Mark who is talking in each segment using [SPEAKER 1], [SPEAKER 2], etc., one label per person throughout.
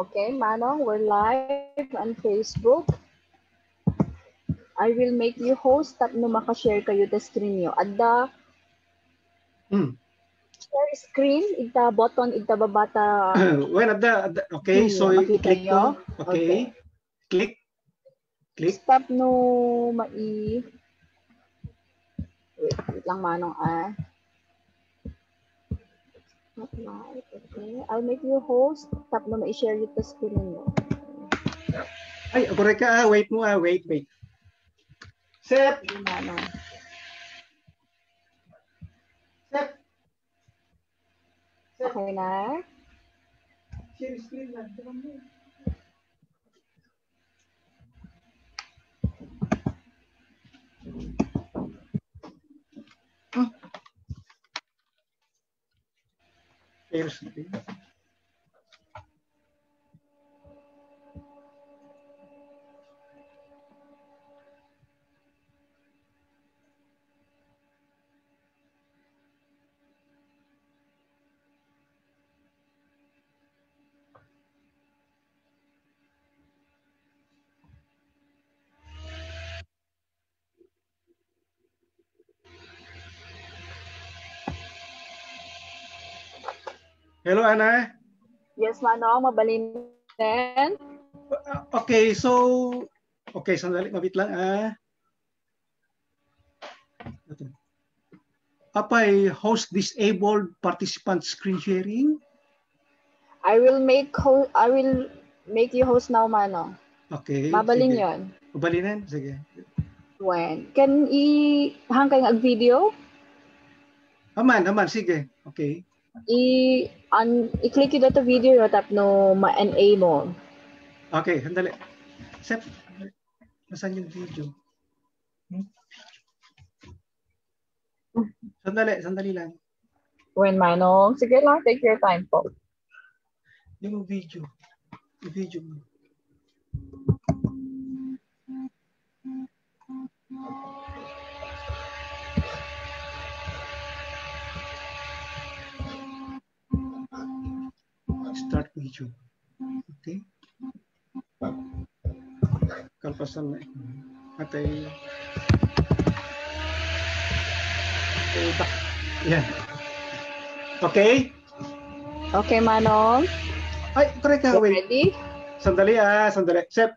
[SPEAKER 1] Okay, Manong, we're live on Facebook. I will make you host tapno makashare kayo the screen nyo. Adda share screen, ita button, ita babata.
[SPEAKER 2] When okay, so
[SPEAKER 1] makita
[SPEAKER 2] click
[SPEAKER 1] nyo.
[SPEAKER 2] to. Okay. Click.
[SPEAKER 1] Stop no wait lang Manong Okay, I'll make you host tap no ma-share yung the screen nyo.
[SPEAKER 2] Ay, correct ka. Wait mo wait. Set.
[SPEAKER 1] Manong.
[SPEAKER 2] Set.
[SPEAKER 1] Okay na?
[SPEAKER 2] Share screen lang. Share screen. Hello, Ana.
[SPEAKER 1] Yes, Manong, mabalinan.
[SPEAKER 2] Okay, so sandali, mabit lang Apay host disabled participant screen sharing.
[SPEAKER 1] I will make you host now, Manong.
[SPEAKER 2] Okay.
[SPEAKER 1] Mabalin
[SPEAKER 2] sige.
[SPEAKER 1] yon.
[SPEAKER 2] Mabalinan? Sige.
[SPEAKER 1] When? Can hangkay ang video?
[SPEAKER 2] Aman, sige. Okay.
[SPEAKER 1] I-click yun dito video yo tap no ma-NA mo.
[SPEAKER 2] Okay, sandali. Sep, nasaan yung video? Sandali lang.
[SPEAKER 1] When Manong? Sige lang, take your time po.
[SPEAKER 2] Yung video. Yung video mo. Start video. Okay. Kalpasan na. Atay. Yan. Okay?
[SPEAKER 1] Okay, Manong.
[SPEAKER 2] Ay, correct ka. Wait.
[SPEAKER 1] Ready?
[SPEAKER 2] Sandali. Sep.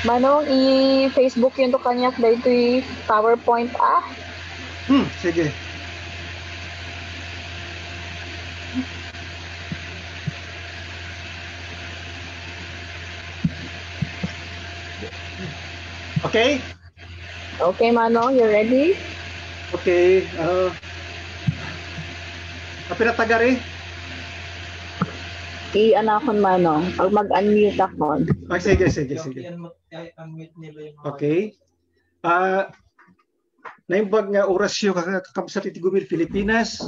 [SPEAKER 1] Manong, i-Facebook yun to kanyak dahito PowerPoint
[SPEAKER 2] Sige. Okay?
[SPEAKER 1] Okay, Manong, you ready?
[SPEAKER 2] Okay. Pinataga
[SPEAKER 1] I-anakon, Manong. Pag mag-unmute ako.
[SPEAKER 2] Sige. Okay. Naimbag nga orasyo kakabsat iti gumil Pilipinas.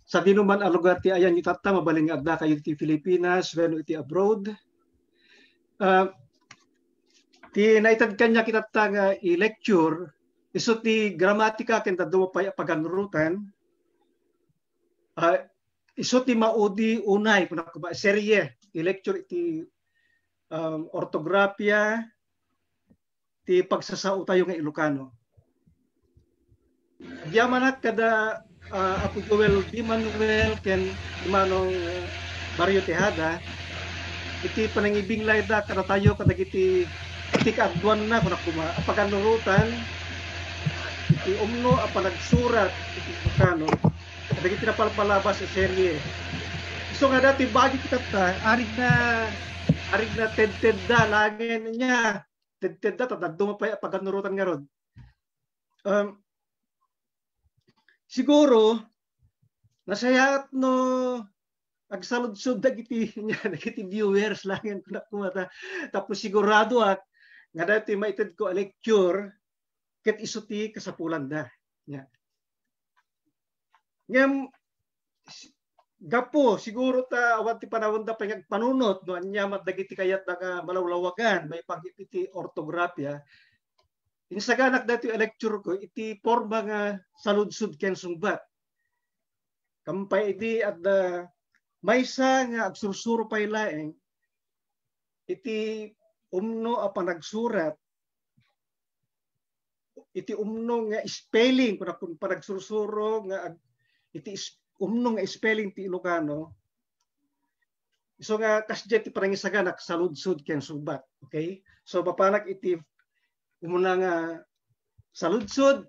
[SPEAKER 2] Sa dinuman alugar ti ayan itata mabaling adda kayo ti Pilipinas wenno iti abroad. Ti naitad kanya kitata nga i-lecture iso ti gramatika ken daduma pay paganrutan. Iso ti maudi unay kuna ba serye i-lecture iti ortografya ti pagsasao tayo nga Ilocano. Diamanak kada Apo Joel Di Manuel ken Manong Mario Tejada iti panangibing layda kada tayo kadagiti iti kaadwan na kuna kuma paganurutan iti umno apanagsurat iti Ilocano kadagiti napalpalabas sa serye. So nga dati bagi kita arig na ted da langin niya ted da tataduma pa paganurutan nga rod. Siguro nasayat no agsaludsod dagiti viewers langin kuna kumata tapos sigurado nga dati maited ko a lecture ket isuti kasapulan da nya. Ngem gapo siguro ta awan ti panahon da panunot no anya dagiti kayat da malawlawagan may pagiti ortografya Insaganak dati lecture ko, iti forma nga saludsud ken sungbat. Kampay iti at maysa nga agsursuro pay laeng, iti umno a panagsurat, iti umno nga spelling, kung panagsursuro nga iti umno nga spelling ti Ilocano, so nga kasdya ti parangisaganak saludsud ken sungbat. Okay? So papanak iti umuna nga saludsud,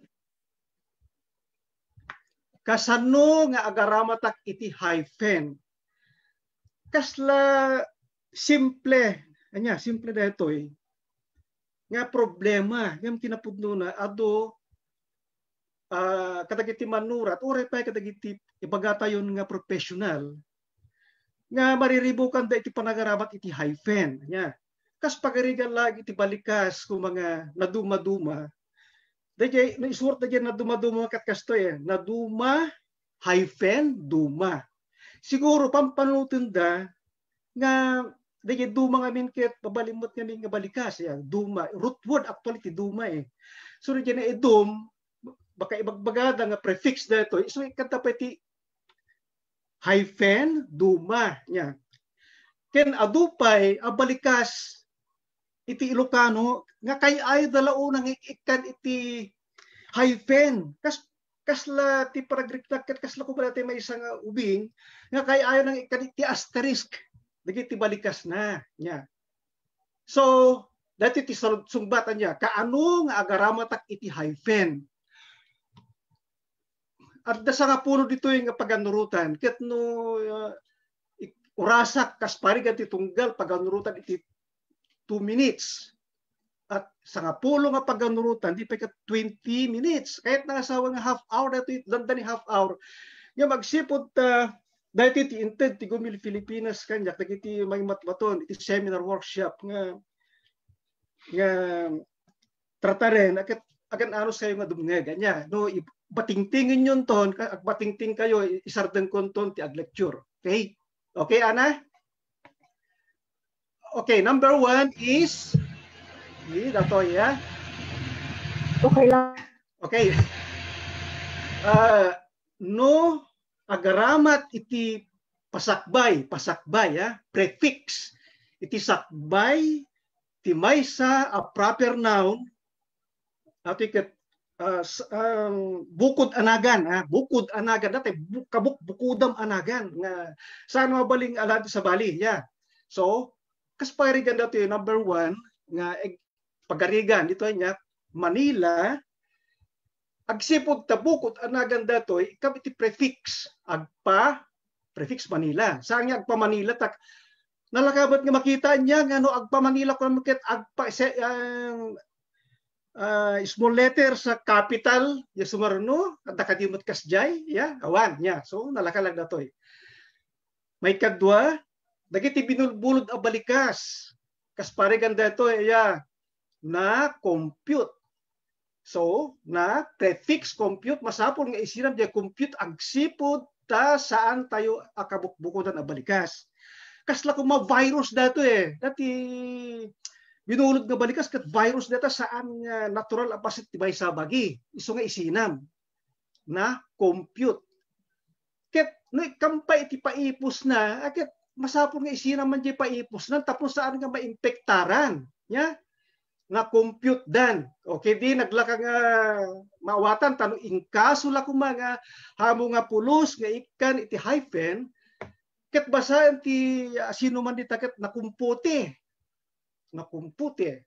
[SPEAKER 2] kasano nga agaramatak iti hyphen. Kasla simple, simple na ito nga problema, nga kinapudno na, ado, kadagiti manurat, oray pa kadagiti ibagatayon nga professional, nga mariribukan da iti panagaramat iti hyphen. Kas pagarigan lagi iti balikas kung mga naduma-duma, dahil isurat na dyan naduma-duma katkasto naduma hyphen duma. Siguro pampanutin da nga dahil duma nga min ket babalimot nga min nga balikas duma. Root word actually ti duma So dyan dum, baka ibagbagada nga prefix da ito, so ikanta pa iti hyphen duma nya. Ken adupay abalikas iti Ilocano nga kay ay dalauna nga ikan iti hyphen. Kasla ti paragriktak ket kasla ko pala ti may isang ubing nga kay ayo nang ikan iti asterisk. Dagiti balikas na nya. So dati ti sungbatan niya kaano nga agaramatak iti hyphen. At dasa nga puno dito yung paganurutan. Ket no urasak kas parigan ti tunggal paganurutan iti 2 minutes. At sa nga pulo nga paganurutan, di pa 20 minutes. Kahit nangasawa nga half hour, dito landa ni half hour. Nga magsipod dati ti inted ti Gumil Pilipinas kanyak, dagiti may matmaton, iti seminar workshop nga trataren, akan ano sayo nga dumngega niya. No, batingtingin yun ton, batingting kayo, isardan kon ton ti ag-lecture. Okay? Okay, Ana? Okay, number 1 is dato
[SPEAKER 1] Okay lang.
[SPEAKER 2] Okay. No agaramat iti pasakbay prefix iti sakbay ti maysa a proper noun at iket bukod anagan dati bukudam anagan nga saan mabaling alad sa bali so kas pagarigan dati number 1 nga pagarigan dito niya Manila agsipod ta bukod anagan datoy ikam iti prefix prefix Manila saan nga agpa Manila tak nalakabat nga makita niya nga no agpa Manila kun ket agpa small letter sa capital ya sumarno at nakadimot kasjay awan nya so nalakalag datoy may kadwa dagiti binulbulod a balikas kas paregan datoy na compute. So, na prefix compute, masapol nga isiram diya compute agsipod ta saan tayo akabukbukodan a balikas. Kasla kung ma-virus dato dati binulod nga balikas kat virus data saan nga natural apasit tibay sa bagi. Iso nga isinam na compute. Ket no ikampay iti paipos na, ket masapol nga isinam man diya paipos na tapos saan nga maimpektaran. Na compute dan. Okay, di naglaka nga maawatan tano inkaso la mga hamo nga pulos nga ikan iti hyphen ket basaan ti sino man ditaket na kumpute.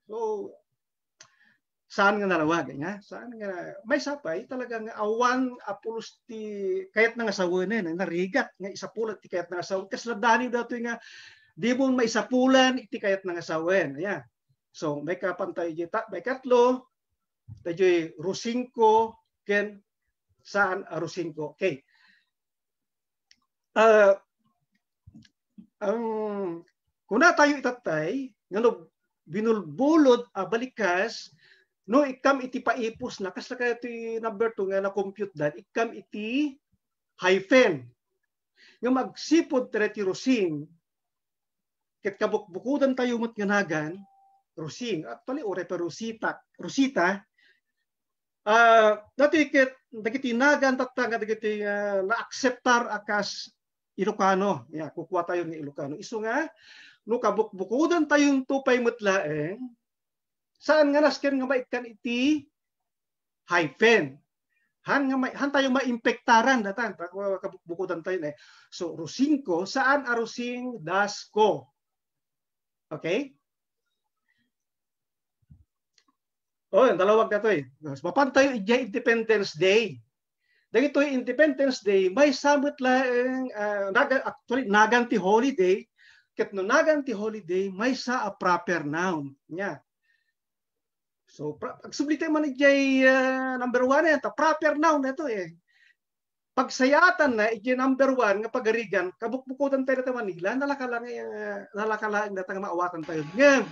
[SPEAKER 2] So saan nga nalawag saan nga may sapay talaga nga awan apulos ti kayat nga sawen narigat nga isapulat ti kayat nga sawen kasladani dato nga di mo maisapulan iti kayat nga sawen. So, may kapantay jita, may katlo, tayo'y rusingko, ken saan rusingko. Okay. Kuna tayo itatay, ngano binulbulod balikas, no ikam iti paipos na, kasla kaya iti number 2 nga na-compute dan, ikam iti hyphen. Nga magsipod tere ti rusing, ket kabukbukudan tayo matganagan, rusing. Actually, ore pa Rosita, dati dagiti nagan tatanga dagiti na-acceptar akas Ilocano. Ya, kukuha tayo ng Ilocano. Isu nga, no kabukbukudan tayong tupay mutlaeng, saan nga nasken nga maikan iti hyphen. Han tayo maimpektaran datan kabukbukudan tayo na. So rusingko, saan arusing dasko? Okay? Oh, dalawag na to eh. Mapan tayo Independence Day. Dahil ito Independence Day, may samot lang, actually, naganti holiday, ket no naganti holiday, may sa a proper noun niya. So, agsublite man ijay number 1 ito, proper noun ito eh. Pagsayatan na, ijay number 1 nga pagarigan, kabukbukutan tayo na Manila, nalakalang natang maawatan tayo. Ngam.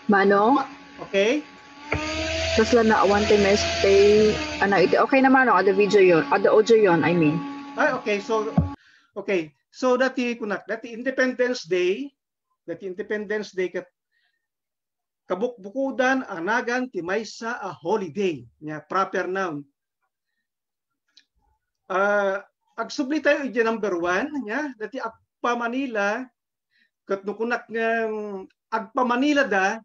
[SPEAKER 1] Mano?
[SPEAKER 2] Okay?
[SPEAKER 1] Tapos lang na one time is pay, ito, okay naman, ada video yon, ada audio yon, I mean.
[SPEAKER 2] Okay, so dati Independence Day kat kabukbukudan anagan ti maysa a holiday nya proper noun. Agsubli tayo iti number 1 nya dati agpa Manila kat nukunak nga agpa Manila da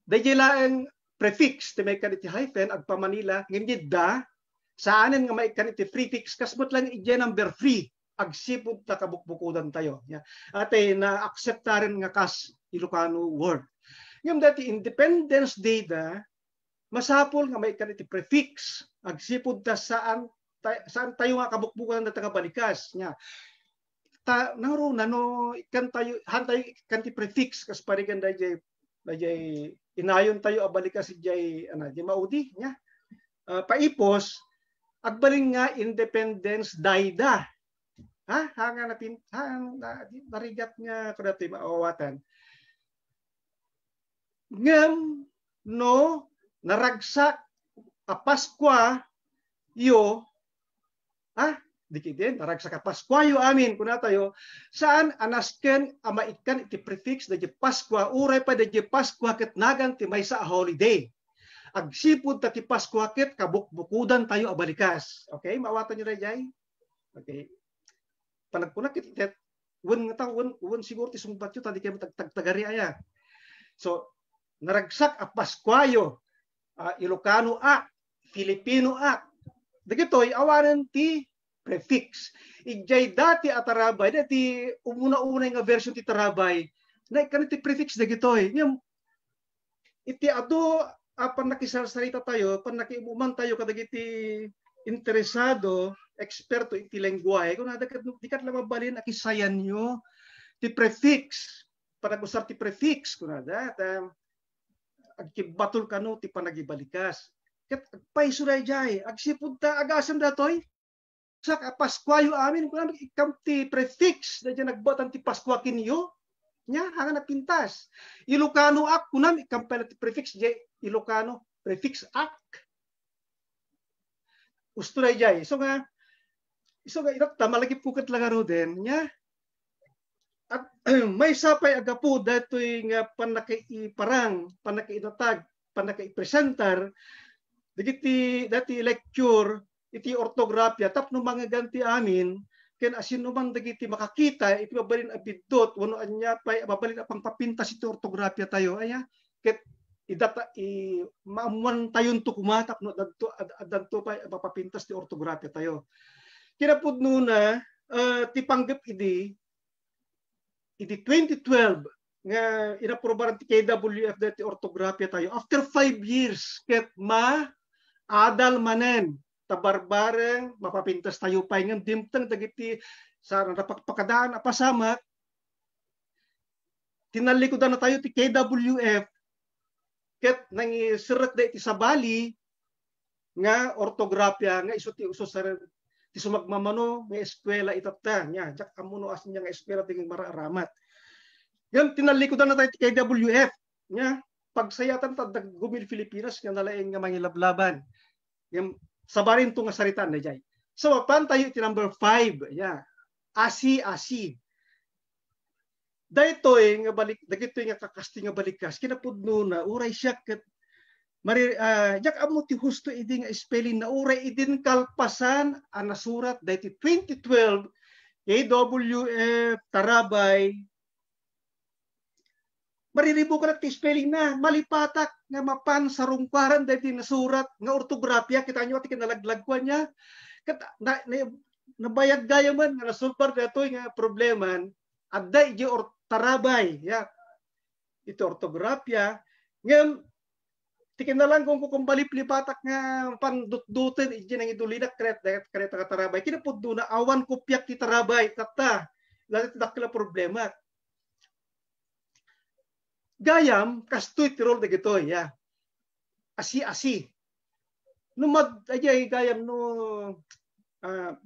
[SPEAKER 2] dahil laang prefix, ti may kaniti hyphen, agpa Manila, ngimid da, saanin nga may kaniti prefix, kasbot lang ije number 3, agsipod ta kabukbukudan tayo. Ate, na-acceptaren nga kas Ilocano word. Ngam dati, Independence Day da, masapol nga may kaniti prefix, agsipod ta saan tayo nga kabukbukudan na tagabalikas. Naroon, ikan tayo, kanti prefix, kas parigan da jay inayon tayo abalikas si jay maudi nya paipos agbaling nga Independence Day da hanga natin narigat nga kada tayo maawatan ngem no naragsak a Paskwa yo dikiden naragsak a Paskwa yo amin kuna tayo saan anasken amaikan iti prefix da Paskwa uray pa da Paskwa ket nagan ti maysa a holiday agsipud ta ti Paskwa ket kabukbukudan tayo abalikas. Okay, maawatan niyo na jay. Okay, panagpuna ket wen nga wen siguro ti sumbat yo tadi kay tagtagari aya. So naragsak a Paskwa yo Ilocano Filipino dagitoy awanen ti prefix. Ijay dati atarabay, dati umuna-una nga version ti tarabay, na kaniti prefix na gitoy. Iti ado, pan nakisarita tayo, pan nakiumuman tayo kadagiti interesado, eksperto iti lengguwahe, kung dikat lang mabalin, akisayan nyo, ti prefix, panag-usar ti prefix, kung agkibatul kano, ti panagibalikas. Kat agpaisulay jay, agsipud ta, agasam datoy, sa Paskwa yo amin kung ikam ti prefix da dyan nagbatan ti Paskwa kinyo nya hanga na pintas Ilocano kunam ikam pala ti prefix jay Ilocano prefix usto na jay so nga irat malagip kukat lagaro din nya at may sapay agapu datoy nga panakaiparang panakaitatag panakaipresentar dati lecture iti ortografya tapno mga ganti amin ken asino man dagiti makakita iti mabalin a bidot wano anya pay mabalin a pangpapintas iti ortografya tayo aya ket idata maamuan tayon to kumatap no dadto pay mapapintas ti ortografya tayo kinapudno na ti panggep idi 2012 nga inaprobaran ti KWF dati ortografya tayo after 5 years ket adal manen tabarbareng mapapintas tayo pa ngam dimtang dagiti sa napakadaan apasamak tinalikudan na tayo ti KWF ket nang siret da iti sabali nga ortografya nga isu ti usos sa ti sumagmamano nga eskwela itata nya jak amuno as nya nga eskwela tingin mararamat ngam tinalikudan na tayo ti KWF nya pagsayatan ta gumil Pilipinas nga nalaeng nga mangilablaban ngam sabarin to nga saritan na jay. So pan tayo ti number 5 asi daytoy nga balik dagitoy nga kakasti nga balikas kinapudno na uray siya ket jak amo ti husto idi nga spelling na uray idin kalpasan ang nasurat dahiti 2012 AWF Tarabay. Mariribo ka na ti spelling na malipatak nga mapan sa rungparan dahiti nasurat nga ortografya kita nyo ati kinalaglag niya. Nabayag gaya man nga nasulpar dito nga probleman adda iji Tarabay. Ya. Ito ortografya. Ngayon, tikin na lang kung balip-lipatak nga pandut-dutin, iji nang idulinak kareta ka Tarabay. Kinapod doon na awan kopyak ti Tarabay. Tata, dahil dakila problema. Gayam, kastoy tirol na gito, ya. Asi-asi. Numad, ajay gayam no,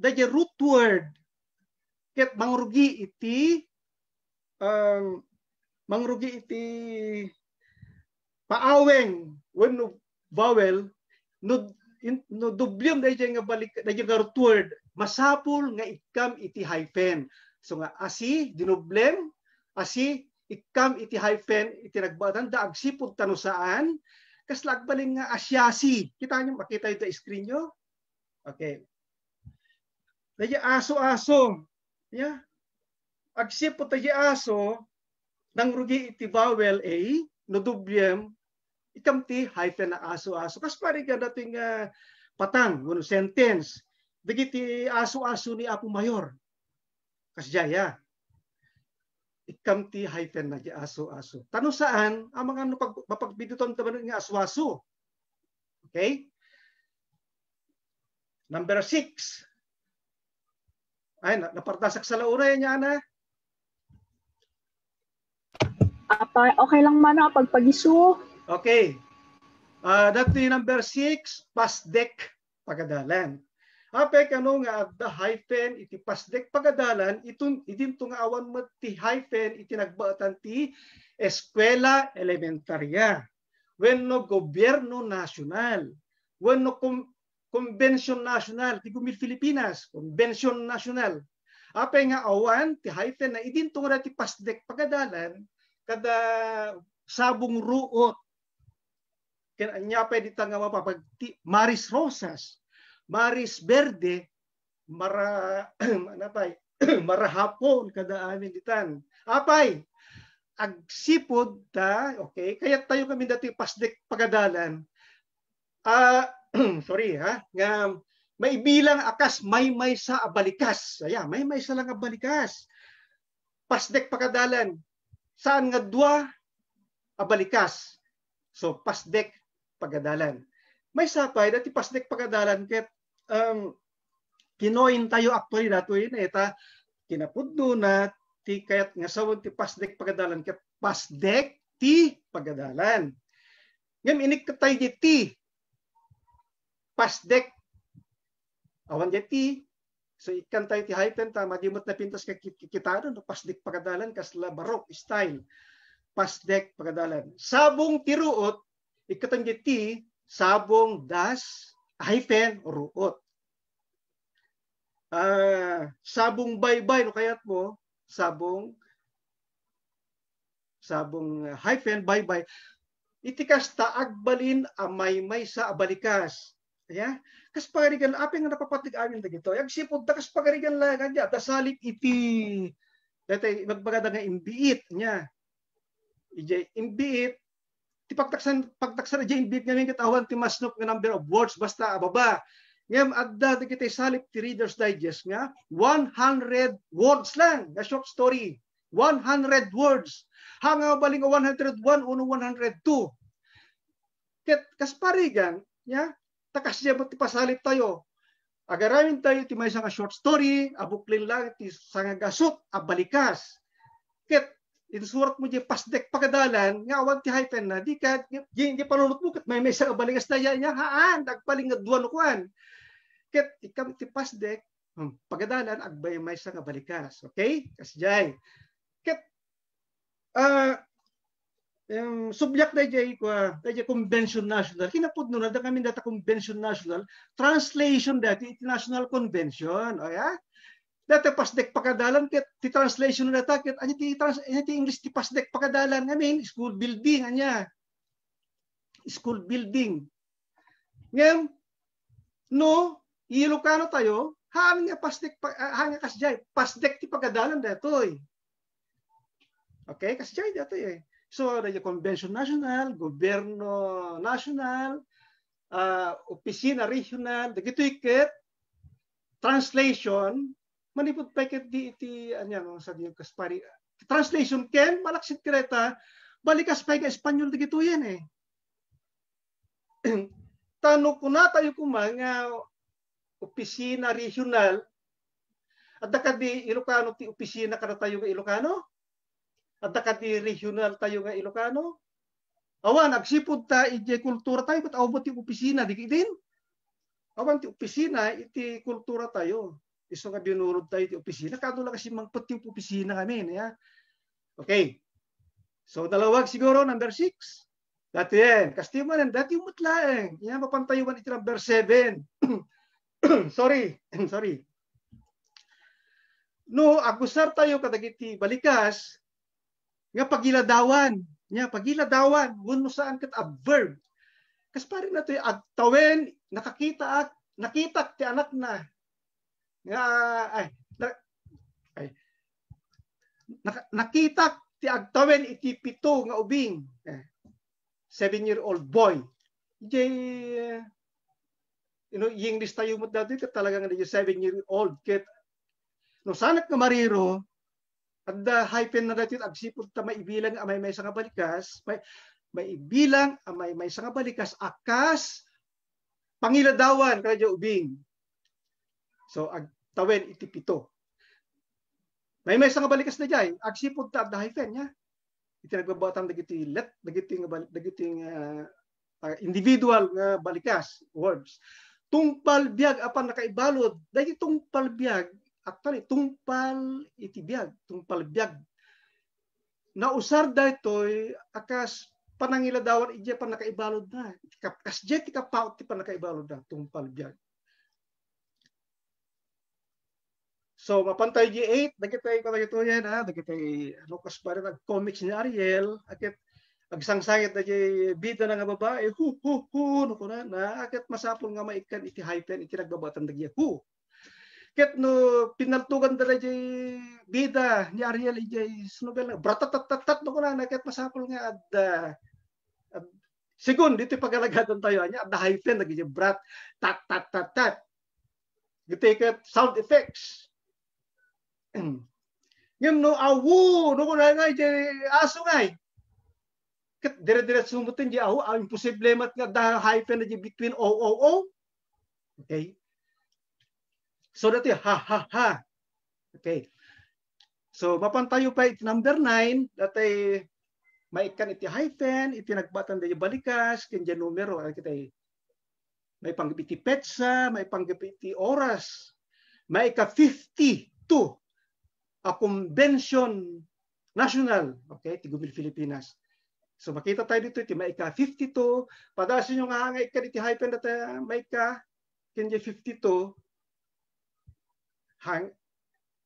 [SPEAKER 2] dahil root word, ket mangrugi iti, paaweng when vowel no dublem dahil nga balik dahil nga root word masapul nga ikam iti hyphen. So nga asi dinublem asi ikam iti hyphen iti nagbatan da agsipud tanusaan kas lagbalin nga asyasi. Kita nyo makita ito screen nyo. Okay. Dahil aso-aso. Yeah. Agsipud tayo aso nang rugi iti vowel A no dublem ikam ti hyphen na aso-aso. Kas pari ka dating patang, no sentence. Dagiti aso-aso ni Apo Mayor. Kas jaya. Ikam ti hyphen na di aso-aso. Tanong saan, ang mga mapagbiduton taban nga aso-aso. Okay? Number 6. Ay, napartasak sa laura yan na.
[SPEAKER 1] Okay lang man ang pagpagisu.
[SPEAKER 2] Okay. Dati number 6, pasdek pagadalan. Apay kano nga adda hyphen iti pasdek pagadalan idin to nga awan met ti hyphen iti nagbaatan ti eskwela elementarya. Wenno gobyerno nasyonal. Wenno konbensyon nasyonal ti Gumil Pilipinas, konbensyon nasyonal. Apay nga awan ti hyphen na idin to nga ti pasdek pagadalan kada sabong ruot. Kanya pwede nga mapapagti Maris Rosas, Maris Verde, marahapon kada amin ditan. Apay, agsipod ta, okay, kaya tayo kami dati pasdek pagadalan. Sorry ha, nga may bilang akas may sa abalikas. Aya, may sa lang abalikas. Pasdek pagadalan. Saan nga dua abalikas? So pasdek pagadalan. May sapay dati pasdek pagadalan ket kinoin tayo actually dato yun eta kinapudno na ti kayat nga sawon ti pasdek pagadalan ket pasdek ti pagadalan. Ngem inik katay ti pasdek awan ti. So ikan tayo ti hyphen ta madimot na pintas ka kita no pasdek pagadalan kasla barok style. Pasdek pagadalan. Sabong tiruot ikatang ti sabong das hyphen ruot. Sabong baybay no kayat mo sabong hyphen baybay. Iti kasta agbalin amay sa abalikas. Ya, kas pagarigan apeng nga napapatig amin dagito. Agsipod ta kas pagarigan la kanya dasalit iti dati magbagada nga imbiit nya. Ije imbiit ti pagtaksan ije imbiit nga katawan ti masnop nga number of words basta ababa. Ngem adda dagiti salip ti Reader's Digest nga 100 words lang nga short story. 100 words. Hanga baling 101 uno 102. Ket kas parigan nya takas siya ti pasalip tayo. Agaramin tayo ti may nga short story, abuklin lang ti sanga gasot, abalikas. Ket insurat mo di pasdek pagadalan, nga awan ti hyphen na, di panunot mo ket may sa abalikas na yan, haan, agpaling nga duwan kuan. Ket ikam ti pasdek, pagadalan, agbay may sa abalikas. Okay? Kasjay. Ket, subject na jay convention national kinapud no na kami data convention national translation dati international convention o ya data pasdek pagadalan ket ti translation na data ket ani ti English ti pasdek pagadalan ngamin school building anya school building. Ngayon, no, Ilocano tayo, haan nga kasjay, pasdek ti pagadalan detoy. Okay, kasjay detoy eh. So, the Convention National, Gobyerno National, Opisina Regional, dagito iket, translation, manipod pa iket di iti, sa diyo kaspari, translation ken, malaksit kireta, balikas pa iket Espanyol dagito yan eh. Tanong ko na tayo mga opisina regional, at di Ilocano ti opisina kada tayo nga Ilocano, at di regional tayo nga Ilocano, awan, nagsipod ta, iti kultura tayo, ba't awabot ti opisina, di din? Awan ti opisina, iti kultura tayo. Iso nga binurod tayo ti opisina, kado lang kasi mangpot ti opisina kami. Ya? Okay. So, dalawag siguro, number 6. Dati yan. Kastimanan, dati umutlaeng. Yan, mapantayuan iti number 7. Sorry. No, agusar tayo kadagiti balikas, nga pagiladawan. Nga, pagiladawan. Wun mo saan kat a verb. Kas parin na ito, agtawen, nakita ti anak na. Nga, nakita ti agtawen iti pito nga ubing. 7-year-old boy. Yung list tayo mo dati, talagang 7-year-old. No, sanak nga mariro, at hyphen na dati, agsipod ta maibilang amay may nga balikas, may ibilang amay may nga balikas, akas, pangiladawan, kaya ubing. So, agtawen iti pito. May nga balikas na jay, agsipod ta at hyphen niya. Iti nagbabatan dagiting individual nga balikas, words. Tungpal biag apan nakaibalod, dahil tungpal biag, actually, tungpal iti biag, tungpal biag. Nausar daytoy akas panangiladawan ije pan nakaibalod na. Kasje ti kapaut ti pan nakaibalod na, tungpal biag. So, mapantay G8, dagitay ko yan, dagitay, kas pa rin ang comics ni Ariel, akit, agsangsangit na bida na nga babae, nuko na, akit masapol nga maikan, iti hyphen, iti nagbabatan na Ket no, pinaltugan na bida ni Ariel, iti snobel na, bratatatat, nuko na, akit masapol nga, segun, dito pagalagadan tayo, at the hyphen, naging brat, tat. Gitikat, sound effects. Ngayon no, awu, no ko na nga, aso nga kat dire-dire sumutin di awu, imposible mat nga da hyphen na between o. Okay? So dati ha. Okay. So mapantayo pa iti number 9, dati maikan iti hyphen, iti nagbatan da balikas, kanya numero, may panggapiti petsa, may panggapiti oras, may ka 52 a convention national, okay, ti Gumil Pilipinas. So makita tayo dito, iti may ka 52, padasin nyo nga nga iti hyphen dati may ka, kanya 52,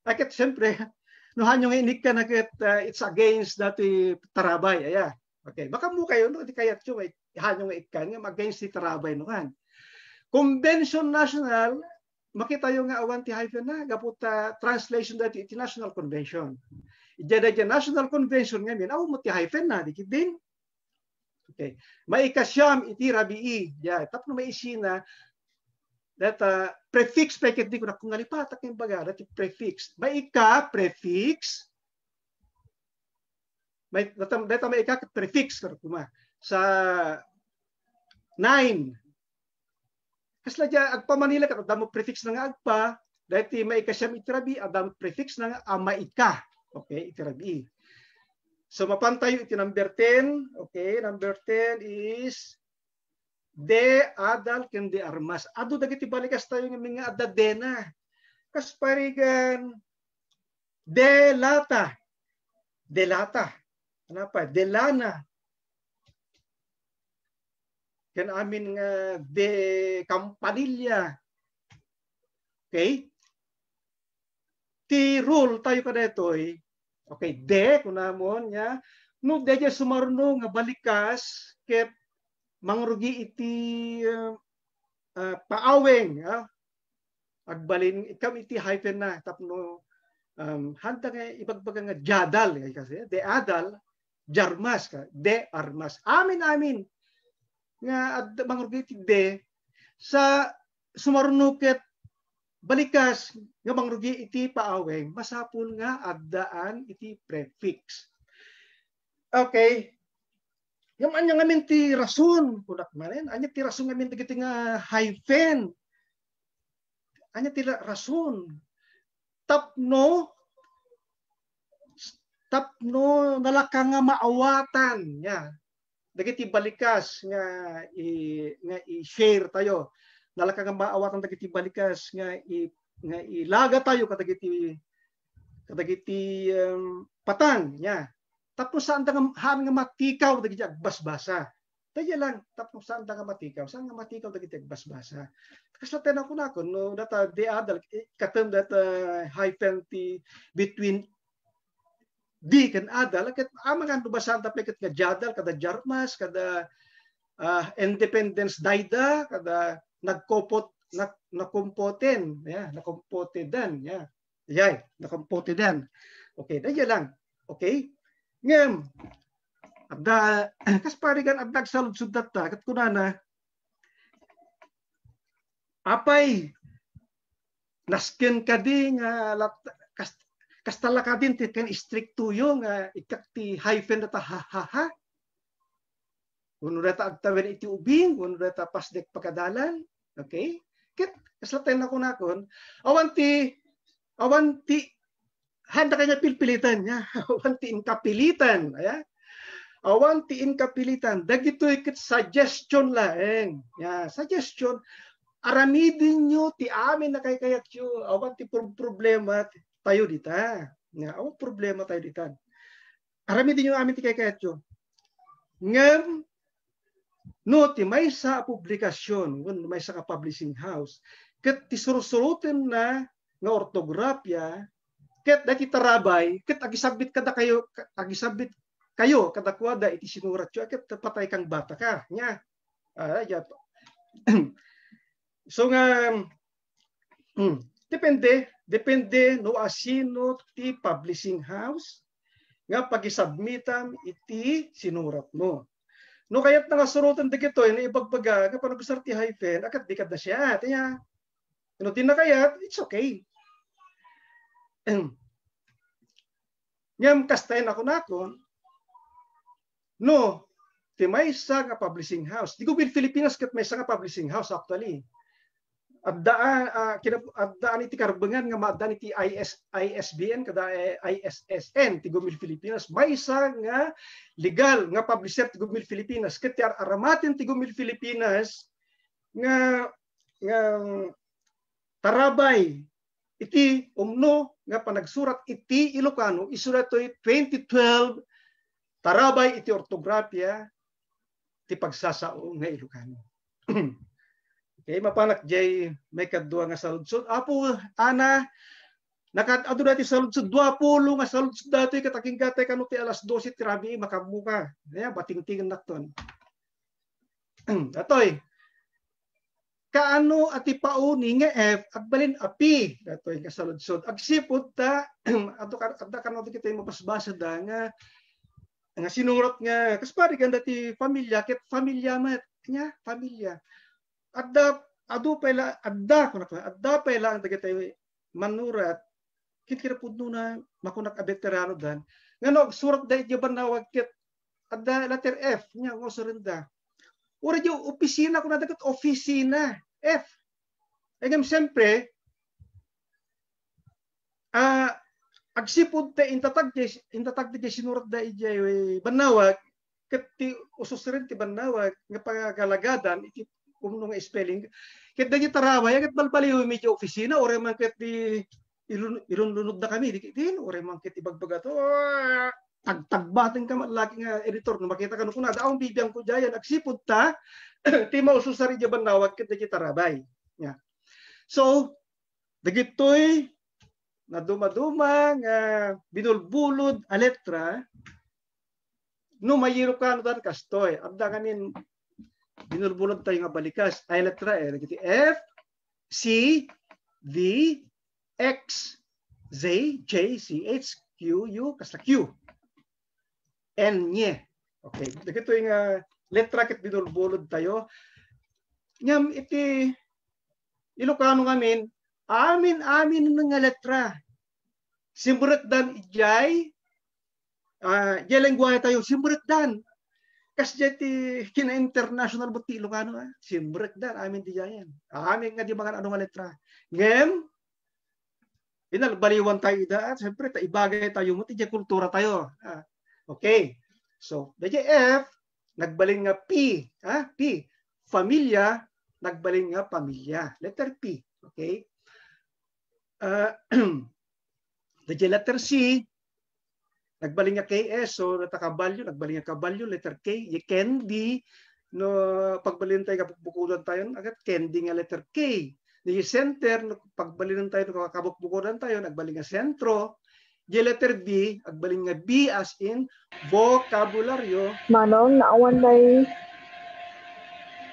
[SPEAKER 2] akit siyempre, nuhan yung inik ka na it's against dati Tarabay, aya. Okay, baka mo kayo, no, di kayat yung ihan yung ikan, against ti Tarabay, nuhan. Convention national, makita yung nga awan ti hyphen na, gaputa translation dati iti National Convention. Ijada National Convention ngayon, awan mo ti hyphen na, dikit din. Okay. May ikasyam iti rabii. Tapos may isina, that prefix, pekit di ko na kung nalipatak yung baga, dati prefix. May ika, prefix. Data may ika, prefix. Sa 9, kasla dyan, agpa Manila ka, adamo prefix na nga agpa, dahil may ikasyam itirabi, adamo prefix na nga maika. Okay, itirabi. So, mapantayo iti number 10. Okay, number 10 is de adal ken de armas. Ado dagiti balikas tayo ng mga adadena. Kasparigan delata. Ano pa? Delana. Kan amin nga de Campanilla. Okay? Ti rule tayo kadetoy. Okay, de kunamon nya no deja sumarno nga balikas ket mangrugi iti paaweng, agbalin ikam iti hyphen na tapno handa nga ibagbaga nga jadal kasi de adal jarmas ka de armas amin nga mangrugi iti de sa sumarunuket balikas nga mangrugi iti paaweng masapul nga addaan iti prefix. Okay. Yung anya ngamin ti rason, kunak manen, anya ti rason ngamin ti nga hyphen. Anya ti rason. Tapno nalaka nga maawatan nya. Dagiti balikas nga i-share tayo. Nalaka nga maawatan dagiti balikas nga ilaga tayo kadagiti patang nya. Tapos saan nga matikaw dagiti agbasbasa. Tayo lang, tapos saan nga matikaw? Saan nga matikaw dagiti agbasbasa? Kasi tayo na no, data de adal, katem that hyphen between D kan adal, ket amang ang basan tapos nga jadal, kada jarmas, kada independence daida, kada nakompoten, nakompotedan, nakompotedan. Okay, tayo lang. Okay? Ngem, adda kasparigan addag saludsud data ket kunana apay nasken kadi nga kastala kadin ti ken stricto yo nga ikak ti hyphen data ha. Kuno data agtawen iti ubing, kuno data pasdek pagadalan. Okay? Ket kaslaten na kunakon awanti handa kanya pilpilitan niya. Awanti inkapilitan. Awanti inkapilitan. Dagitoy ket suggestion laeng. Suggestion. Aramidin nyo ti amin na kayat nyo. Awanti problema tayo dita. Awan problema tayo dita. Aramidin nyo amin ti kayat nyo. Ngem, no, ti may sa publikasyon, may sa ka-publishing house, ket ti surusurutin na nga ortografya, ket dati tarabay, ket agisabit kayo kada kuada iti sinurat yo ket patay kang bata ka nya. So nga depende no asino ti publishing house nga pagisubmitam iti sinurat mo. No kayat nga surutan dagitoy na ibagbaga nga panagusar ti hyphen akat dikad na siya. Tinya. No tinakayat, it's okay. Ngam kastayan ako nakon, no, ti may isa nga publishing house. Di ko bil Pilipinas kat may isa nga publishing house actually. Addaan iti karbengan nga maadaan iti ISBN kada ISSN ti Gumil Pilipinas. May isa nga legal nga publisher ti Gumil Pilipinas. Ket aramatin ti Gumil Pilipinas nga tarabay iti umno nga panagsurat iti Ilocano isurat to'y 2012 tarabay iti ortografya ti pagsasao nga Ilocano. Okay, mapanak jay may kadua nga saludsod. Apo ana nakadto dati saludsod 20 nga saludsod dati kataking gatay kanu ti alas 12 ti rabi makabuka. Batingtingan nakton. Atoy kaano ati pauni nga F agbalin api datoy nga saludsod agsipud ta adda kanod kita mapasbasa da nga sinurat nga kaspari kan dati pamilya ket pamilya mat nya pamilya adda pela ang dagiti manurat ket kirapudno na makunak a veterano dan ngano surat da iti banawag ket adda letter F nya ngo surenda ora di opisina ko na dagat opisina F. Engem siyempre agsipud te intatag di sinurat da ijay banawag ket ti ususiren ti banawag nga pagagalagadan iti kumno nga spelling ket da taraway ket balbaliw medyo opisina ore man ket di ilunlunod na kami di ore man ket ibagbaga to tagtagbaten ka laki nga editor no makita kanu kuna daong bibiyang ko jayan agsipud ta ti maususari di banawag ket da tarabay nya. So dagitoy na dumaduma nga binulbulod a letra no mayiro ka dan kastoy adda kanin binulbulod tayo nga balikas. Ay letra E. Dagiti F, C, V, X, Z, J, C, H, Q, U, kasla Q. N, nye. Okay. Dagito yung letra ket binulbulod tayo. Ngam iti Ilocano ngamin, amin nga letra. Simburekdan ijay, lengguwahe tayo, simburekdan. Kas jati kina international buti Ilocano, simburekdan, amin di jayan. Amin nga di mga ano nga letra. Ngem, inalbaliwan tayo ida, siyempre, ibagay tayo mo, tijay kultura tayo. Okay. So, dahil F, nagbaling nga P. P. Familia, nagbaling nga pamilya. Letter P. Okay. Dahil letter C, nagbaling nga KS. So, natakabalyo, nagbaling nga kabalyo. Letter K. Candy. No, pagbalin tayo, kapukbukudan tayo, agad candy nga letter K. Dahil center, pagbalin tayo, kapukbukudan tayo, nagbaling nga sentro. Di letter B, agbaling nga B as in vocabulary.
[SPEAKER 1] Manong, naawan day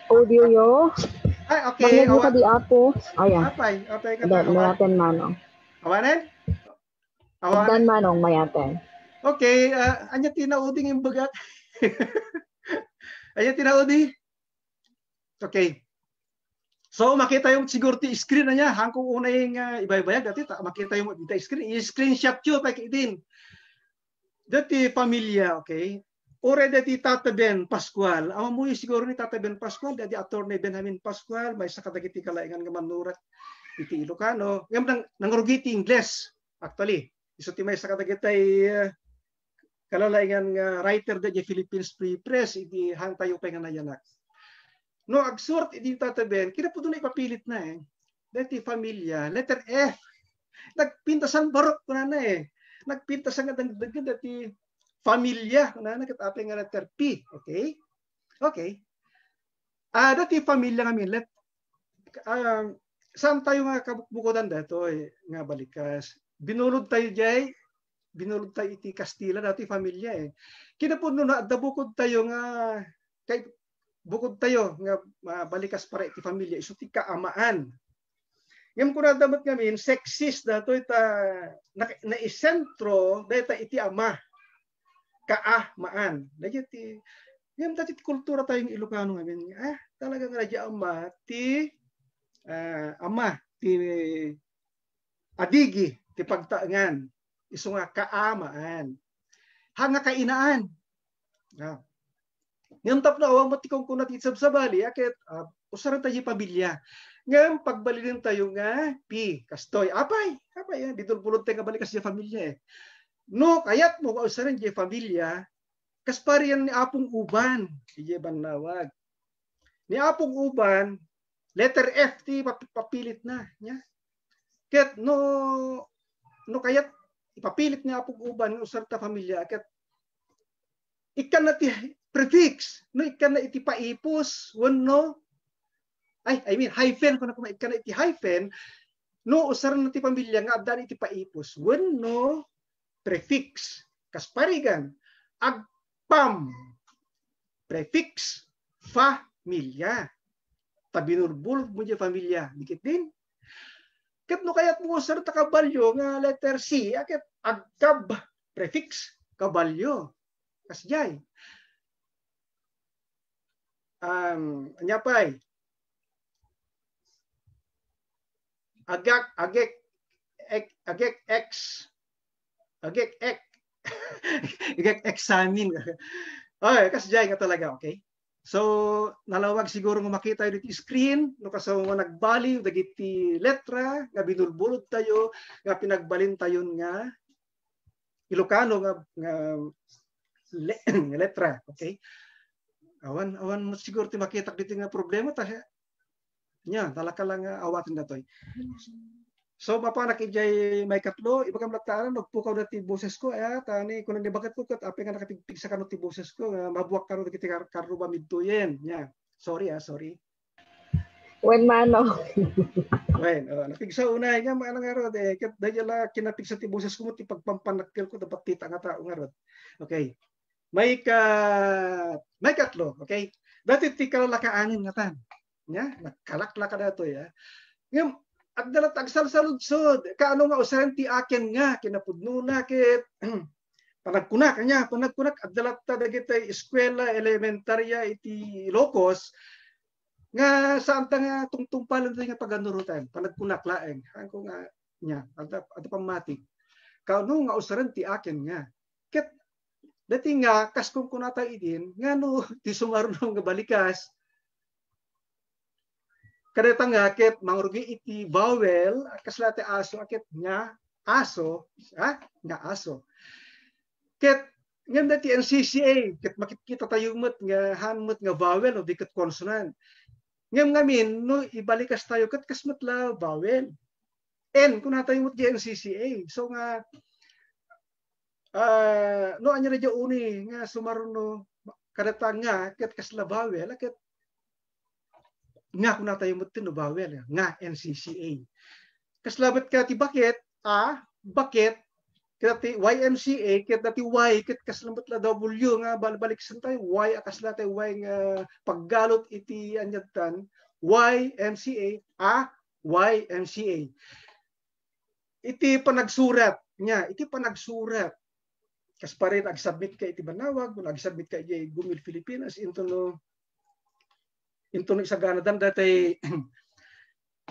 [SPEAKER 1] audio yo.
[SPEAKER 2] Ay, okay.
[SPEAKER 1] Bangay mo ka di apo. Ayan.
[SPEAKER 2] Apay ka
[SPEAKER 1] Mayaten Manong.
[SPEAKER 2] Awanen?
[SPEAKER 1] Dan Manong, mayaten.
[SPEAKER 2] Okay, anya tinauding yung bagat. Anya tinaudi. Okay. So, makita yung siguro ti screen na niya. Hangkong una yung iba-ibayag. Dati, makita yung screen. I-screenshot yun, pakitin. Dati, pamilya, okay? Ore dati Tata Ben Pascual. Ang mo siguro ni Tata Ben Pascual. Dati Attorney Benjamin Pascual. May sakadagiti kalaingan nga manurat. Iti Ilocano. Ngayon, nangrugiti Ingles. Actually. Iso ti may sakadagiti kalalaingan nga writer dati Philippines Free Press. Iti hantayo pa nga nayanak. No, agsort, hindi tataben, kina po doon ipapilit na eh. Dati familia, letter F. Nagpintasan barok ko na eh. Nagpintasan nga dagdagan dati familia. Na nagkatapi nga letter P. Okay? Okay. Dati familia nga min. Saan tayo nga kabukbukodan dato eh, nga balikas. Binulod tayo jay. Binulod tayo iti Kastila dati familia eh. Kina po doon na adabukod tayo nga kay bukod tayo nga balikas para iti familia iso ti kaamaan. Ngem kun damat ngamin sexist dato ita na isentro data iti ama kaamaan. Dagiti ngem dati kultura tayong Ilocano ngamin. Talaga nga radya ama ti adigi ti pagtaengan iso nga kaamaan. Hanga kainaan. Ngayon tap na awang matikong kuna titsab sa bali, akit usaran tayo pamilya. Ngayon pagbalinin tayo nga, P, kastoy, apay, ditulpulod tayo nga balikas yung pamilya eh. No, kayat mo ka usaran yung pamilya, kasparian ni Apong Uban, sige banawag. Ni Apong Uban, letter F, ti papilit na. Kaya no kayat, ipapilit ni Apong Uban, usaran ta pamilya, akit ikan na ti prefix, no ikan na iti paipos, no hyphen kung na ikan na iti hyphen, no usaran na ti pamilya nga abdan iti paipos, no prefix, kasparigan, agpam, prefix, familia, tabinurbulog mo di pamilya, dikit din. Kat no kayat mo usaran ta kabalyo nga letter C, akit agkab, prefix, kabalyo, kasjay. Anyapay agek examine kasjay nga talaga, okay? So nalawag siguro nga makita yung screen no kasama nagbali dagiti letra nga binulbulod tayo nga pinagbalin tayon nga Ilocano nga letra, okay? Awan mo siguro ti makita dito nga problema ta nya talaka lang awatin datoy. So mapanak ijay may katlo ibagam laktaan nagpukaw na ti boses ko tani kun ni bakat ko kat ape nga nakapigpig sa kanot ti boses ko mabuak karon ti karuba midtuyen nya. Sorry.
[SPEAKER 1] When mano.
[SPEAKER 2] Wen, napigsa unay nga mga nga rod ket dahil kinapig sa ti boses ko mo ti pagpampanakkel ko dapat tita nga tao nga rod. Okay. May katlo, okay? Dati ti kalalakaanin nga tan. Nya, nagkalaklaka na to ya. Ngam, agdalat agsalsaludsod, kaano nga usahan ti akin nga, kinapudno na kit, panagkunak, nya, panagkunak, agdalat ta dagitay eskwela, elementarya, iti Ilocos, nga saan ta nga tungtungpalan nga paganurutan, panagkunak laeng, hangko nga, nya, ada pamatik. Kaano nga usahan ti akin nga, kit, dati nga, kaskong kunata idin, nga no, ti sumarunong nga balikas, kadeta nga akit mangrugi iti vowel kaslate aso akit nga aso nga aso ket ngem dati NCCA ket makikita tayo met nga hanmet nga vowel o diket consonant ngem ngamin no ibalikas tayo ket kasmet la vowel n kun tayo met di NCCA so nga no anya radyo uni nga sumaruno kadeta nga ket kasla vowel ket nga kung tayo mo no bawel nga NCCA. Kaslabat ka ti bakit bakit kati YMCA ket dati Y ket kaslabat la W nga balbalik san tayo Y akasla tayo Y nga paggalot iti anyatan YMCA YMCA. Iti panagsurat nya iti panagsurat kas parin agsubmit ka iti banawag kung agsubmit ka iti Gumil Pilipinas into no sa ganadan datay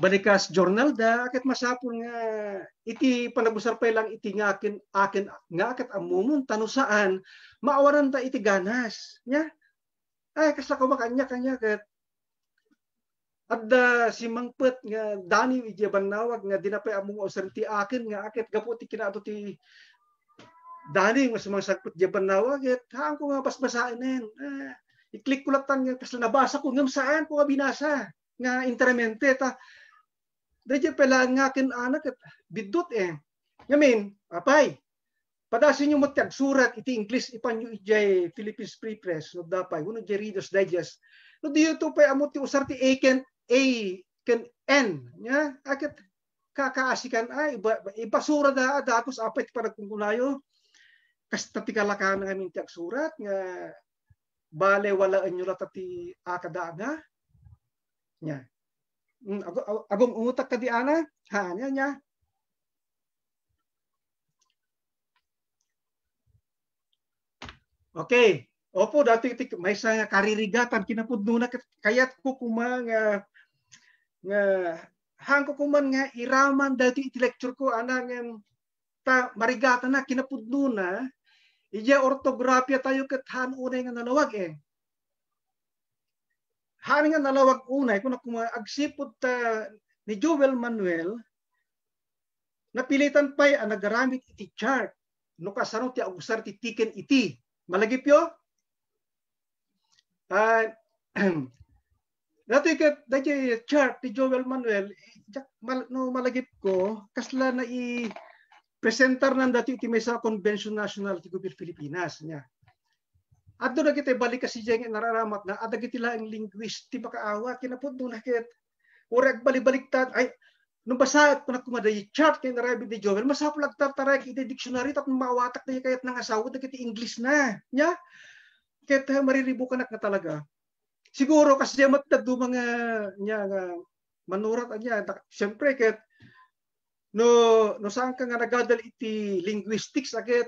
[SPEAKER 2] balikas journal da akit masapul nga iti panagusarpay lang iti nga akin nga akat amumun tanusaan maawaran ta iti ganas nya ay kasla ko makanya ket adda si mangpet nga dani iti banawag nga dinapay among usan ti akin nga akit gapu ti kinato ti dani nga sumangsagpet ti banawag ket haan ko nga basbasaen i-click ko lang nga kasi nabasa ko ngam saan ko nga binasa nga interamente ta dahil pala nga kin anak at bidot ngamin apay padasin nyo mo tiyag surat iti English ipanyo ijay Philippines Free Press no dapay uno jay Reader's Digest no diyo to pay amot ti usar ti A ken N nya akit kakaasikan ay ibasura da dakos apay ti panagkungkunayo kas tatikalakan nga min tiyag surat nga bale wala enyo latati akadaga nya agong umutak ka di ana ha nya okay opo dati may sa karirigatan kinapudno na kayat ko kumang nga hangko kuman nga iraman dati iti lecture ko ana nga ta marigatan na kinapudno na ija ortografya tayo ket han unay nga nalawag han nga nalawag unay kung agsipod ta ni Joel Manuel napilitan pay ang nagaramit iti chart no kasano ti agusar ti tiken iti malagip yo dati ket dati chart ti Joel Manuel no malagip ko kasla na presentar nan dati iti Mesa Convention National ti Gumil Pilipinas nya. Adto na kita balik kasi jeng nararamat na adag iti laeng linguist ti makaawat kinapudno na ket urag balibaliktad ay no basa kun kumaday chart kay narabi di Joel masapul agtartaray iti dictionary tapno maawatak na kayat nang asawa dagiti English na nya. Ket mariribo kanak na talaga. Siguro kasi mat dadto mga nya nga manurat anya syempre ket no saan ka nga nagadal iti linguistics agit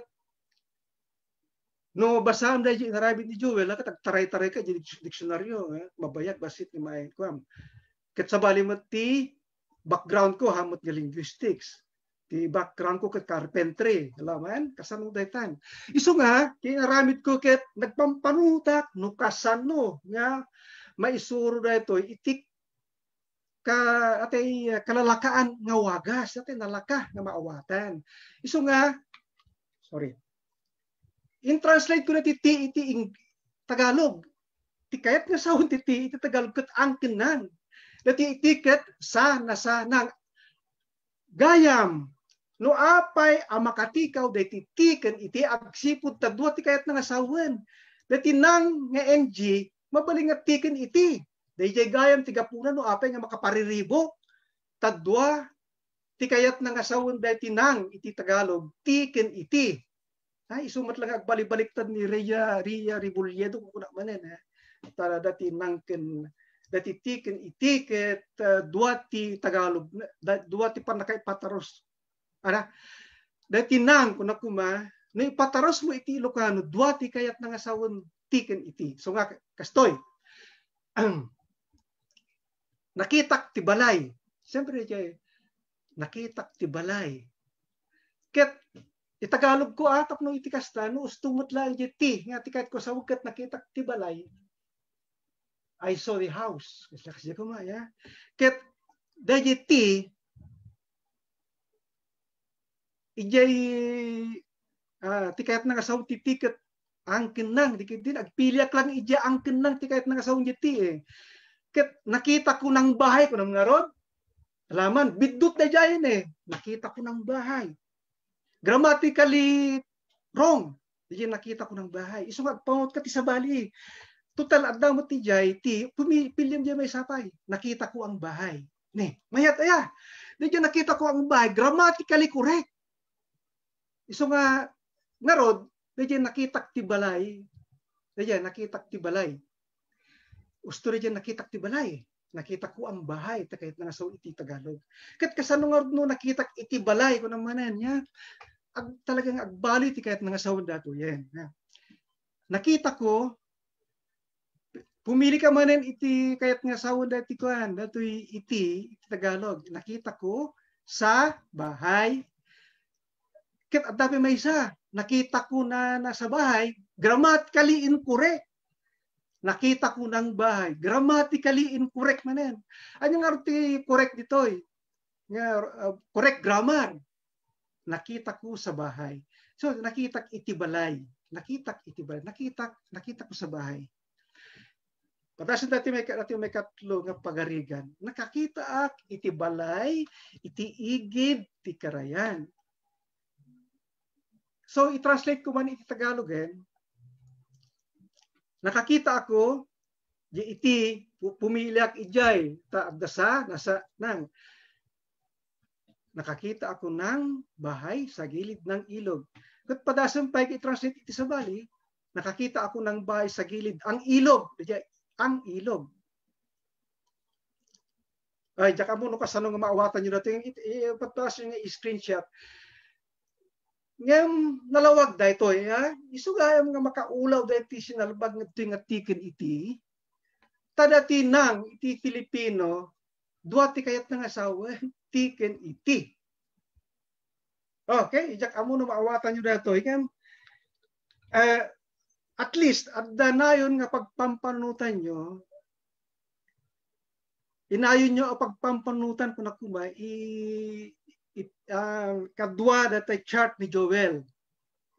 [SPEAKER 2] no basaan dahil yung narabit ni Joel taray-taray ka di diksyonaryo mabayag basit ni maay kuam ket sabali mo ti background ko hamot nga linguistics ti background ko ket carpentry alaman kasano daytan isu nga kinaramid ko ket nagpampanutak no kasano nga maisuro daytoy itik atay kalalakaan nga wagas atay nalaka nga maawatan isu nga sorry in translate ko na ti Tagalog ti kayat nga sawon ti Tagalog ket angkenan dati tiket sa nang gayam no apay a makatikaw dati tiken iti agsipud tadwa ti kayat nga sawon dati nang nga NG mabaling nga tiken iti dayjay gayam ti gapuna no apay nga makapariribo tadwa ti kayat nga sawon dati nang iti Tagalog tiken iti ay isumat lang agbalik-baliktad ni Ria Ribulyedo kuna manen Tara dati nangken dati tiken itiket dua ti Tagalog dua ti panakay pataros. Ara dati nang kuna kuma no ipataros mo iti Ilocano dua ti kayat nga sawon tiken iti. So nga kastoy. Nakitak ti balay. Siyempre jay nakitak ti balay. Ket itagalog ko tapno iti kasta no ustumot lang ti nga ti kahit ko sa ugat nakitak ti balay. I saw the house. Kasi ko maya. Ket dayjay ti ijay ti kahit nga saw ti tiket ang kenang di din agpiliak lang ija ang kenang ti kahit nga saw ti Ket nakita ko ng bahay ko ng ngarod. Alaman, bidut na dyan Nakita ko ng bahay. Grammatically wrong. Diyan nakita ko ng bahay. Iso nga, pangot ka ti sa bali. Total, adda mo ti jay, ti, pumipiliam dyan may sapay. Nakita ko ang bahay. Mayat aya. Diyan nakita ko ang bahay. Grammatically correct. Iso nga, ngarod, diyan nakita ti balay. Diyan nakita ti balay. Gusto rin dyan nakita ti balay. Nakita ko ang bahay kahit nga sa iti Tagalog. Kat kasano nga no nakita iti balay ko naman niya. Talagang agbali ti kahit nga sa dato yan. Nakita ko pumili ka manen iti kahit nga sa dati ko dato iti Tagalog. Nakita ko sa bahay. Kat adapi may isa. Nakita ko na nasa bahay, grammatically incorrect. Nakita ko ng bahay. Grammatically incorrect manen. Anyong arti correct dito correct grammar. Nakita ko sa bahay. So, nakita iti balay. Nakita ko sa bahay. Patasin dati may katlo nga pagarigan. Nakakita ak iti balay, iti igid, ti karayan. So, i-translate ko man iti Tagalog nakakita ako, di iti, pumiliak ijay, taagdasa, nasa, nang, nakakita ako ng bahay sa gilid ng ilog. Kat padasan pa i-translate iti sa bali, nakakita ako ng bahay sa gilid, ang ilog, ang ilog. Ay, diyan ka mo, kasano nga maawatan nyo natin, patasin nga i-screenshot. Ngam nalawag da ito isugayam nga makaulaw da iti sinalbag nga tiken iti tadati nang iti Filipino dua ti kayat nga asawa tiken iti. Okay, ijak amo no maawatan nyo dato ngam at least adda nayon nga pagpampanutan nyo inayon nyo pagpampanutan ko na kumay kadwa datay chart ni Joel.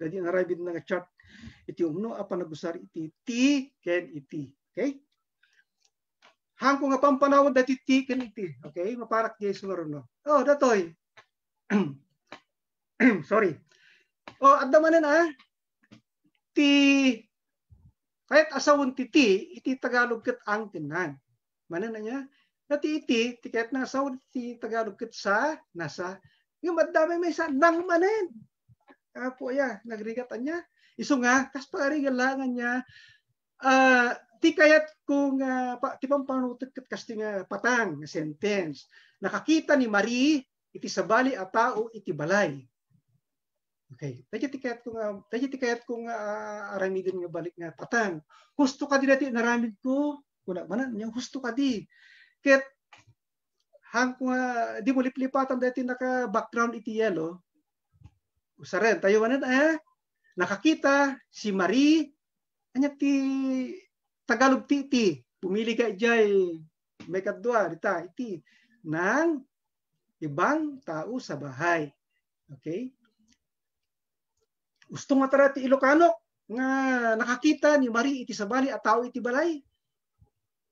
[SPEAKER 2] Jadi narabid nga chart iti umno apa nagusar iti ti ken iti. Okay? Hangko nga pampanawon dati ti ken iti. Okay? Maparak di sumaruno. Oh, datoy. Sorry. Oh, adda manen ti kahit asawon ti iti Tagalog ket ang tinan. Manen na niya? Dati iti kahit na asawon ti Tagalog ket sa nasa yung madami may sa nang manen. Po nagrigatan niya. Iso nga, kas pagarigalangan niya, ti kayat kung ti pampanutot ket kasti nga patang nga sentence. Nakakita ni Marie iti sabali a tao iti balay. Okay. Dati ti kayat kung aramidin nga balik nga patang. Husto ka di dati naramid ko. Kuna manan niya husto ka di. Ket hangko di mo liplipatan dati naka-background iti yellow. Usaren, tayo manan nakakita si Marie, anyak ti Tagalog ti, pumili ka ijay, may kadwa, dita, iti, ng ibang tao sa bahay. Okay? Gusto nga tara ti Ilocano, nga nakakita ni Marie iti sabali at tao iti balay.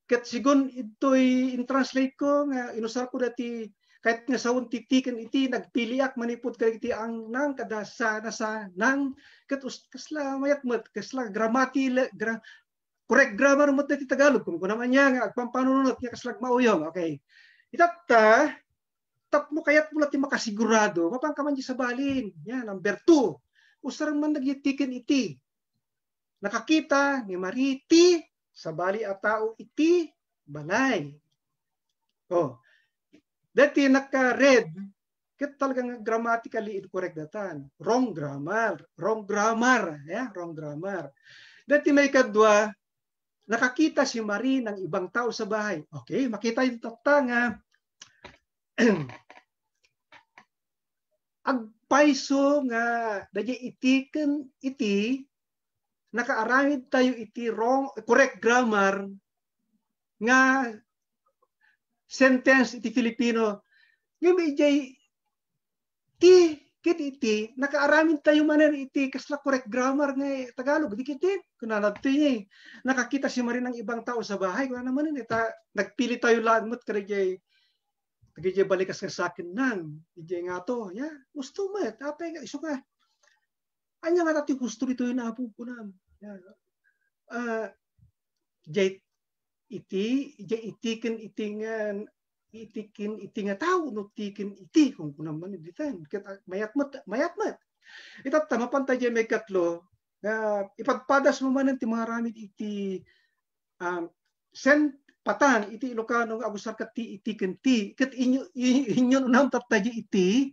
[SPEAKER 2] Ket sigon ito'y in-translate ko nga inusar ko dati kahit nga sawon titiken iti nagpiliak manipod ka iti ang nang kadasa nasa nang ket kasla mayatmet kasla correct grammar mo dati Tagalog kung naman niya nga agpampanunot nga kaslag mauyong. Okay. Itata tapno kayat mo ti makasigurado mapang kaman di sa balin. Yan number 2. Usar man nagitiken iti. Nakakita ni Marie ti sabali a tao iti balay. Oh, dati naka-red, ket talagang grammatically incorrect datan. Wrong grammar. Wrong grammar. Yeah, wrong grammar. Dati may kadwa, nakakita si Marie ng ibang tao sa bahay. Okay, makita yung tatanga. Agpaiso nga, dahil itiken iti, nakaaramid tayo iti wrong, correct grammar, nga sentence iti Filipino. Nga may ti, kit iti, nakaaramin tayo manan iti, kasla correct grammar nga Tagalog, di kiti, kunanad to niya nakakita si Marie ng ibang tao sa bahay, kuna naman nagpili tayo lagmot, karigay, nagigay balikas nga sa akin nang, ijay nga to, ya, gusto mo, tapay nga, iso ka, anya nga natin gusto rito yung napo ko na, jay itiken itingan, itikin iti nga tao no tikin iti kung naman ditan mayatmat itat tamapan tayo may katlo ipagpadas mo man ti mga ramid iti sen patan iti Ilocano nga agusar kat ti itiken ti ket inyo nam tayo iti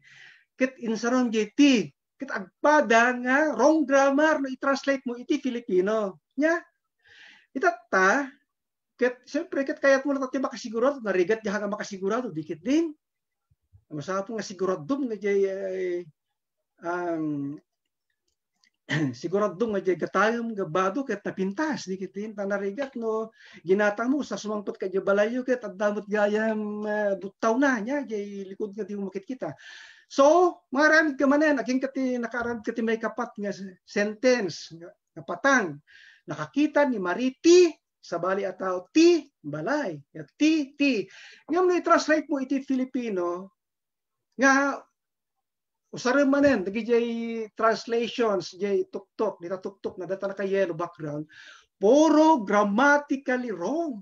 [SPEAKER 2] ket insaron ti ket agpada nga wrong grammar no i-translate mo iti Filipino nya itatta ket siyempre ket kayat mo na tayo makasigurado narigat diha nga makasigurado dikit din masapong nga sigurado nga jay sigurado nga jay gatayom nga bado ket napintas dikit din tanarigat no ginata mo sa sumangpot ka jay balayo ket addamot gayam buttaw na nya jay likod nga di mo makita so maramid ka manen aking kati nakaarad kati may kapat nga sentence nga patang nakakita ni Mariti sabali a tao ti balay ti ngam no i-translate mo iti Filipino nga usaram manen dagiti translations jay tuktok dita tuktok na data naka yellow background puro grammatically wrong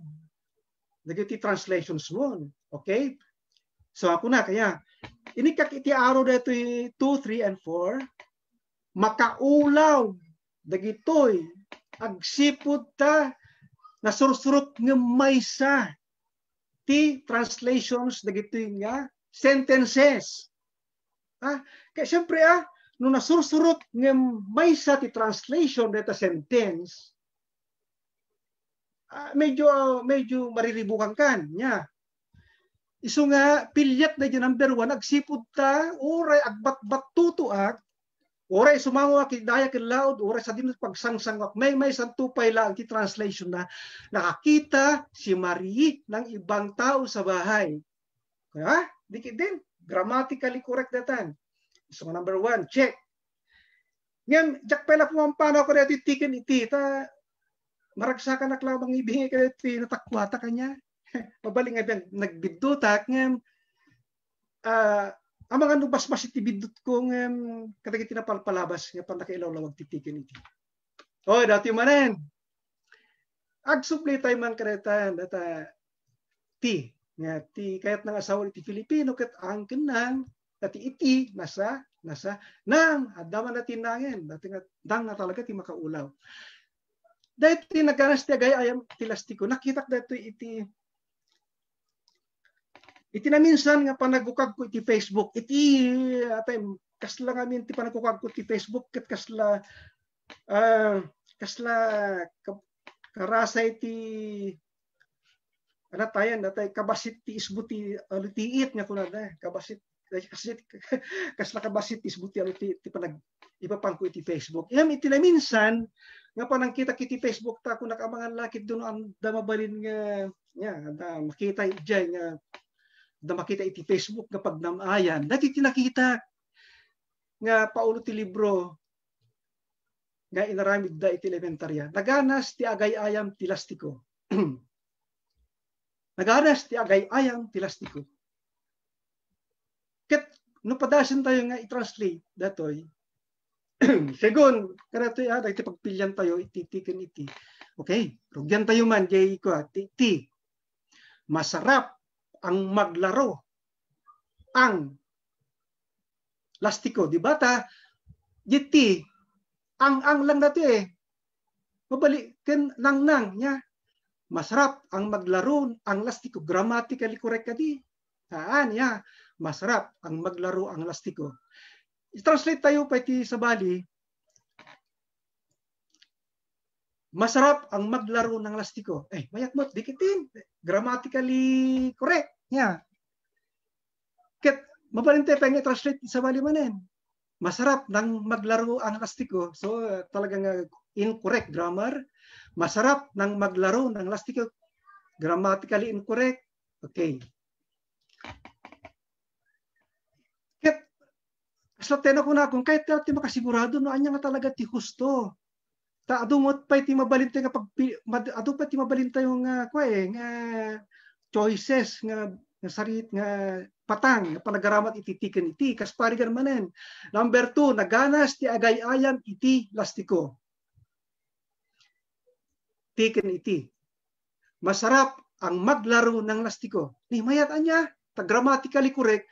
[SPEAKER 2] dagiti translations mo okay so ako na kaya inikak iti araw dito 2, 3 and 4 makaulaw dagitoy agsipud ta nasursurot nga maysa ti translations dagito nga sentences. Kaya siyempre nung nasursurot nga maysa ti translation data sentence, medyo mariribukan kan nya. Isu nga pilyat na yung number 1 agsipud ta oray agbat-bat tutuak oray sumango akidaya kilaud oray sa din pagsangsangak may santupay lang ti translation na nakakita si Marie ng ibang tao sa bahay. Dikit din grammatically correct datan. So number 1 check. Ngem jak pala pumampano ko dito tiken iti ta maragsakan na klabang ibingi ka dito natakwata kanya. Mabaling nga nagbiddutak ngem ang mga nubas-bas iti bidot ko kadagiti napalpalabas nga panakailaw-lawag titiken iti. Dati manen. Agsupli tayo man karetan data ti nga ti kayat nang asawa iti Filipino ket ang kenang dati iti nasa nang adaman natin nangin dati nga dang na talaga ti makaulaw. Dati naganas ti agay ayam tilastiko nakitak dati iti na minsan nga panagukag ko iti Facebook iti kasla nga min ti panagukag ko iti Facebook ket kasla karasa iti tayan datay kabasit ti isbuti tiit nga kunada kabasit kasla kabasit ti isbuti ti panag ipapang ko iti Facebook iti na minsan nga panangkita kiti Facebook ta kun nakamangan lakit doon ang damabalin nga makita ijay nga da makita iti Facebook nga pagnamayan dati tinakita nga paulo ti libro nga inaramid da iti elementarya naganas ti agay-ayam ti lastiko naganas ti agay-ayam ti lastiko ket no padasen tayo nga i-translate datoy segon karato dagiti pagpilyan tayo ititiken iti okay rugyan tayo man jay ko ti masarap ang maglaro ang lastiko di ba ta jiti ang lang dati mabalik ken nang nya masarap ang maglaro ang lastiko. Grammatically correct kadi. Ya, masarap ang maglaro ang lastiko. I-translate tayo pa iti sa Bali. Masarap ang maglaro ng lastiko. Mayat mo, dikitin. Grammatically correct. Ya. Ket mabalinte pa nga translate sa Bali manen. Masarap nang maglaro ang lastiko. So talagang incorrect grammar. Masarap nang maglaro ng lastiko. Grammatically incorrect. Okay. Ket kaslatena ko na kung kahit ti makasigurado no anya nga talaga ti husto. Ta adumot pa ti mabalinte nga adu pa ti mabalinte yung nga choices nga sarit nga patang nga panagaramat iti tiken iti kasparigan manen. Number 2, naganas ti agay-ayan iti lastiko. Tiken iti. Masarap ang maglaro ng lastiko. Ni mayat anya, ta grammatically correct.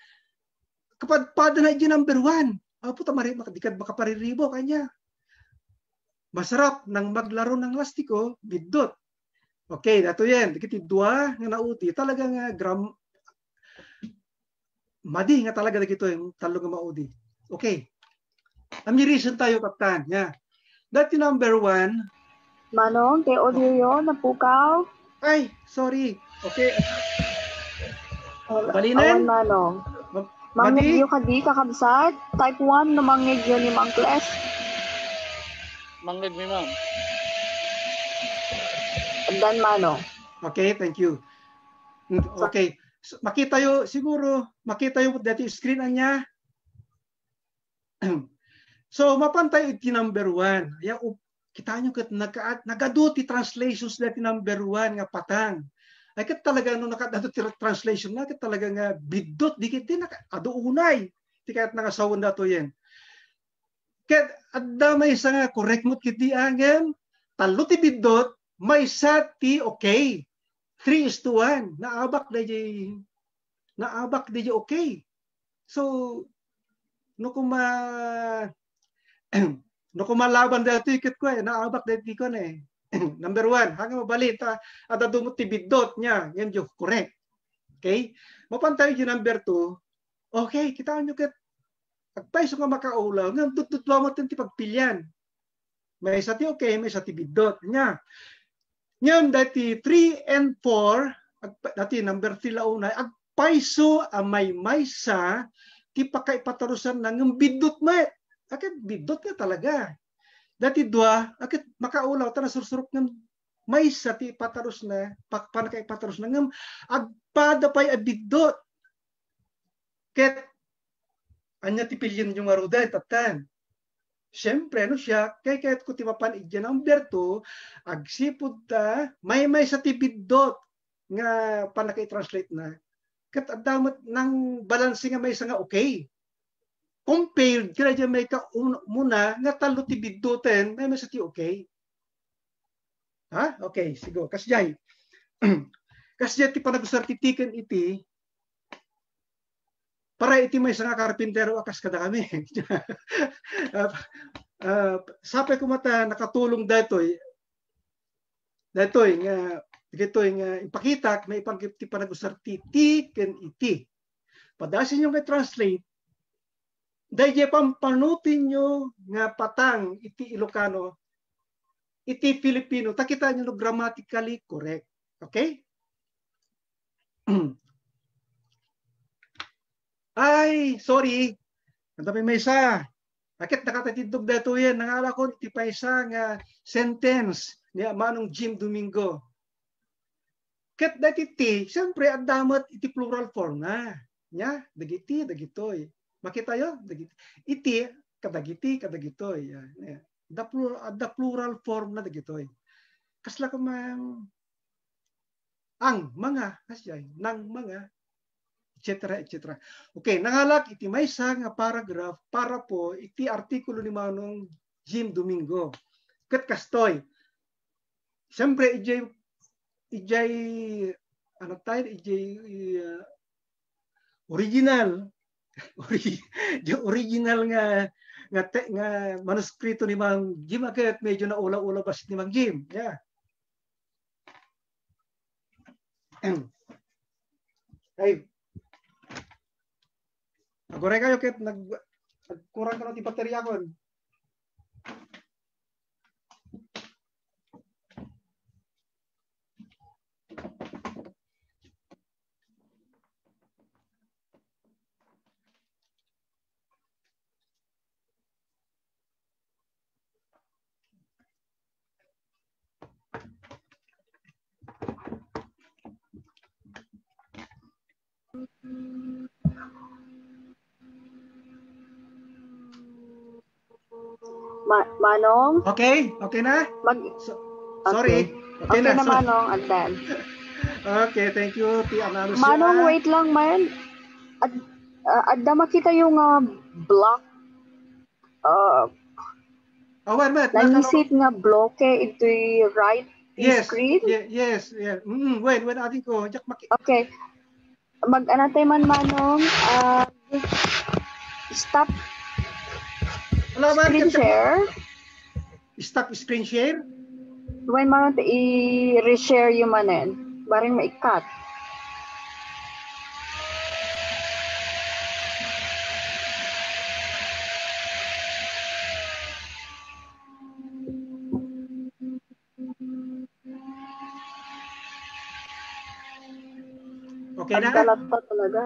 [SPEAKER 2] Kapag pada na iti number 1, puta mari makadikad makapariribo kanya. Masarap nang maglaro ng lastiko, bidot. Okay, dato yan. Dikiti dua nga nauti. Talaga nga madi nga talaga dikito yung talo nga maudi. Okay. Ami reason tayo, Kaptan. Yeah. Dati number 1.
[SPEAKER 1] Manong, kay audio yun, napukaw.
[SPEAKER 2] Ay, sorry. Okay.
[SPEAKER 1] Awan
[SPEAKER 2] Balinan?
[SPEAKER 1] Manong.
[SPEAKER 2] Madi?
[SPEAKER 1] Mangigyo ka di kakabsat. Type 1 na mangigyo ni Mang Kles.
[SPEAKER 3] Manglig mi ma'am.
[SPEAKER 1] Dan Manong.
[SPEAKER 2] Okay, thank you. Okay. So, makita yung dati screen niya. So, mapantay iti number 1. Ya, kita nyo kat nagado ti translations dati number 1 nga patang. Ay kat talaga no nakadado ti translation na kat talaga nga bidot dikit din ado unay. Ti kat nangasawon dato yen. Ket adda may isa nga correct mo kiti angem talo ti bidot may sa ti okay 3:1 naabak di okay. So no kumalaban dati ket ko naabak dati ko na number 1 hanggang mabalita ada dumot ti bidot nya yan jo correct. Okay, mapantay di number 2. Okay, kita nyo ket agpaiso nga makaulaw, nga tututwa mo ti pagpilyan. May isa ti okay, may isa ti bidot. Nya. Ngayon, dati 3 and 4, dati number 3 launay, agpaiso amay maysa ti pakaipatarusan na ng bidot may. Akit bidot nga talaga. Dati 2, akit makaulaw, ta nasursurok ng maysa ti patarus na, panakaipatarus na ng agpada pa'y abidot. Ket anya ti pilyen yung aruda tatan. Siyempre no siya kay ko ti mapan idya number 2 agsipud ta may sa ti bidot nga panakay-translate na. Ket adamot nang balanse nga may nga okay. Compared kaya dyan may ka muna nga talo ti bidoten may sa ti okay. Ha? Okay, sigo. Kasjay. Kasjay ti panagusar ti tiken iti para iti may nga karpintero akas kada kami. Sapay ko mata nakatulong datoy nga ipakita may ipangkiti panagusar ti ken iti. Padasin yung translate dahil pampanutin nyo nga patang iti Ilocano iti Filipino takita nyo no grammatically correct. Okay? Ay, sorry. Ang dami may isa. Akit nakatatidog dato yan. Nangala ko, iti pa isa nga sentence niya manong Jim Domingo. Ket dati ti, siyempre, ang damat iti plural form na. Nya, dagiti, dagitoy. Makita yo? Dagiti. Iti, kadagiti, kadagitoy. The plural form na dagitoy. Kasla ko mang ang mga, kasyay, nang mga, etc. Okay, nangalak iti maysa nga paragraph para po iti artikulo ni manong Jim Domingo. Ket kastoy. Siyempre ijay ano tayo original nga manuskrito ni Mang Jim aket medyo na ula-ula bas ni Mang Jim. Yeah. Ay, agora kayo ket nagkurang ka ng baterya kon.
[SPEAKER 1] Manong?
[SPEAKER 2] Okay? Okay na? Sorry.
[SPEAKER 1] Okay na,
[SPEAKER 2] So,
[SPEAKER 1] Manong. Andan.
[SPEAKER 2] okay, thank you.
[SPEAKER 1] Manong, wait lang, man. Adda makita yung block.
[SPEAKER 2] Wait.
[SPEAKER 1] Nangisit nga bloke ito right
[SPEAKER 2] Yes.
[SPEAKER 1] screen.
[SPEAKER 2] Yes. Wait, atin ko.
[SPEAKER 1] Okay. Mag-anatay man, Manong. Stop screen share.
[SPEAKER 2] Stop screen share?
[SPEAKER 1] When Manong i-reshare yung manen. Baring maikat.
[SPEAKER 2] Okay na?
[SPEAKER 1] Ang galata talaga.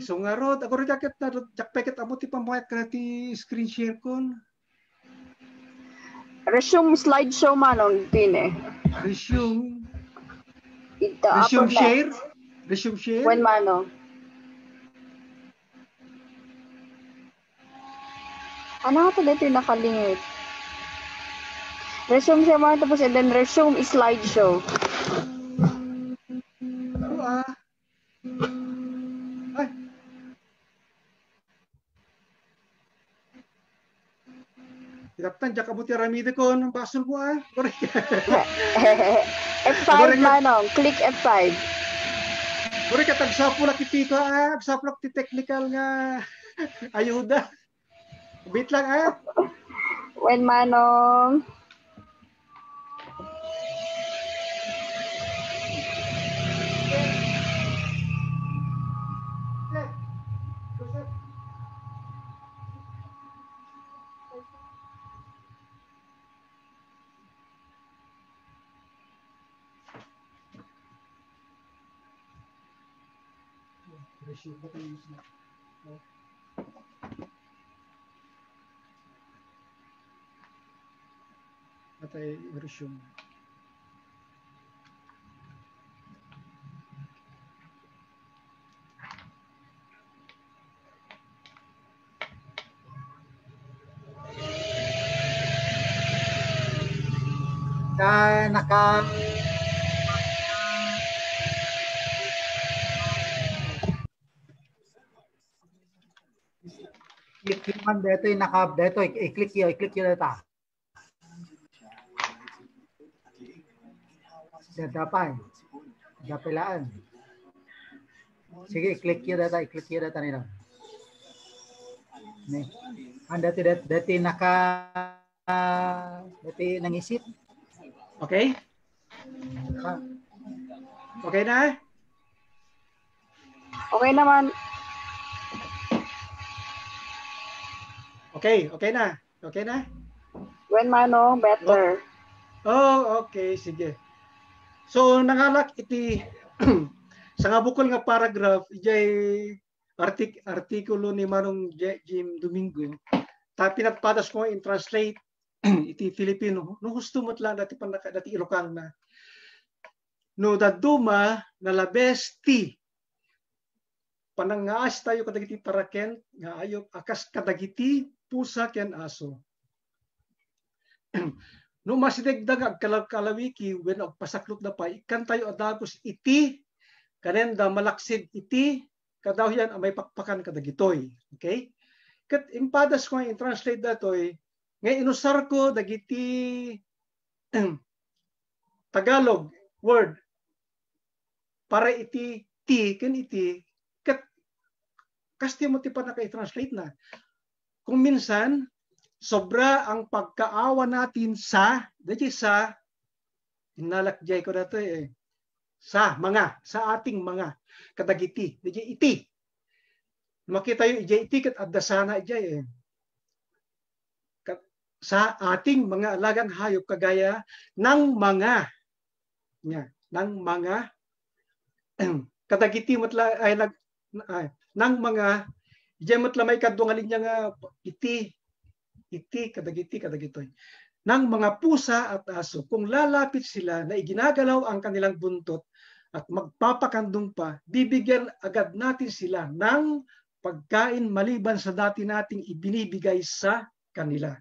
[SPEAKER 2] So nga ro, ako rin jacket na jakpeket amo ti pamayat ka ti screen share kon.
[SPEAKER 1] Resume slideshow, Manong. Din eh.
[SPEAKER 2] Resume
[SPEAKER 1] Resume
[SPEAKER 2] share? Resume share?
[SPEAKER 1] When, Manong? Ano ka dito yung nakalingit? Resume share, Manong, tapos and then resume slideshow.
[SPEAKER 2] Ay. Tinaptan, jak amo ti aramide ko ng basol mo
[SPEAKER 1] F5, Manong. Click F5.
[SPEAKER 2] Kore ka tagsapulak iti ka agsapulak ti technical nga ayuda. Wait lang
[SPEAKER 1] When, Manong?
[SPEAKER 2] Matay resume.
[SPEAKER 3] Click man dito yung dito i-click yun data. Dadapan. Dapilaan. Sige, i-click yun data nila. Dati nangisit.
[SPEAKER 2] Okay? Okay na?
[SPEAKER 1] Okay naman.
[SPEAKER 2] Okay na. Okay na?
[SPEAKER 1] When, Manong? Better.
[SPEAKER 2] Okay, sige. So nangalak iti sa nga bukol nga paragraph ijay artikulo ni Manong Jim Domingo. Ta pinatpadas ko in translate iti Filipino. No gusto mo't lang dati Ilocano na. No daduma na labes ti panangaas tayo kadagiti taraken nga ayo akas kadagiti pusa ken aso. No masidegdag agkalawiki when og pasaklok na pa ikan tayo adagos iti kanenda malaksid iti kadawyan amay pakpakan kadagitoy. Okay? Ket impadas ko in translate datoy nga inusar ko dagiti Tagalog word para iti ken iti ket kasti mo ti pa naka-translate na. Kung minsan sobra ang pagkaawa natin sa hinalakjay ko dito sa ating mga kadagiti. Dijay iti. Makita yung ijay iti kat adda sana ijay sa ating mga alagang hayop kagaya ng mga kadagiti matla ay ng mga ijay matla may kadungalin niya nga iti kadagitoy ng mga pusa at aso kung lalapit sila na iginagalaw ang kanilang buntot at magpapakandong pa, bibigyan agad natin sila ng pagkain maliban sa dati nating ibinibigay sa kanila.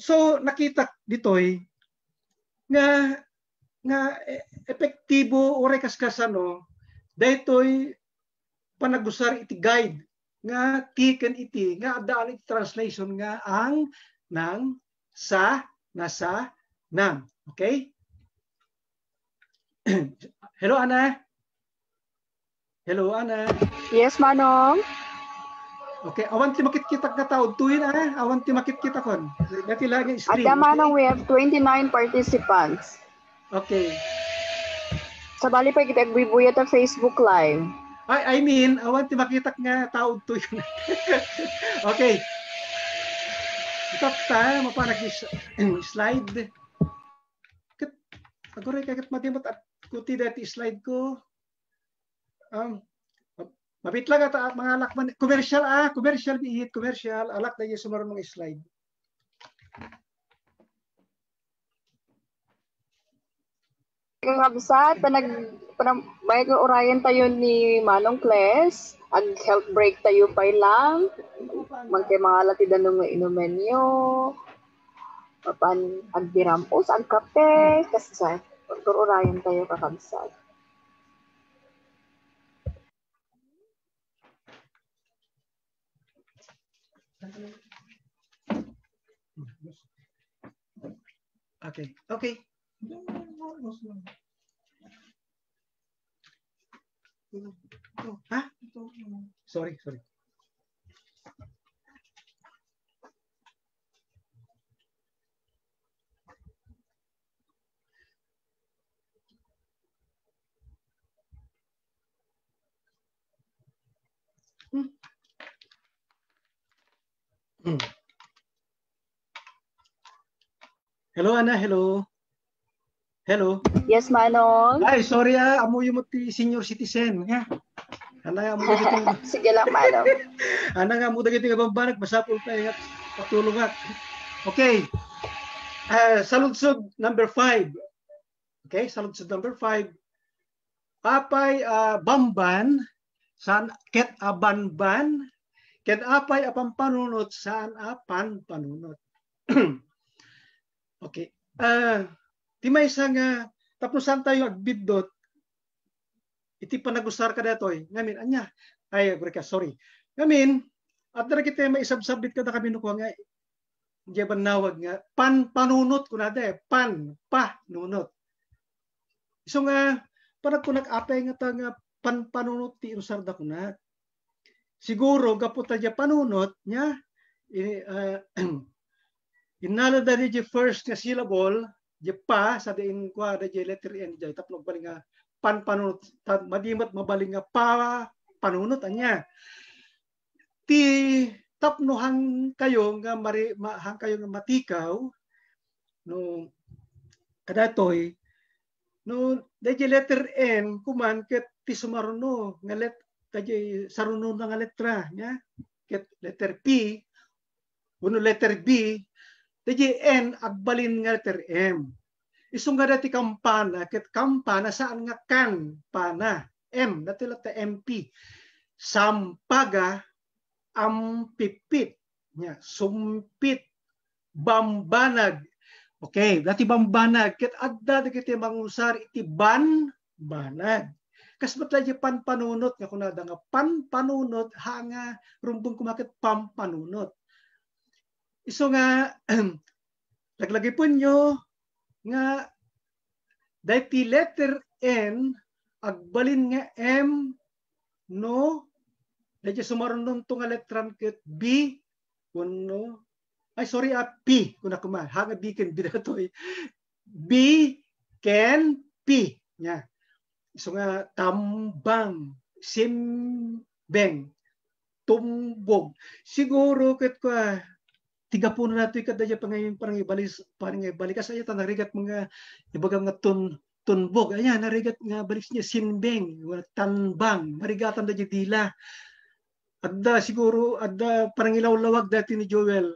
[SPEAKER 2] So nakita ditoy nga epektibo o kaskasano daytoy panagusar iti guide nga tiken iti nga adaan iti translation nga ang nang sa nasa nam. Okay? Hello Ana. Hello Ana.
[SPEAKER 1] Yes, Manong.
[SPEAKER 2] Okay, awan ti makit-kita nga taod tuwin awan ti makit-kita kon. Dati lagi
[SPEAKER 1] At
[SPEAKER 2] screen.
[SPEAKER 1] Manong, we have 29 participants.
[SPEAKER 2] Okay.
[SPEAKER 1] Sa bali pa kita bubuyat sa Facebook Live.
[SPEAKER 2] I mean, awan ti makita nga taod tuwin. Okay. Ito ta mapanak slide. Agora kagat matimat at kuti dati slide ko. Mabit lang at mga alakman. Commercial bihit, commercial. Alak na yung sumaron mga slide.
[SPEAKER 1] Kabsat, bayag ng orayan tayo ni Manong Kles. Ag-health break tayo pa lang. Magkay mga latidan ng inumen nyo. Papan, agdirampos, agkape. Kasi sa orayan tayo kakabsat.
[SPEAKER 2] Okay. Sorry. Hello Ana, hello.
[SPEAKER 1] Yes, Manong.
[SPEAKER 2] Ay, sorry amuyo mo ti senior citizen, ya. Ana nga mo dagiti.
[SPEAKER 1] Sige lang, Manong.
[SPEAKER 2] Ana nga mo dagiti nga bambanag masapol pa ingat patulungat. Okay. Saludsod number 5. Okay, saludsod number 5. Apay bamban saan ket abanban ket apay apampanunot saan apan panunot. Okay. Ti may isang tapusan tayo agbidot iti panagusar ka datoy ngamin anya ay sorry ngamin at dara kita may isabsabit kada kami no nga di ba nawag nga panunot ko na panunot so nga parang ko nag-apay nga nga panunot ti usar da kuna siguro gaputa dia panunot nya inala da di first nga syllable di pa sa diin kwa da di letter N di tapno bali nga panunot madimat mabaling nga panunot anya ti tapno hang kayo nga hang kayo nga matikaw no kadatoy no da di letter N kuman ket ti sumaruno nga saruno nga letra nya ket letter P uno letter B Diji N agbalin nga letter M. Isong nga dati kampana, ket kampana saan nga kan pana. M, dati lata MP. Sampaga ampipit. Sumpit. Bambanag. Okay, dati bambanag. Ket adda dati mangusar iti banbanag. Kasmat lang yung panpanunot nga kunada nga panpanunot hanga rumbong kumakit pampanunot. Iso nga laglagay po nyo nga dahil letter N agbalin nga M no dahil sumarunong to nga letran ket B kuno P kuna kuma hanga B ken B datoy B ken P nya So nga tambang, simbeng, tumbog. Siguro ket ko tiga puno nato kada ja pangibalikas ay tanarigat mga ibaga nga tunbog. Ayan narigat nga balik niya simbeng, tanbang, marigatan da dila. Adda siguro adda parangilawlawag dati ni Joel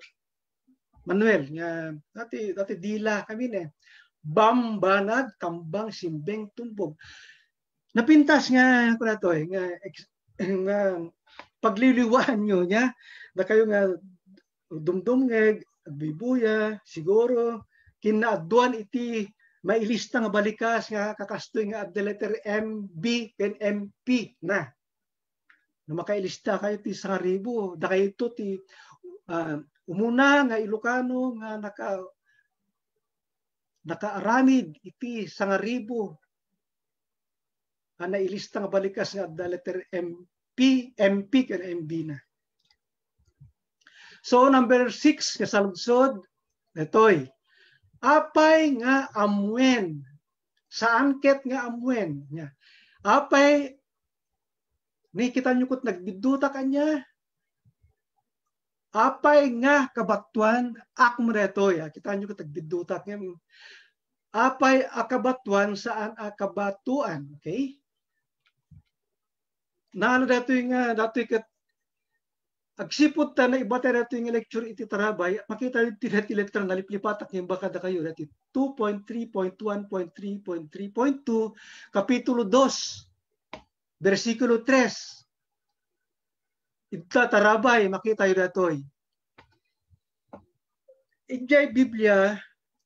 [SPEAKER 2] Manuel nga dati dila kami ne. Bambanag, tambang, simbeng, tumbog. Napintas nga ko nato nga pagliliwaan nyo niya na kayo nga dumdum nga agbibuya siguro kinaadwan iti mailista nga balikas nga kakastoy nga at the letter MB and MP na makailista kayo ti 1,000 da kayo ito ti umuna nga Ilocano nga nakaaramid iti 1,000 na ilista nga balikas nga the letter MP and MB na. So number 6 nga saludsod netoy. Apay nga amwen. Sa angket nga amwen nya. Apay ni kita nyo kud nagbiduta kanya. Apay nga kabatuan ak mretoy. Kita nyo kud nagbiduta kanya. Apay akabatuan saan akabatuan, okay? Naano datoy ket agsipot ta na iba ta datoy nga lecture iti tarabay makita ti letra naliplipatak yung baka da kayo dati 2.3.1.3.3.2 kapitulo 2 versikulo 3 ita tarabay makita yu datoy ijay Biblia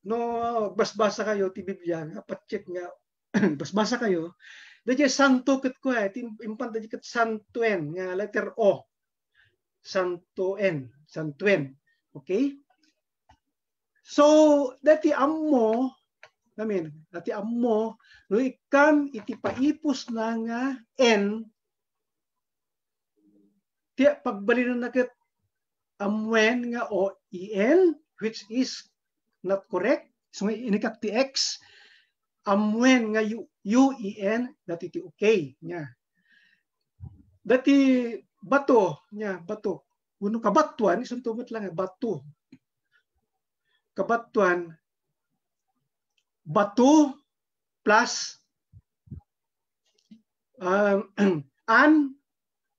[SPEAKER 2] no basbasa kayo ti Biblia nga pa-check nga basbasa kayo dajay santo ket ko impan dajay ket santuen nga letter O santuen. Okay? So, dati ammo no ikam iti paipos na nga N ti pagbalinan na ket amwen nga O-E-N which is not correct. So, inikak ti X amwen nga U-E-N dati ti okay nya. Dati bato uno kabatuan isang tumot lang bato kabatuan bato plus an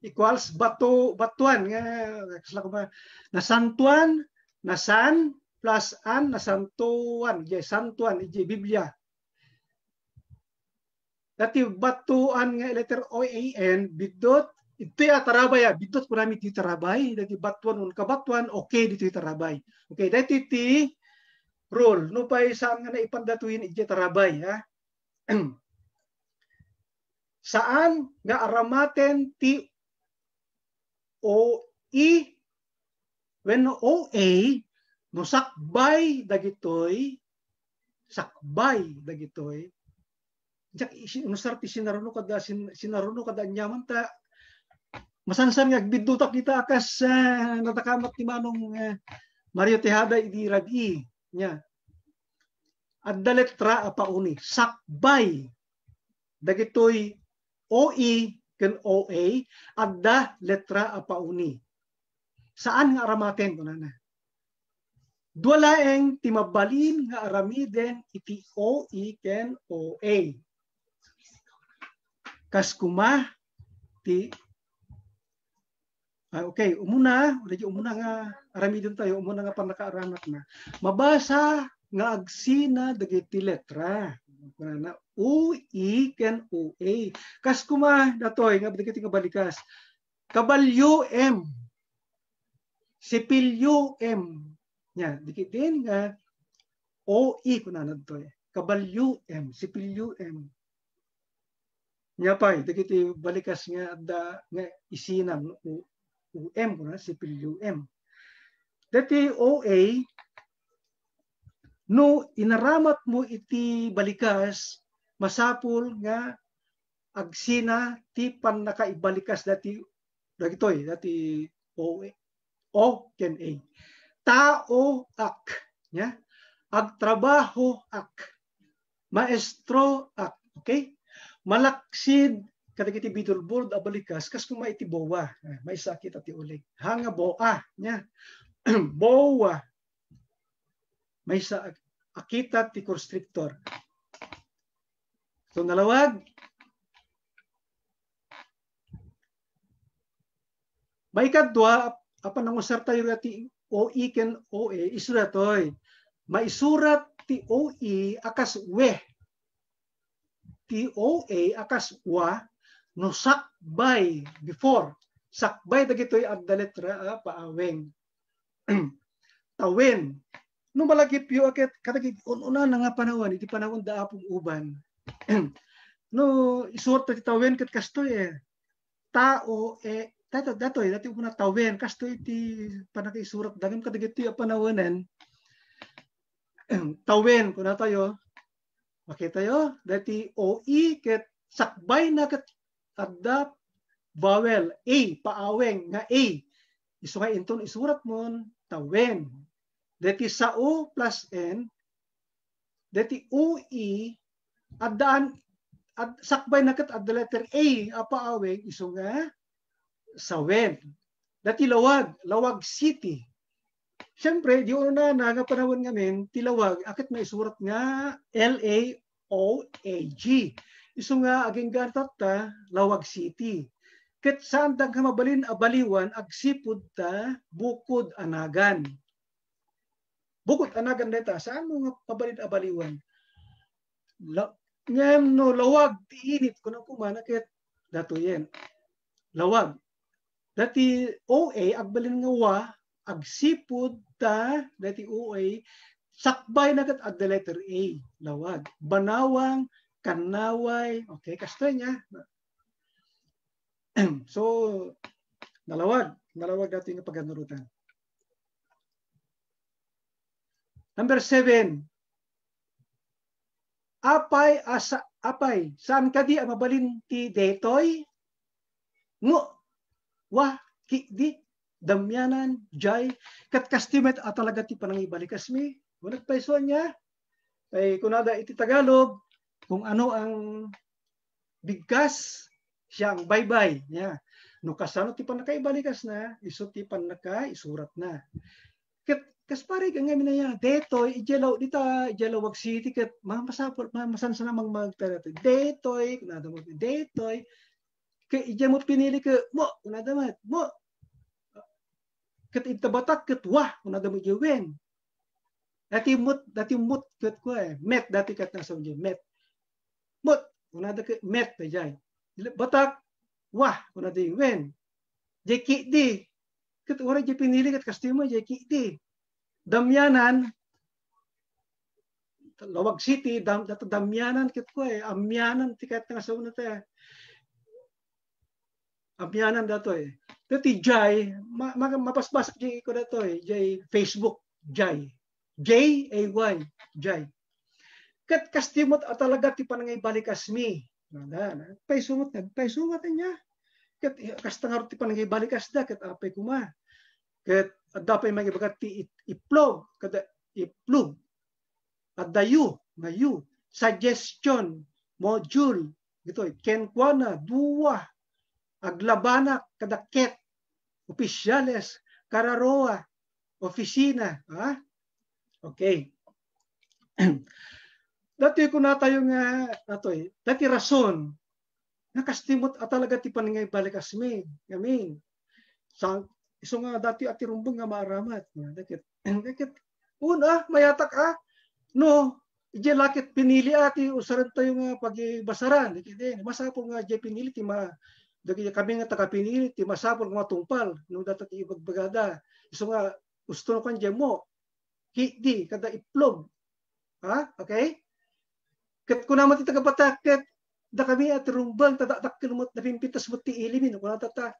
[SPEAKER 2] equals batuan nga nasantuan nasan plus an nasantuan santuan ije Biblia dati batuan nga letter O-A-N bidot ito tarabay bidot ko namin ti tarabay dati batuan un kabatuan okay dito tarabay okay dati ti rule no pay saan nga naipandatuin iti tarabay saan nga aramaten ti O-E when O-A no sakbay dagitoy unusar ti sinaruno kada nyaman ta masansan nga agbidutak kita akas natakamat ti manong Mario Tejada idi rabi nya adda letra apauni sakbay dagitoy OE ken OA adda letra apauni saan nga aramaten kunana dualaeng ti mabalin nga aramiden iti OE ken OA kas kuma ti okay, umuna nga aramidon tayo, umuna nga panakaaramat na. Mabasa nga agsina dagiti letra. U-E ken O-A. Kas kuma datoy nga dagiti nga balikas. Kabalyo M. Sipilyo M. Nya, dikitin nga O-E kuna datoy. Kabalyo M, sipilyo M. Nya pay dagiti balikas nga nga isinam UM kuna si PLUM. Dati OA no inaramat mo iti balikas masapul nga agsina ti pan nakaibalikas dati OA o ken A. Tao ak nya agtrabaho ak maestro ak okay malaksid kadagiti bidulbol abalikas kas kuma iti bowa. May sakit ati ulig. Hanga boa nya. Bowa. May sa akita ti constrictor. So nalawag. May kadwa apa nang usar tayo ti OE ken OA isuratoy. Maisurat ti OE akas we. Ti OA akas wa no sakbay before. Sakbay dagitoy adda letra paaweng. Tawen. No malagip yu aket kadagit una nga panahon iti panahon da apong uban. No isurat ti tawen ket kastoy tao datoy dati una tawen kastoy ti panakaisurat dagem kadagit yu panawanan. Tawen kuna tayo makita yo dati OE ket sakbay na ket adda vowel A paaweng nga A isu nga inton isurat mon tawen dati sao plus n dati OE addaan sakbay na ket adda letter A paaweng isu nga sawen dati lawag city. Siyempre, di una na nga panahon ngamin, tilawag, akit may surat nga LAOAG. Isu nga, aging gantat ta, Lawag City. Ket saan tang mabalin abaliwan, agsipud ta, bukod anagan. Bukod anagan deta, saan mo nga mabalin abaliwan? Ngam no, lawag, tiinit ko na kumana, ket dato yan. Lawag. Dati OA, agbalin nga wa, agsipud ta dati OA sakbay na kat adda letter A lawag banawang kanaway okay kastoy niya. So nalawag dati nga paganurutan. Number 7 apay saan kadi ang mabalin ti detoy ngo wa ki di damyanan, jay, kat kastimet at talaga ti panangibalikas mi. Kung nagpaiso niya, ay kunada iti Tagalog, kung ano ang bigkas, siya ang baybay niya. No kasano ti panakaibalikas na, iso ti panakaisurat na. Kat kaspare ka nga minaya, detoy, ijalaw city, kat masan sa namang magtarate. Detoy, kunada mo, detoy, kaya ija mo pinili ka, mo, kunada mo, ket itabatak ket wah kuna damo jewen dati mut ket ko met dati ket na som met mut kuna da met jay batak wah kuna di wen jeki di ket ora je pinili ket kastimo jeki di damyanan Lawag City damyanan ket ko amyanan tikat nga som na ta amyanan dato dati jay mapasbas jay ko dato jay Facebook jay Jay jay ket kastimot at talaga ti panangay balikas mi paisumot niya ket kastangar ti panangay balikas da ket apay kuma ket adapay magibagat ti iplog kada iplog adayu ngayu suggestion module gitoy kenkwana duwa aglabana kadaket opisyales kararoa opisina okay. Dati ko na tayo nga dati rason nakastimot at talaga ti paningay balikas mi ngamin sang iso nga dati ati rumbeng nga maaramat dakit mayatak no ije lakit pinili ati usaran tayo nga pagibasaran dikit masapol nga ije pinili ti dagi kami nga taga-pinili ti masapol nga matungpal no datat ibagbagada iso nga gusto no kan mo di kada iplog okay ket kunama ti taga-patakket da kami at rumbang tadadak kilomot na pimpitas mo ti ilimin kuna tata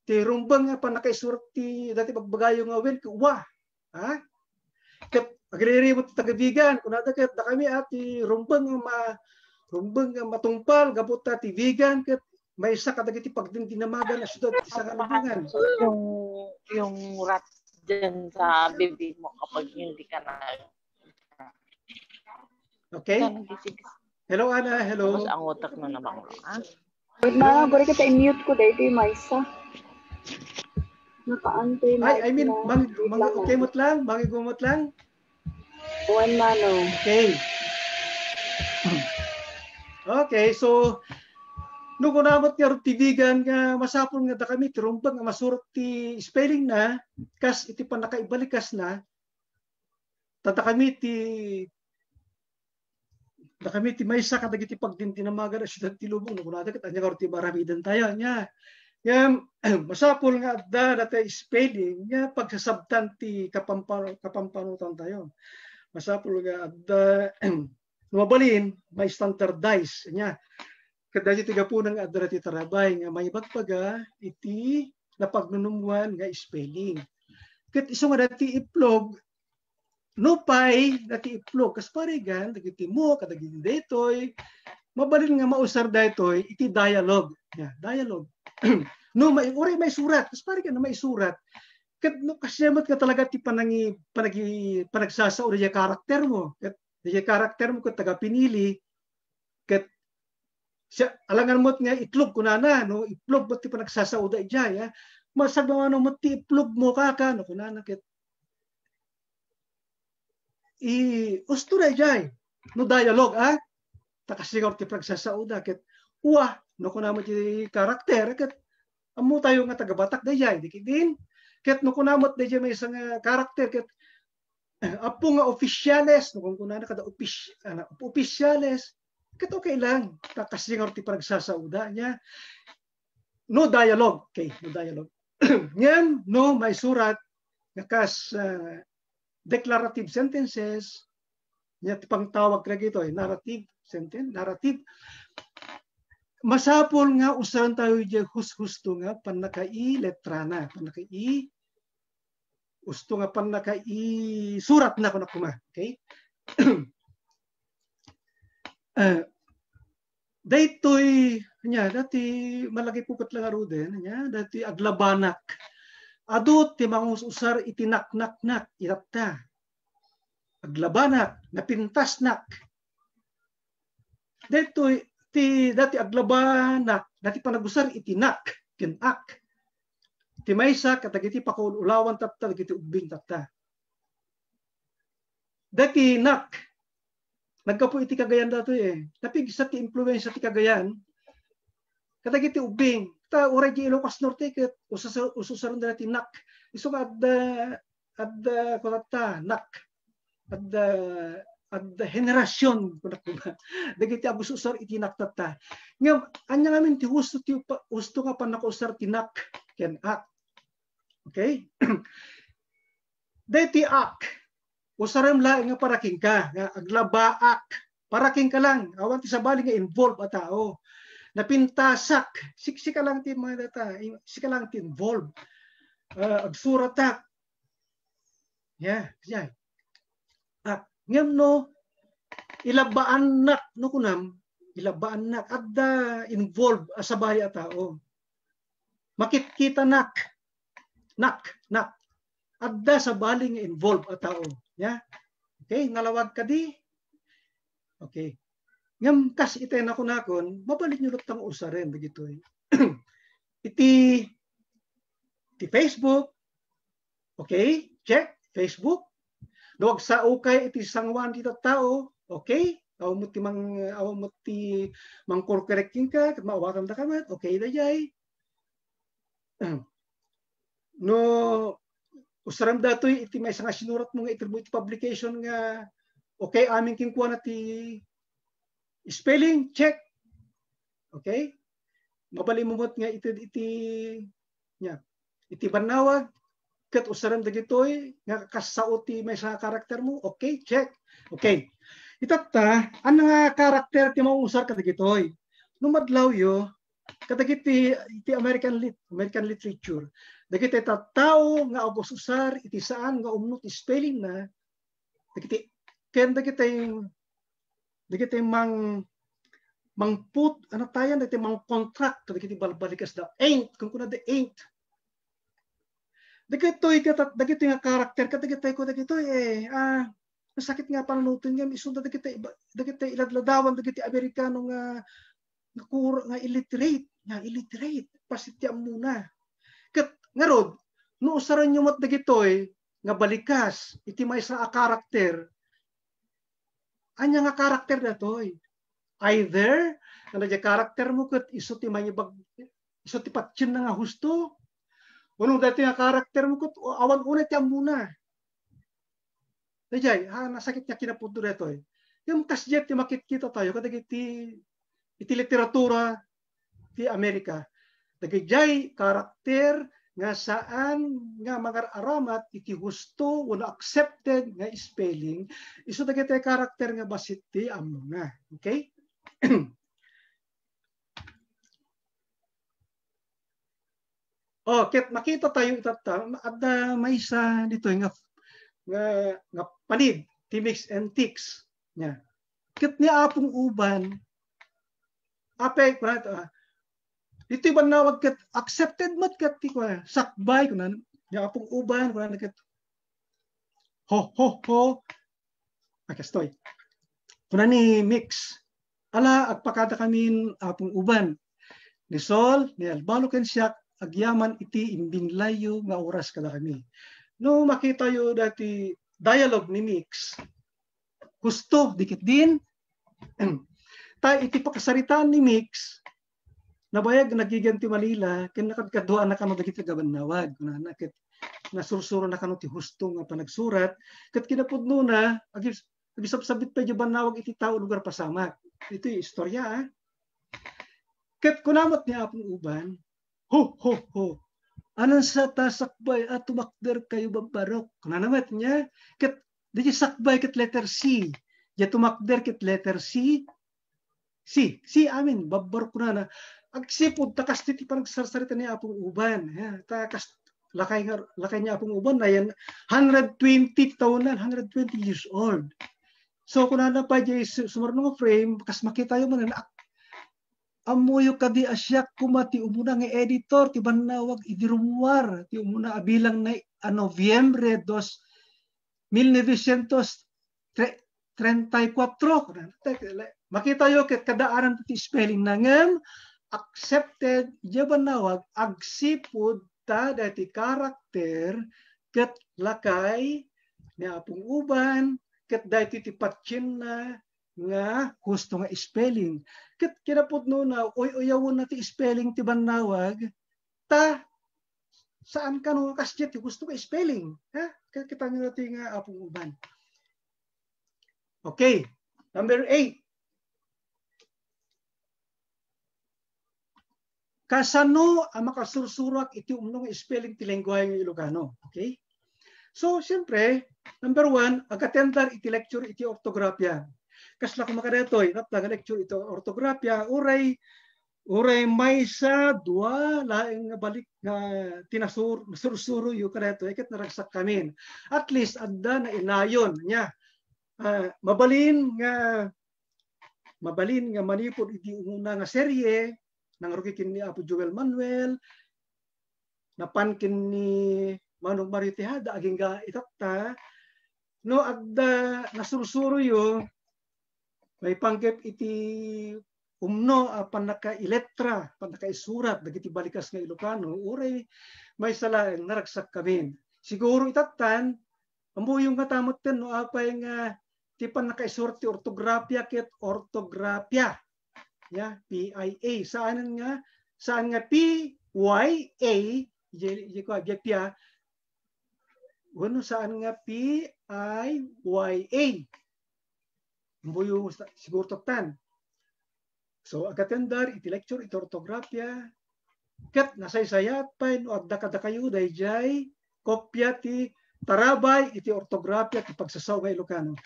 [SPEAKER 2] ti rumbang nga panakaisurat ti dati bagbagayo nga wen wa ket agriri mo ti taga-bigan kuna da kami at ti rumbang nga matungpal gabuta ti bigan ket may isa kadagiti pagdindinamagan na siyudad sa kalubungan.
[SPEAKER 4] Yung rat dyan sa bibig mo kapag hindi ka na.
[SPEAKER 2] Okay? Hello, Ana.
[SPEAKER 4] Tapos
[SPEAKER 2] Hello.
[SPEAKER 4] ang utak na naman ko.
[SPEAKER 1] Wait na, gori kita i-mute ko dahil kay Maisa. Nakaantay na.
[SPEAKER 2] I mean, ukemot lang, mangigumot lang.
[SPEAKER 1] One Manong.
[SPEAKER 2] Okay. Okay, so no kunamot nga tibigan nga masapol nga da kami tirumbang nga masurot ti spelling na kas iti pa nakaibalikas na tata kami ti maysa kadagiti pagdintinamagan sa ti lubong no kunada ket anya ti baramidan tayo nya. Yan, masapol nga da dati spelling nga pagsasabtan ti kapampanutan tayo. Masapol nga da mabalin may standardize nya. Kadagiti tigapunang adra ti tarabay nga may bagpaga iti napagnunumuan nga spelling. Ket isu nga dati iplog nupay dati iplog kas paregan dagiti mo kadagiti detoy mabalin nga mausar daytoy iti dialogue. Ya, dialogue. No may surat kas paregan na may surat. Ket no kasyemot ka talaga ti panagsasao di karakter mo. Ket di karakter mo ket taga pinili ket siya alangan mo nga itlog kunana no iplog mo ti panagsasao da ijay ha. Masagbawa no mo ti iplog mo kaka no kunana ket ustura ijay no dialogue ha. Takasigaw ti panagsasao da ket uwa no kunama ti karakter ket amo tayo nga taga Batak dayay dikidin ket no kunamot dayay may isang karakter ket apo nga opisyales no kung kunana kada opisyales ket okay lang takasigaw ti panagsasauda nya no dialogue okay no dialogue ngan no may surat nga kas declarative sentences nya ti pangtawag ra gito narrative sentence narrative masapol nga usaran tayo di husto nga panakai letrana panakai usto nga panakai surat na kuno kuma okay. Daytoy nya dati malaki pukot lang aro din nya dati aglabanak adut ti mangususar itinaknak irapta aglabanak napintasnak daytoy ti dati aglabanak dati panagusar itinak kinak ti maysa katagiti pakululawan tatta dagiti ubing tatta dati nak nagkapo iti Cagayan dato tapi sa ti influensya ti Cagayan katagiti ubing ta uray di Ilocos Norte ket ususaron dati nak isu adda kota nak adda henerasyon kunakuma dagiti abususar itinak tatta ngem anya ngamin ti husto nga panakusar tinak ken ak okay. Dati ak usaram la nga paraking ka nga aglabaak paraking ka lang awan ti sabali nga involved a tao napintasak siksika lang ti mga data sika lang ti involved agsuratak yeah ak ngem no ilabaan nak no kunam ilabaan nak adda involved sa bahay a tao makikita nak adda sa baling involved a tao ya okay ngalawag kadi okay ngam kas iten ako nakon mabalik nyo tang usaren dagitoy iti Facebook okay check Facebook duwag sa ukay iti sangwan dito tao okay awam mo ti mangkorkorekting ka ket maawatan ta kamat okay dayay no usaram datoy iti may nga sinurat mo nga iti publication nga okay aming kinkuha na ti spelling check okay mabalimumot nga iti banawag ket usaram dagitoy nga kasao ti may sa karakter mo okay check okay itatta an nga karakter ti mausar kadagitoy no madlaw yo kadagiti iti American literature dagiti tattao nga abususar iti saan nga umno ti spelling na dagiti ken dagiti mangput ano tayan dagiti mang contract dagiti balbalikas da ain't kung kuna the ain't dagiti nga karakter kadagiti ko dagitoy Sakit nga panunutin nga isun kita iladladawan kita Amerikano nga illiterate pasitya muna. Ket ngarod no usaran nyo mat dagitoy nga balikas iti maysa a karakter. Anya nga karakter datoy. Either ano di karakter mo ket isu ti mayibag isu ti patyen nga husto. Uno dati nga karakter mo ket awan unay ti muna. Dajay, nasakit niya kinapunto dito eh. Yung kasjet, yung makikita tayo, kadagiti iti literatura ti Amerika. Dagijay karakter nga saan nga mag-aramat iti gusto wala accepted nga spelling. Isu dagiti karakter nga basit ti amuna. Okay? Ket makita tayo itata, at may isa dito nga panid, timix and tix. Nya. Kit ni apong uban, apay ko na dito ba nawag ket accepted mat ket ti ko sakbay ko na ni apong uban ko na ket ho. Akastoy. Kuna ni mix. Ala agpakada kamin apong uban. Ni Sol, ni Albalo ken siak agyaman iti imbinglayo nga oras kada kami. No makita yo dati dialogue ni Mix. Gusto dikit din. Ta iti pakasaritaan ni Mix nabayag nagiganti Manila ken nakadkaduan na kano dagiti gabanawag na nakit nasursuro na kano ti husto nga panagsurat ket kinapudno na agisabsabit pa di banawag iti tao lugar pasamak. Ito yung istorya. Ket kunamot ni apong uban ho. Anan sa tasakbay at tumakder kayo babarok. Kuna naman niya, ket di sakbay ket letter C. Ya tumakder ket letter C. C amin babarok na agsipod takas ti panagsarsalita ni apong uban. Takas lakay niya apong uban na yan 120 taonan, 120 years old. So kuna na pa di sumarno frame kas makita yo man amuyo kadi asyak kumati umuna nga editor ti banawag idirumuar ti umuna abilang na Nobyembre 1934. Makita yo ket kadaaran ti spelling nangem accepted di banawag agsipud ta dati karakter ket lakay ni apong uban ket dati ti patyen na nga gusto nga spelling. Ket kinapudno na uyawon na ti spelling ti banawag ta saan ka no kasjet ti gusto nga spelling. Kita nyo natin nga apong uban. Okay, number 8. Kasano ang makasursurak iti umnong spelling ti lengguwahe ng Ilocano. Okay? So, siyempre, number 1, agatendar iti lecture iti ortografya. Kasla ko makadetoy, naptaga lecture ito ortografya, uray maysa, dua, laing balik nga nasursuro yung kadeto, ikat naragsak kamin. At least, adda na inayon niya. Mabalin nga manipod iti umuna nga serye, nang rugikin ni Apo Joel Manuel, napankin ni Manong Mario Tejada, aging ga itata, no, adda nasursuro yung may panggap iti umno panaka-iletra, panaka-isurat, dagiti balikas nga Ilocano, uray may salaeng naragsak kamin. Siguro itatan, ambuyong katamot ten, no, apay nga ti panaka-isurat ti ortografya ket ortografya. Ya, PIA. Saan nga PYA, jepya, ano saan nga PIYA. Mbuyo siguro totan. So agatendar iti lecture iti ortografya ket nasaysayat pa no adda kada kayo dayjay kopya ti tarabay iti ortografya ti pagsasaw nga Ilocano.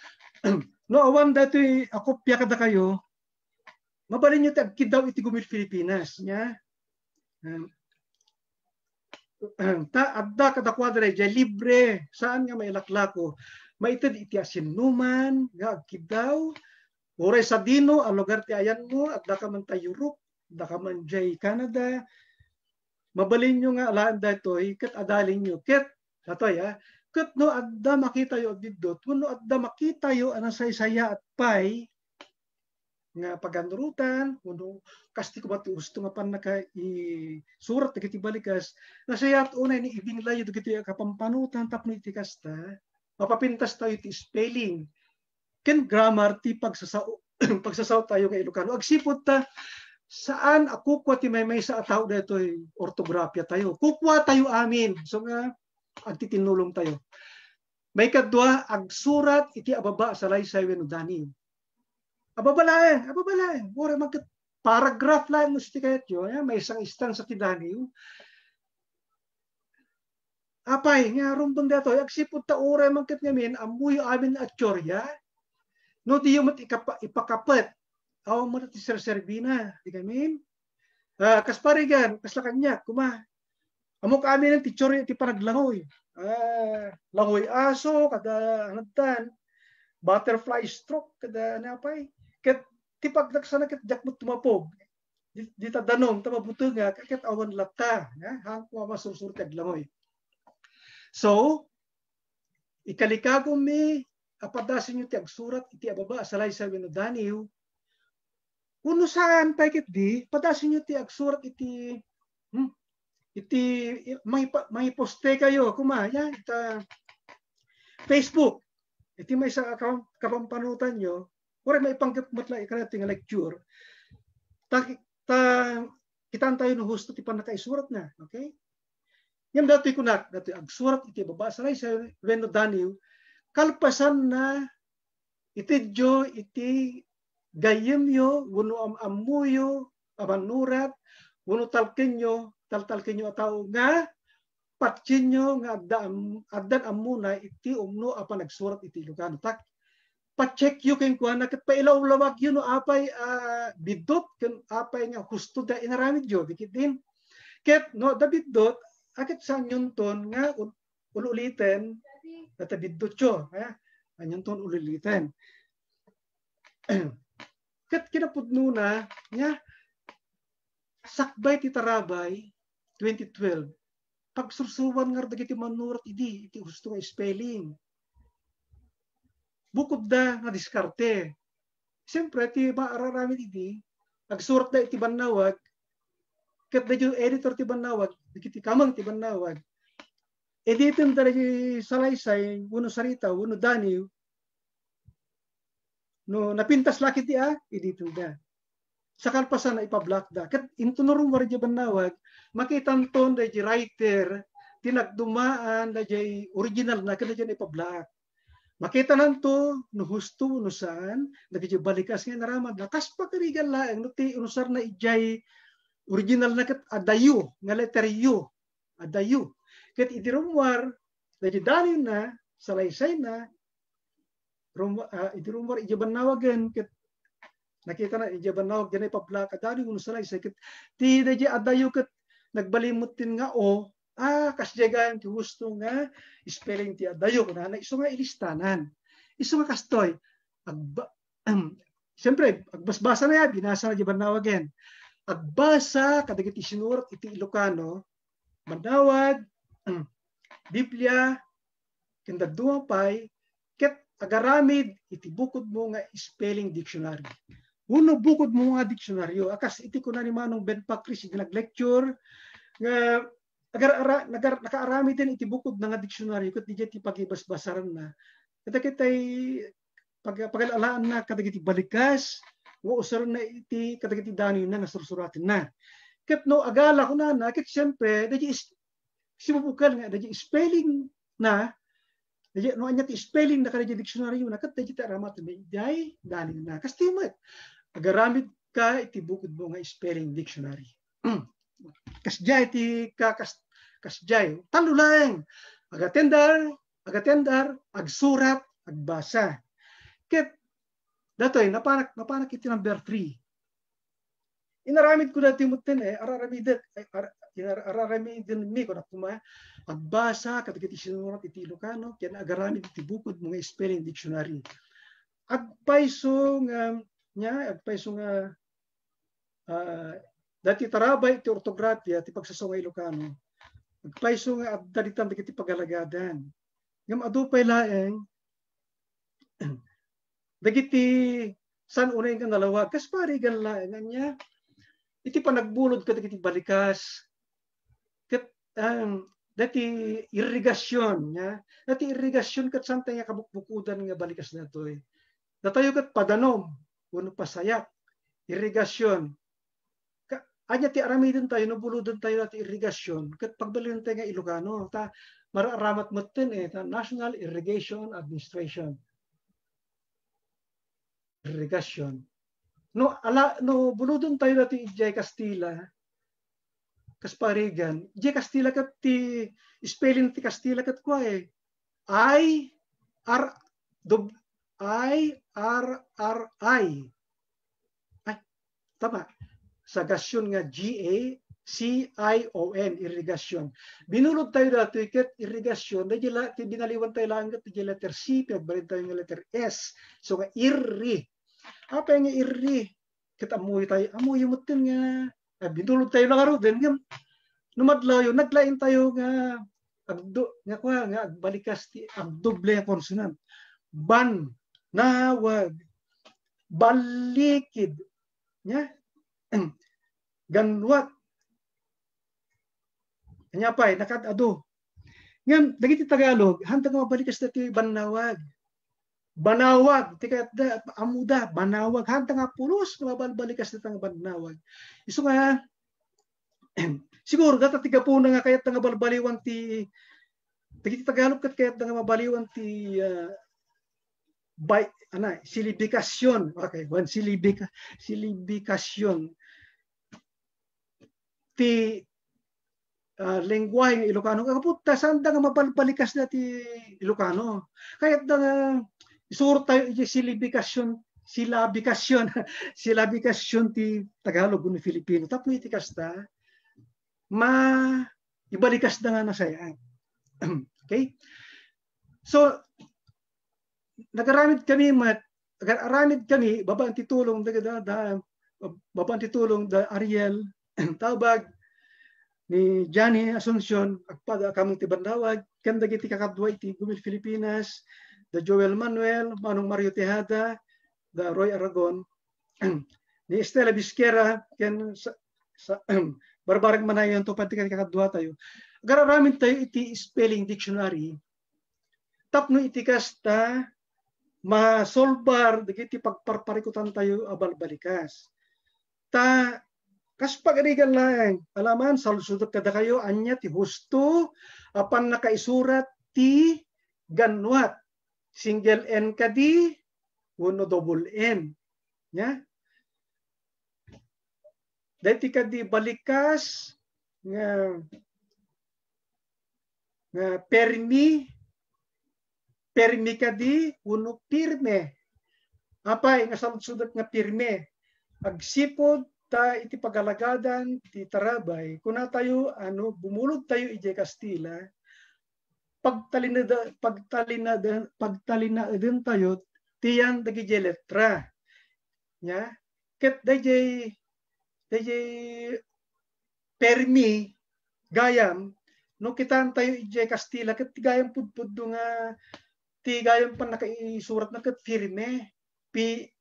[SPEAKER 2] No awan dati kopya kada kayo mabalin nyo ti agkid daw iti Gumil Pilipinas nya. Adda kada kwadra dayjay libre saan nga mailaklako. Maited iti asinuman, nga agkid daw, oray sa dino, ang lugar ti ayan mo, at da ka man tayo Europe, da ka man jay Canada, mabalin nyo nga alaan datoy, ket adalin nyo, ket Kat no adda makita yo didot, no adda makita yo anang saysaya at pay nga paganurutan, kuno kasti ko bati gusto nga pan naka i surat dagiti balikas, nasayat unay ni ibing layo dagiti kapampanutan tapno iti kasta, mapapintas tayo iti spelling. Ken grammar ti pagsasaw tayo kay Ilocano. Agsipod ta saan ako kwa ti may sa ataw detoy ortografya tayo. Kukwa tayo amin. So nga agtitinulong tayo. May kadwa agsurat iti ababa sa laysay wenno dani. Ababalaen. Ora magkat paragraph lang mo iti kayat yo, may isang istang sa tidani. Apay nga rumbang dato agsipud ta ora magkat ngamin amuy amin at tyorya. No di mat ipakapat. Aw mo ti Serbina, di kamin. Kasparigan, kaslakanya kuma. Amo kami ng teacher ti panaglangoy. Langoy aso kada hantan. Butterfly stroke kada napay. Ket ti pagdaksana ket jakmut tumapog. Di ta danom ta mabuto nga ket awan lata, hangko masursur kag langoy. So ikalikagom mi apadasin nyo ti agsurat iti ababa sa laysay wenno daniw. Kuno saan pa ket di padasin nyo ti agsurat iti may poste kayo kumaya ita Facebook. Iti may sa kapampanutan nyo, ora may panggapmat la ikanati nga lecture. Kitaan tayo no husto ti panakaisurat na, okay? Yan dati kunak, dati agsurat iti baba sa laysay wenno daniw. Kalpasan na itidyo iti gayemyo, wano amuyo, amanurat, wano talkenyo ataw nga patsinyo nga addan amuna iti umno apa nagsurat iti Ilocano. Tak pa-check yu ken kuana ket pailawlawag yu no apay bidot ken apay nga husto da inaramid yo dikit din. Ket no da bidot akit sa nyunton nga ululiten data bidot yo, anyunton ululiten. Ket kinapudno na nya sakbay ti Tarabay 2012 pagsursuwan nga dagiti manurat iti gusto nga spelling. Bukod da nga diskarte. Siyempre ti maararamid iti agsurat da iti bannawag ket da editor ti bannawag dagiti kamang ti bannawag. Editin da salaysay uno sarita uno daniw no napintas lakit ti editin da. Sa kalpasan na ipablock da. Kat intunurum war di banawag, makitan ton da di writer, tinagdumaan da di original na kada di ipablock. Makita nanto, no husto, no saan, da di balikas nga naramad na. Kas pakarigan laeng, no ti unusar na ijay original na kat adayu, nga letter U, adayu. Kat idirumwar, da di dalin na, salaysay na, idirumwar ijaban nawagan, kat nakita na ijaban nawag ganay pablaka dali uno sa laysay ket ti daji adayo ket nagbalimutin nga kasjegan ti gusto nga spelling ti adayo kuna isu nga ilistanan isu nga kastoy siyempre agbasbasa na ya binasa na ijaban nawagen agbasa kadagiti sinurat iti Ilocano manawag Biblia ken dadduang pay ket agaramid iti bukod mo nga spelling dictionary. Uno bukod mo nga diksyonaryo. Akas iti ko na ni Manong Ben Pacris nag-lecture nga nakaarami din iti bukod na nga diksyonaryo ket iti pagibasbasaran na. Kita pag-alalaan na kadagiti balikas o usaron na iti kadagiti dani na nasursuratin na. Ket no agala ko na ket siyempre daji sibubukal nga daji spelling na daji no anya ti spelling na kadagiti diksyonaryo na ket daji aramat na ijay dani na. Kastimat agaramid ka iti bukod mo nga spelling dictionary. Kasjay iti kasjay. Talo lang. Agatendar, agsurat, agbasa. Ket datoy napanak iti number 3. Inaramid ko dati mutin araramidin mi ko na kuma agbasa kadagiti sinurat iti Ilocano ken agaramid iti bukod mo nga spelling dictionary. Agpayso nga dati Tarabay iti ortografya ti pagsasaway Ilocano. Agpayso nga dalitan dagiti pagalagadan. Ngam adu pay laeng dagiti san unay nga nalawag kas pari gan laeng anya iti panagbulod ka dagiti balikas ket dati irrigasyon nya dati irrigasyon ket santa nga kabukbukudan nga balikas natoy datayo ket padanom wenno pasayak irrigasyon anya ti aramiden tayo no buludon tayo ti irrigasyon ket pagbalin tayo nga Ilocano ta mararamat metten ta National Irrigation Administration irrigasyon no buludon tayo dati ijay Castilla kas parigan ijay Castilla ket ti spelling ti Castilla ket kwa I R I ay tama sagasyon nga GACION irrigasyon binulod tayo dati ket irrigasyon dahil ti binaliwan tayo lang ket ti letter C pagbalin tayo nga letter S so nga irri apa nga irri ket amuy tayo amuy metten nga binulod tayo lang aro den ngam numadlayo naglain tayo nga agdo nga kwa nga agbalikas ti agdoble nga konsonant ban nawag balikid nya ganwat nya pay nakadado ngam dagiti Tagalog hantang mabalikas dati banawag ti ket amuda banawag hantang pulos nga mabalikas dati nga banawag isu nga siguro data tiga po nga kayat nga balbaliwan ti dagiti Tagalog ket kayat nga mabaliwan ti silibikasyon okay silibikasyon ti lengguwahe ng Ilocano kaputa sanda nga mabalbalikas na ti Ilocano kayat nga isuro tayo silabikasyon ti Tagalog ni Filipino tapno iti kasta ibalikas na nga nasayaan okay so nagaramid kami babaan titulong da Ariel tabag ni Johnny Asuncion agpada kamong ti Bandawag ken dagiti kakadwa iti Gumil Filipinas da Joel Manuel Manong Mario Tejada da Roy Aragon ni Estela Bisquera ken sa barbarag manayon to pati kakadwa tayo agararamid tayo iti spelling dictionary tapno iti kasta masolbar dagiti pagparparikutan tayo abalbalikas ta kas pagarigan lang alaman salusudot kada kayo anya ti husto apan nakaisurat ti ganwat single N kadi wenno double N nya dati kadi balikas nga permi kadi wenno pirme apay nga salusudot nga pirme agsipod ta iti pagalagadan ti tarabay kuna tayo bumulod tayo ijay Castilla pagtalinaden tayo tiyan dagiti letra nya ket dayjay permi gayam no kitaan tayo ijay Castilla ket gayam pudpud nga ti gayam pan nakaisurat na ket firme FIRME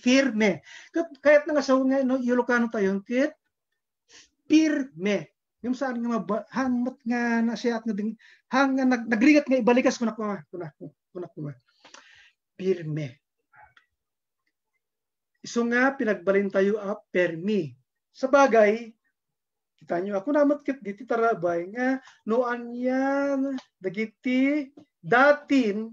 [SPEAKER 2] firme kayat nga sa nga Ilocano tayo ket pirme yung saan nga hangmat nga nasiyat nga ding hang nga nagringat nga ibalikas kuna pirme isu nga pinagbalin tayo permi sa bagay kita nyo ako namat ket diti tarabay nga noan yan dagiti datin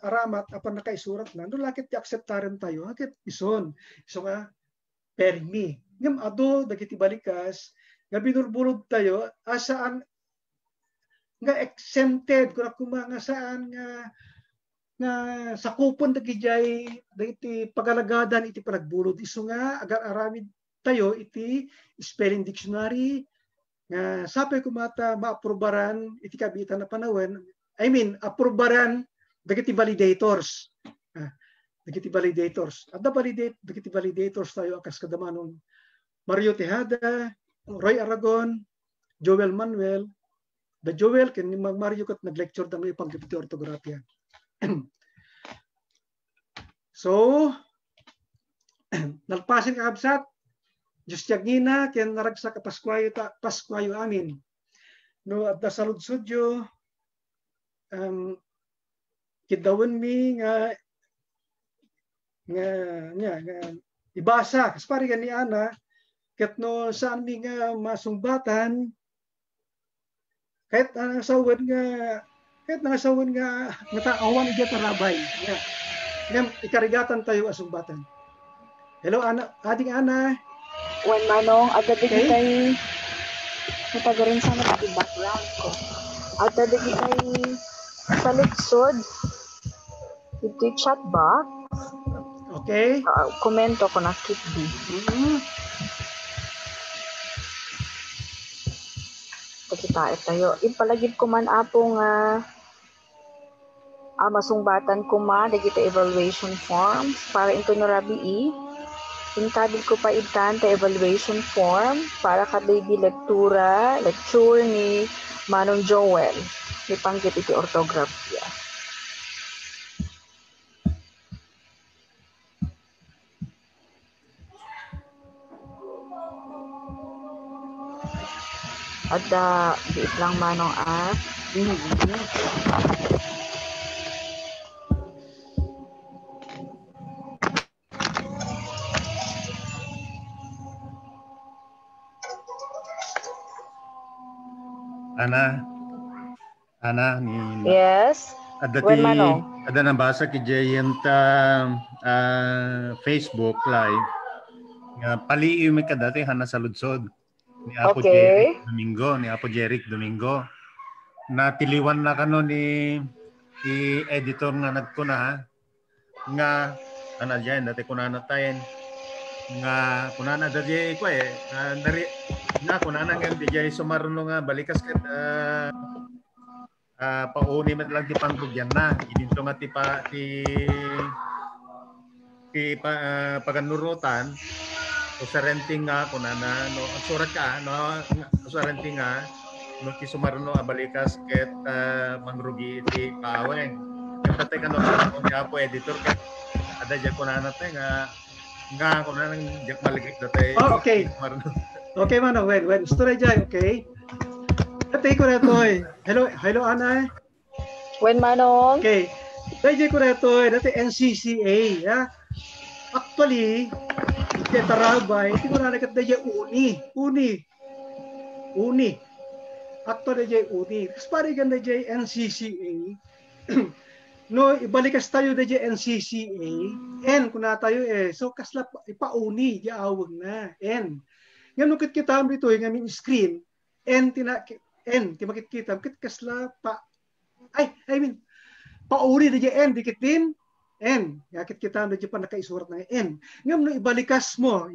[SPEAKER 2] aramat apan nakaisurat na no lakit ti akseptaren tayo ket ison iso nga permi ngem ado dagiti balikas nga binurbulod tayo asaan nga exempted kuna nga saan nga sakupon dagiti pagalagadan iti panagbulod iso nga agar aramid tayo iti spelling dictionary nga sapay kumata maaprobaran iti kabitan na panawen approbaran dagiti validators dagiti validators. At dagiti validators tayo akas kadamanon Mario Tejada, Roy Aragon, Joel Manuel, the Joel ken mag Mario kat nag-lecture dami pagdipti ortografya. So nagpasin ka kabsat Diyos tiyagina ken naragsa ka Paskwayo amin. No at the saludsudyo kidawen mi nga ibasa kas pari ni ana ket no saan mi nga masumbatan kahit nangasawan nga nataawan ija tarabay nga ikarigatan tayo asumbatan. Hello ana ading ana
[SPEAKER 1] Wen manong ada digitay natagarin sa mga background ko. Ada digitay sa lutsod iti chat box.
[SPEAKER 2] okay.
[SPEAKER 1] Komento ko na kitdi. Pagkita tayo. Impalagip ko man apo nga masungbatan ko ma dagiti evaluation forms para into narabi Intabil ko pa itan ta evaluation form para ka baby lecture ni Manong Joel. Ni panggit iti ortografya. Ada diit lang Manong
[SPEAKER 5] Ana ni
[SPEAKER 1] Yes.
[SPEAKER 5] ada
[SPEAKER 1] Wen manong?
[SPEAKER 5] ada nabasa ki Jayent Facebook live nga paliiw mi kadati hana sa ludsod ni Apo
[SPEAKER 1] Okay.
[SPEAKER 5] Jeric Domingo natiliwan na kano ni editor nga nagkuna nga ana diyan dati kunana tayen nga kunana dati ko na kunana nga DJ sumarno nga balikas ket pauni met lang ti pangrugyan na ininto nga ti paganurutan o sa renting nga kunana no surat ka no sa renting nga no ti sumarno balikas ket mangrugi ti paweng yung tatay kano ni Apo editor ket ada diyan kunana tay nga kunana jak maligit datay
[SPEAKER 2] okay. Okay man when story jay okay. Tatay ko reto hello ana.
[SPEAKER 1] Wen manong?
[SPEAKER 2] Okay. Tatay ko reto dati NCCA ya. Actually iti tarabay iti kunana ket dayay uni. Actually dayay uni. Kas pari gan dayay NCCA. No ibalikas tayo dayay NCCA N kuna tayo so kasla ipauni di awag na N. Ngano ket kita dito nga min screen N ti makikita ket kasla I mean pauri di N dikit din N yakit kita di pa nakaisurat na N ngam no ibalikas mo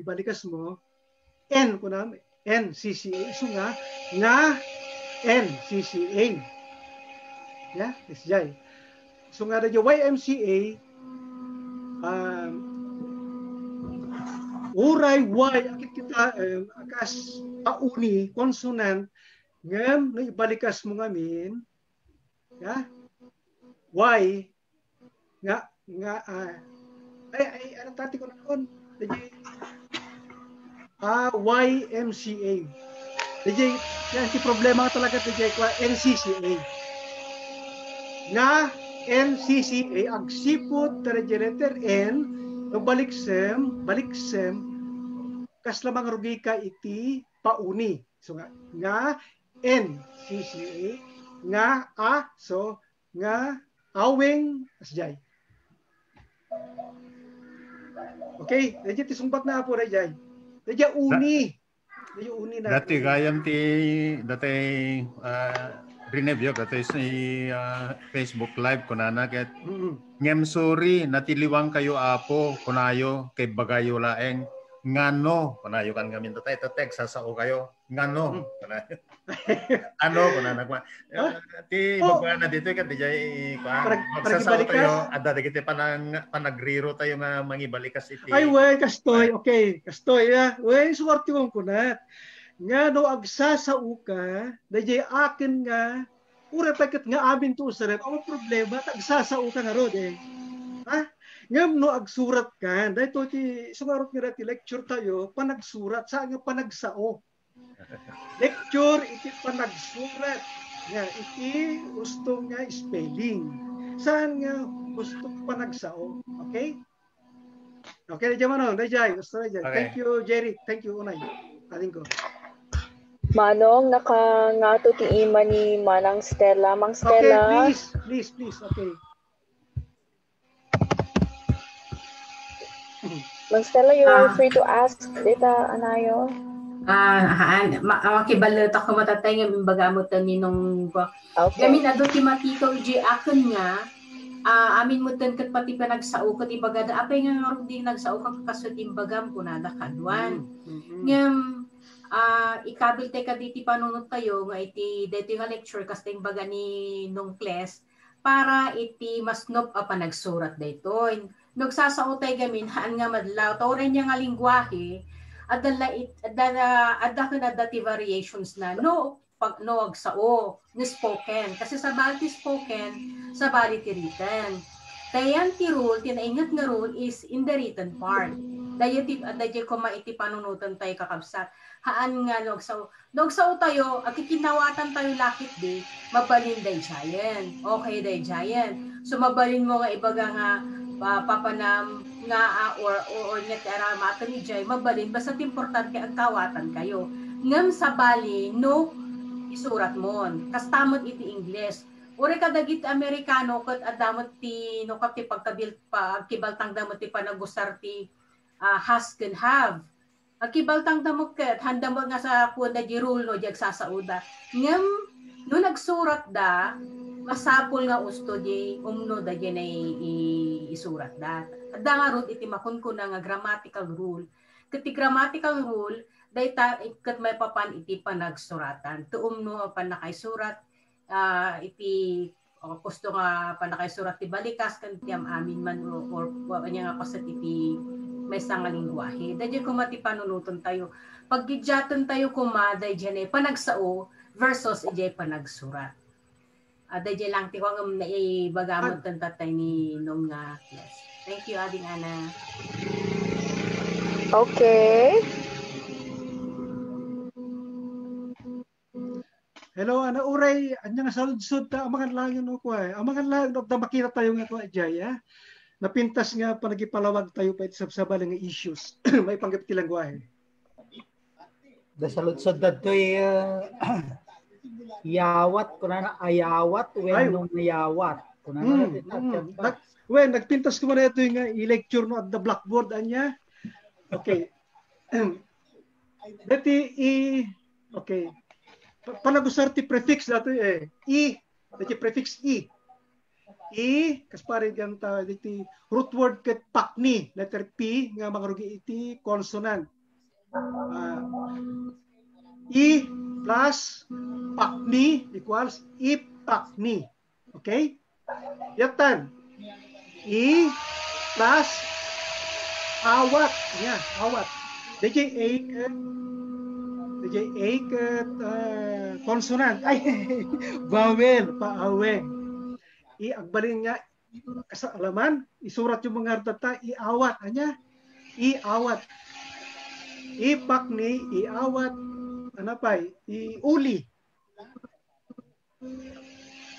[SPEAKER 2] N kuna NCCA so nga NCCA ya isjay so nga di YMCA uray Y akit kita akas pauni consonant ngam no ibalikas mo ngamin ya Y nga ano tati ko noon YMCA DJ yan si problema talaga DJ kwa NCCA nga NCCA agsipot generator N no baliksem kas lamang rugi ka iti pauni so nga NCCA nga so nga aweng asjay. Okay, dayay ti sumbat na apo dayay. Dayay uni. Dayay uni na.
[SPEAKER 5] Dati gayam ti renevyo dati si Facebook live kunana ket ngem sorry natiliwang kayo apo kunayo kay bagayo laeng ngano panayo kan kami tatay text sa kayo ngano ano kuna nagma ti baba na dito kan dijay pa magsasao tayo ada dagiti panagriro tayo nga mangibalikas iti
[SPEAKER 2] ay wey kastoy okay kastoy ya wey suwerte mong kunat nga no agsasao ka dijay akin nga ura taket nga amin to usarep ang problema agsasao ka nga rod ha ngam no agsurat ka dahito ti sumarot nga ti lecture tayo panagsurat sa nga panagsao lecture iti panagsurat nga iti gusto nga spelling saan nga gusto panagsao okay dajay manon dajay gusto dajay thank you Jerry thank you unay aling ko
[SPEAKER 1] Manong nakangato ti ima ni Manang Stella Mang Stella
[SPEAKER 2] okay please okay
[SPEAKER 1] Mang Stella, you are free to ask dita anayo.
[SPEAKER 6] Makibalot ako matatay nga imbaga mo ni nung
[SPEAKER 1] Okay.
[SPEAKER 6] gamin ado ti matito uji akin nga amin mo tan kat pati pa nagsao kat ibagada apay nga nga din nagsao ka kasud imbagam kunada kadwan. Ngem ikabil tay kaditi panunot tayo nga iti dito nga lecture kas imbaga ni nung class para iti masnop a panagsurat dayto. Nagsasao tay gamin haan nga madlaw tawren niya nga lingwahe adda dati variations na no agsao ni spoken kasi sa bali spoken sa bali ti written dayan ti rule tinaingat nga rule is in the written part dayati ko maiti panunutan tayo kakabsat haan nga nagsao tayo at kikinawatan tayo lakit di mabalin day giant okay day giant so mabalin mo nga ibaga nga papanam nga or net era matan ni Jay mabalin basta importante ang kawatan kayo ngam sa bali no isurat mon kastamot iti English uri kadagit Amerikano ket adamot ti no kat ti pagkibaltang damot ti panagusar ti has can have akibaltang damot ket handa mo nga sa kuan da rule no jag sasauda ngam no nagsurat da masapol nga usto di umno da gen isurat da. Adda nga rod iti makunkuna nga grammatical rule. Iti grammatical rule dayta ket may papan iti panagsuratan. Tu umno pan nakaisurat iti gusto nga pan nakaisurat ti balikas kan tiam amin man or anya nga pasat iti may nga lingwahe. Dadya kumati panunuton tayo. Paggidyatan tayo kumaday dyan panagsao versus ijay panagsurat. Dadya lang ti ko ang naibagamot ng tatay ni nung nga class. Thank you, Ading Ana.
[SPEAKER 1] Okay.
[SPEAKER 2] Hello, ana uray, anya nga saludsod ta amangan lang yun ko amangan lang na makita tayo nga ko ajay napintas nga panagipalawag tayo pa iti sabsabal nga issues. May panggap ti langwahe.
[SPEAKER 3] Da saludsod dadtoy yawat kunana ayawat wenno yawat kunana
[SPEAKER 2] nagpintas ko man ito nga i-lecture no at the blackboard anya okay okay panagusar ti prefix dato dati prefix i kaspari ganta diti root word ket pakni letter p nga magarugi iti consonant i plus pakni equals ipakni. Okay? Yatan. I plus awat. Yeah, awat. DJ A ket consonant. Ay, vowel, paawe. I agbalin nga kasalaman, isurat yung mga artata, iawat. Anya? Iawat. Ipakni, iawat. Ano pa iuli.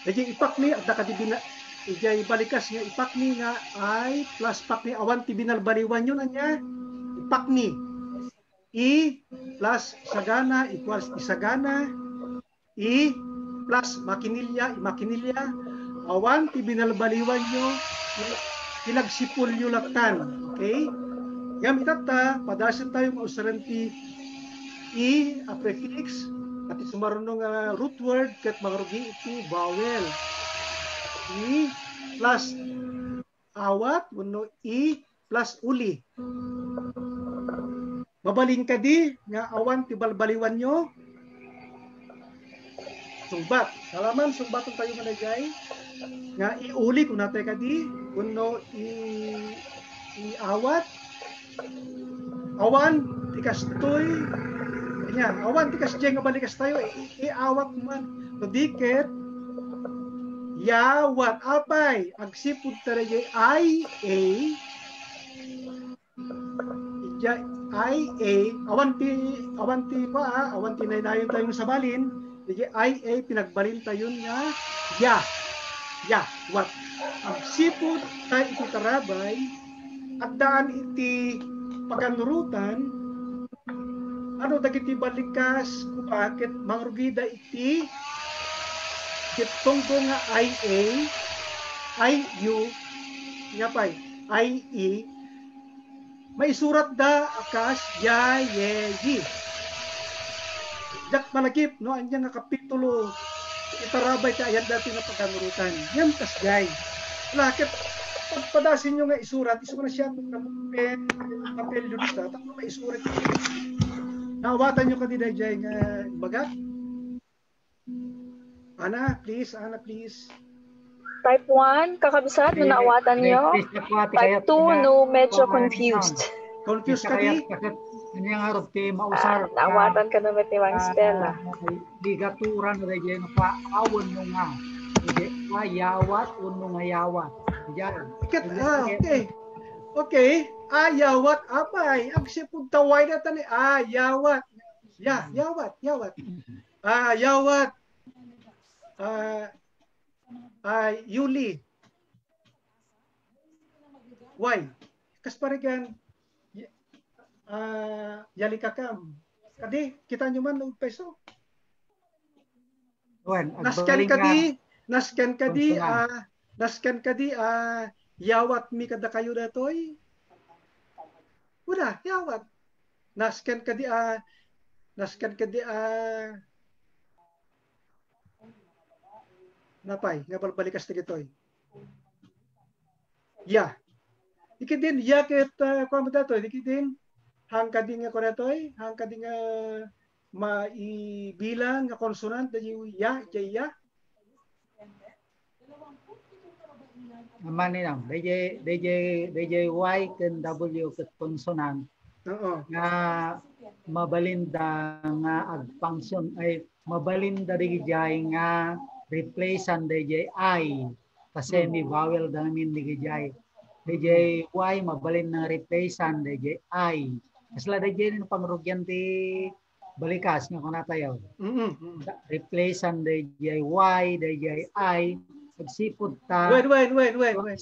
[SPEAKER 2] Jadi ipakni at nakadibina ijay balikas nga ipakni nga ay plus pakni awan ti binalbaliwan yun anya ipakni i plus sagana equals isagana i plus makinilya imakinilya awan ti binalbaliwan nyo ilagsipul yulatan. Okay? Ngam itata padasan tayo mausaran ti i a prefix at sumarunong root word ket magarugi iti vowel. I plus awat wenno i plus uli. Mabaling ka di nga awan ti balbaliwan nyo. Sumbat. Salaman sumbaton tayo managay. Nga iuli kung natay ka di kuno iawat. Awan tikas toy. Ganyan. Awan tikas jeng nga balikas tayo iawat man. No diket yawat apay agsipud tayo ay awanti naynayon tayong sabalin DJ IA pinagbalin tayon nga what ang sipud tayo iti tarabay at daan iti paganurutan ano dagiti balikas kung bakit mangrugida iti kitonggo nga IA IU nga pay IE may surat da akas yayeyi. Jak malagip no anya nga kapitulo itarabay ta ayan dati nga paganurutan. Yan tas gay. Lakit pagpadasin nyo nga isurat iso na siya papel yun sa tapos may isurat. Nawatan nyo kanina jay nga bagat. Ana please.
[SPEAKER 1] Type 1, kakabisat, no naawatan nyo. Type 2, no, medyo confused.
[SPEAKER 2] Confused ka di?
[SPEAKER 3] Kanya nga rin, ti mausar.
[SPEAKER 1] Naawatan ka naman ni Mang Stella.
[SPEAKER 3] Di gaturan, rin pa, awan mo nga. Ayawat, unong ayawat.
[SPEAKER 2] Okay. Ayawat, apay. Ang sipod taway na tani, ayawat. Yawat. Ayawat. Yuli. Why? Kasparigan yalikakam. Kadi kita nyo man ng peso. Nascan kadi yawat mi kada kayo datoy. Wala, yawat. Nascan kadi napay, nga balbalikas na gitoy. Ikidin, ket kung datoy, ikidin, hangkading nga kunatoy, hangkading nga maibilang nga konsonant, ya.
[SPEAKER 3] Naman nilang, DJ Y ken W ket konsonant. Nga mabalinda nga agfunction ay mabalinda digijay nga replacean DJ I kasi may vowel damin digijay. DJ Y mabalin na replacean DJ I. Kasla DJ ni pangrugyan ti balikas nga kuna tayo. Replacean DJ Y DJ I pagsipod ta.
[SPEAKER 2] Wait.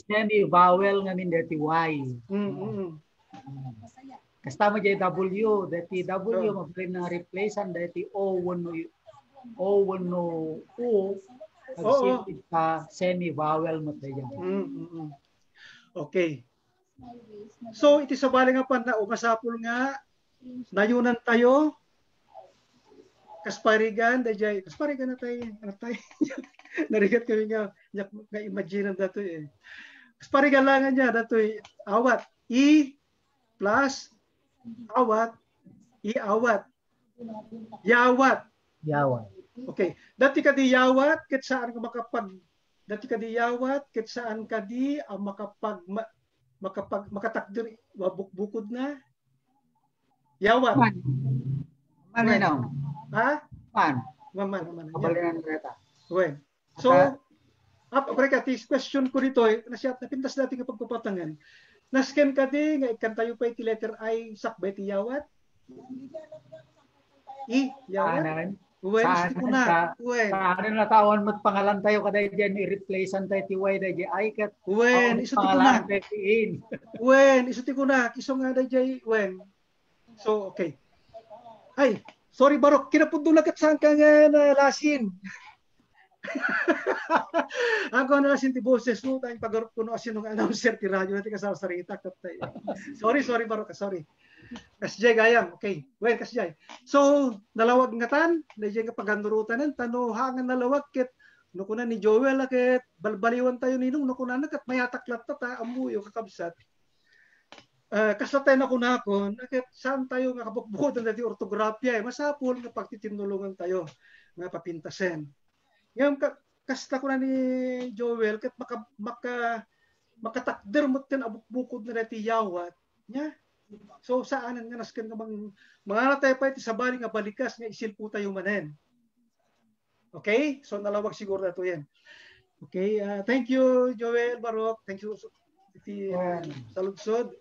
[SPEAKER 3] Semi vowel nga min dati Y. Kasta mo jay W, dati W mabalin na replacean dati O pagsipod ta semi vowel mo tayo.
[SPEAKER 2] Okay. So, iti sabali nga pa na umasapul nga nayunan tayo kasparigan na tayo narigat kami nga imagine dato kasparigan lang niya dato awat I plus awat iawat yawat okay dati kadi yawat ket saan ka dati ka di yawat, ket saan ka di makatakdir bukod na. Yawat.
[SPEAKER 3] Man.
[SPEAKER 2] Ha? Man.
[SPEAKER 3] Kabalinan reta.
[SPEAKER 2] Well. So, this question ko dito, napintas natin kapag papatangan. Nasken ka di, nga ikan tayo pa iti letter I, sakbay ti yawat? Yawat? When
[SPEAKER 3] Saan na tawon mo't pangalan tayo kada dyan i-replacean tayo ti Y da dyan ay kat
[SPEAKER 2] when isuti ko na kiso nga da dyan when so okay ay sorry Barok kinapuddo na kat saan ka nga nalasin ako nalasin ti boses mo tayong pag-arup ko no asin ng announcer ti radyo natin kasama sa rita sorry Barok sorry kasjay gayam, okay. Well, kasjay. So, nalawag nga tan, najay nga paganurutan tano hangan nalawag ket no kuna ni Joel ket balbaliwan tayo ninong no kuna ket mayataklat ta amuyo kakabsat. kaslatay na kunakon, saan tayo nga kabukbukod na dati ortografya, masapol nga pagtitinulungan tayo nga papintasen. Ngayon, kasta ko na ni Joel, kat makatakder mo tin abukbukod na dati yawat, nya. So, saanan nga nasken nga mga natay pa iti sabali nga balikas nga isil po tayo manen. Okay? So, nalawag siguro na ito yan. Okay, thank you, Joel Barok. Thank you, saludsod.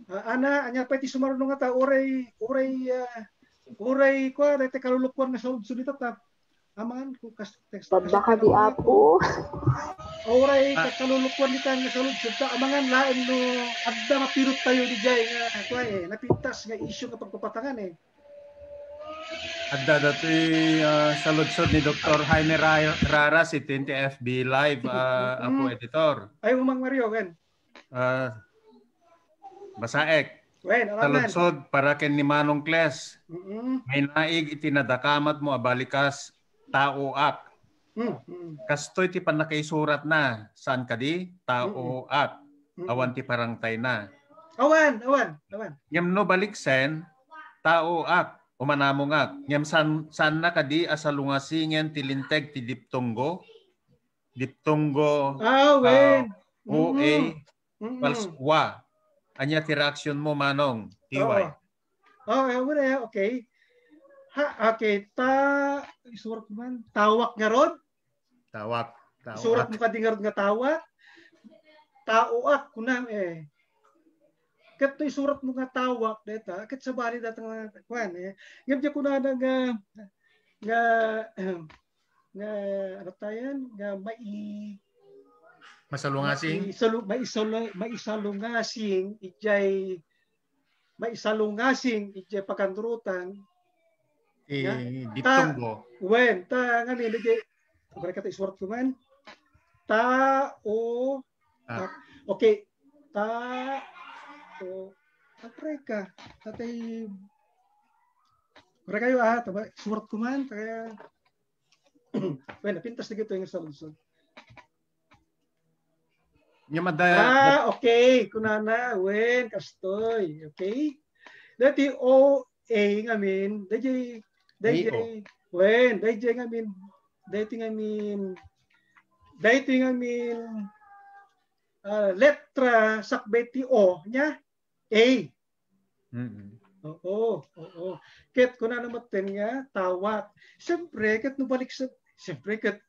[SPEAKER 2] Ana, anya pa iti sumarunong nga ta, uray, ko, dahil kalulukuan nga saludsod ito, ta. Aman, ko text.
[SPEAKER 1] Tadda ka di apo.
[SPEAKER 2] Uray, kalulukuan nito nga saludsod, ta. Amangan, lain no, adda mapirot tayo di jay, nga, napintas nga issue nga pagpapatangan, eh.
[SPEAKER 7] Adda dati saludsod ni Dr. Jaime Rara si TNT-FB Live, ako editor.
[SPEAKER 2] Ay, Umang Mario, wen.
[SPEAKER 7] Basaek.
[SPEAKER 2] Wen,
[SPEAKER 7] saludsod para ken ni Manong Kles. May naig itinadakamat mo abalikas tao-ak. Kastoy ti panakaisurat na. Saan ka di? Tao-ak. Awan ti parangtay na.
[SPEAKER 2] Awan.
[SPEAKER 7] Ngem no baliksen, tao-ak. Umanamo nga. Ngem san na kadi asalungasingen tilinteg ti diptonggo. Diptonggo.
[SPEAKER 2] Wen.
[SPEAKER 7] OA. Pals wa. Anya ti reaction mo Manong. TY.
[SPEAKER 2] Okay. Okay. Isurat mo man. Tawak nga rod.
[SPEAKER 7] Tawak.
[SPEAKER 2] Isurat mo kadi nga rod nga tawak. Tauak kunam eh. Kat to isurat mo nga tawak deta, kat sa bali datang kwan eh. Ngam di ko na nga ano tayan, nga
[SPEAKER 5] Masalungasing.
[SPEAKER 2] Maisalungasing ijay pagkandurutan.
[SPEAKER 5] Diptonggo.
[SPEAKER 2] Wen, ta nga ni di okay kata isurat ko man. Okay. Ka. Tatay kayo surat ko man kaya napintas na gito yung saludsod. Okay. Kunana, wen, kastoy. Okay. Dati OA ngamin, dati ngamin letra sakbeti O nya A. Oo. Ket kuna naman nga tawak. Siyempre ket nubalik sa ket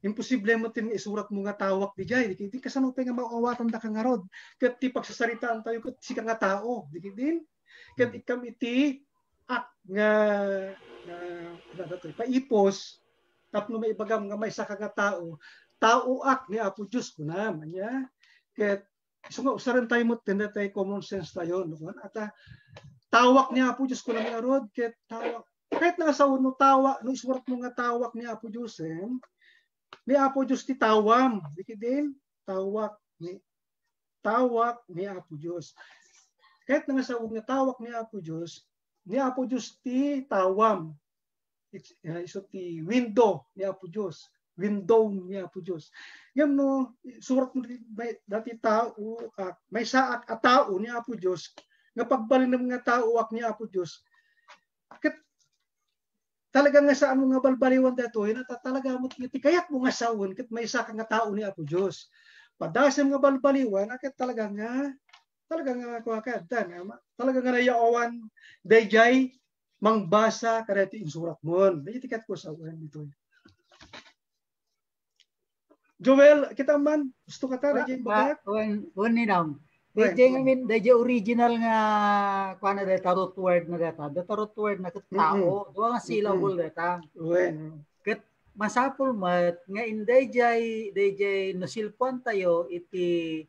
[SPEAKER 2] imposible mo tin isurat mo nga tawak di jay. Di kasano pa nga maawatan da ka nga rod. Ket ti pagsasaritaan tayo ket si nga tao. Di din. Ket ikam iti ak nga paipos tapno may ibagam nga may saka nga tao. Tao-ak ni Apo Diyos kuna man ya. Ket sunga usaran tayo mo tinda tayo common sense tayo no ata tawak ni Apo Diyos kuna nga rod ket tawak kahit nga sa uno tawak no isurat mo nga tawak ni Apo Diyos ni Apo Diyos ti tawam dikit din tawak ni Apo Diyos kahit nga sa uno nga tawak ni Apo Diyos ti tawam iso ti window ni Apo Diyos ni Apo Diyos. Yan no, surat mo dati tao, may saak at tao ni Apo Diyos, nga pagbalin ng mga tao ak ni Apo Diyos. Talaga nga saan mo nga balbaliwan dato, talaga mo kayat mo nga sawon, kat may saak nga tao ni Apo Diyos. Padasam nga balbaliwan, akit talaga nga kuwakadan, talaga nga nayawan, dayjay, mangbasa, kareti insurat mo. Dayjay ko sawan dito. Joel, kita man gusto ka ta dayjay bagat?
[SPEAKER 3] Wen ni nam. Dayjay original nga kuan na tarot word na data. The tarot word na tao, duha nga syllable data.
[SPEAKER 2] Wen.
[SPEAKER 3] Ket masapul mat nga dayjay nasilpon tayo iti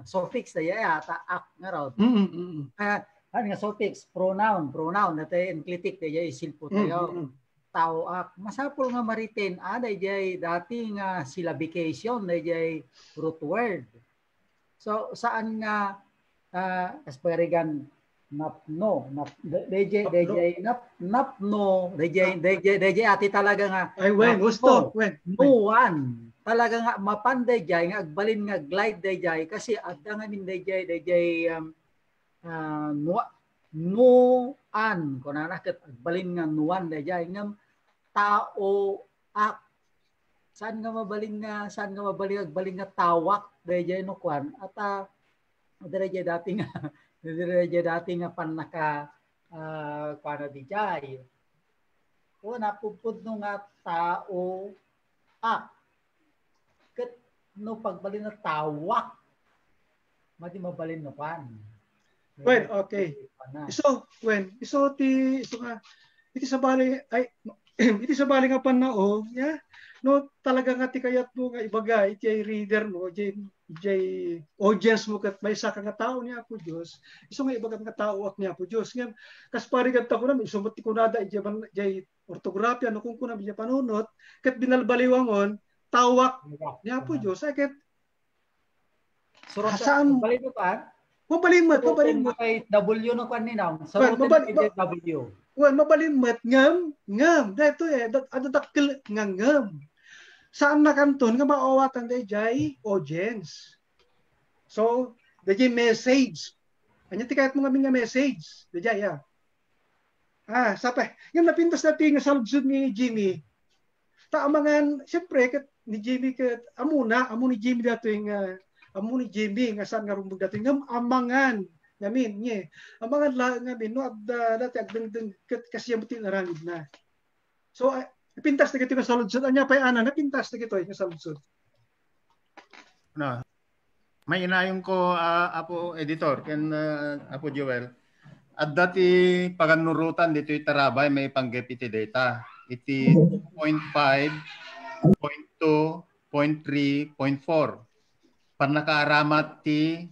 [SPEAKER 3] suffix tayo ata ak nga raw. Ano nga suffix pronoun natay enclitic dayjay silpo tayo. Tao-ak masapol nga maritin dayjay dati nga syllabication dayjay root word. So saan nga asparigan napno dayjay napno dayjay ati talaga nga
[SPEAKER 2] ay wen gusto wen
[SPEAKER 3] no one talaga nga mapanday jay nga agbalin nga glide dayjay kasi adda nga min dayjay nuan kunana ket agbalin nga nuan dayjay ngam tao ak saan nga mabalin agbalin nga tawak dayjay no kwan at dayjay dati nga pan naka kuana dijay o napupud no nga tao ak ket no pagbalin na tawak madi mabalin no kwan.
[SPEAKER 2] Well, okay. So, iti sa bali nga panao, yeah. No talaga nga ti kayat mo nga ibaga iti reader mo, jay audience mo kat may isa ka nga tao niya po Dios. Iso nga ibaga nga tao ak niya po Dios. Ngem kas pari kat ko na isumot ti kunada jay ortografya no kung kuna biya panunot ket binalbaliwangon tawak niya po Dios. Ay ket
[SPEAKER 3] saan balin mo pa?
[SPEAKER 2] Mabalimmat.
[SPEAKER 3] Kay W no kan ni nam. Sa W.
[SPEAKER 2] Wan mabalimmat ngam. Dito adadakkel ngam. Saan na kanton nga maawatan dayjay audience. So, dayjay message. Anya ti kayat mo nga message. Dayjay ya. Sapay. Ngam napintas natin nga salubsod ni Jimmy. Taamangan, siyempre ket ni Jimmy ket amo ni Jimmy dato yung amo ni Jimmy nga saan nga rumbog dating ngam amangan ngamin amangan la ngamin no adda dati agdeng kasi mo tinarangid na so pintas na gito nga saludsod anya pay ana na pintas na gito nga saludsod
[SPEAKER 5] no may inayon ko apo editor ken apo Joel adda ti paganurutan dito itarabay may panggep iti data iti 2.5 0.2 0.3 0.4 pan nakaaramat ti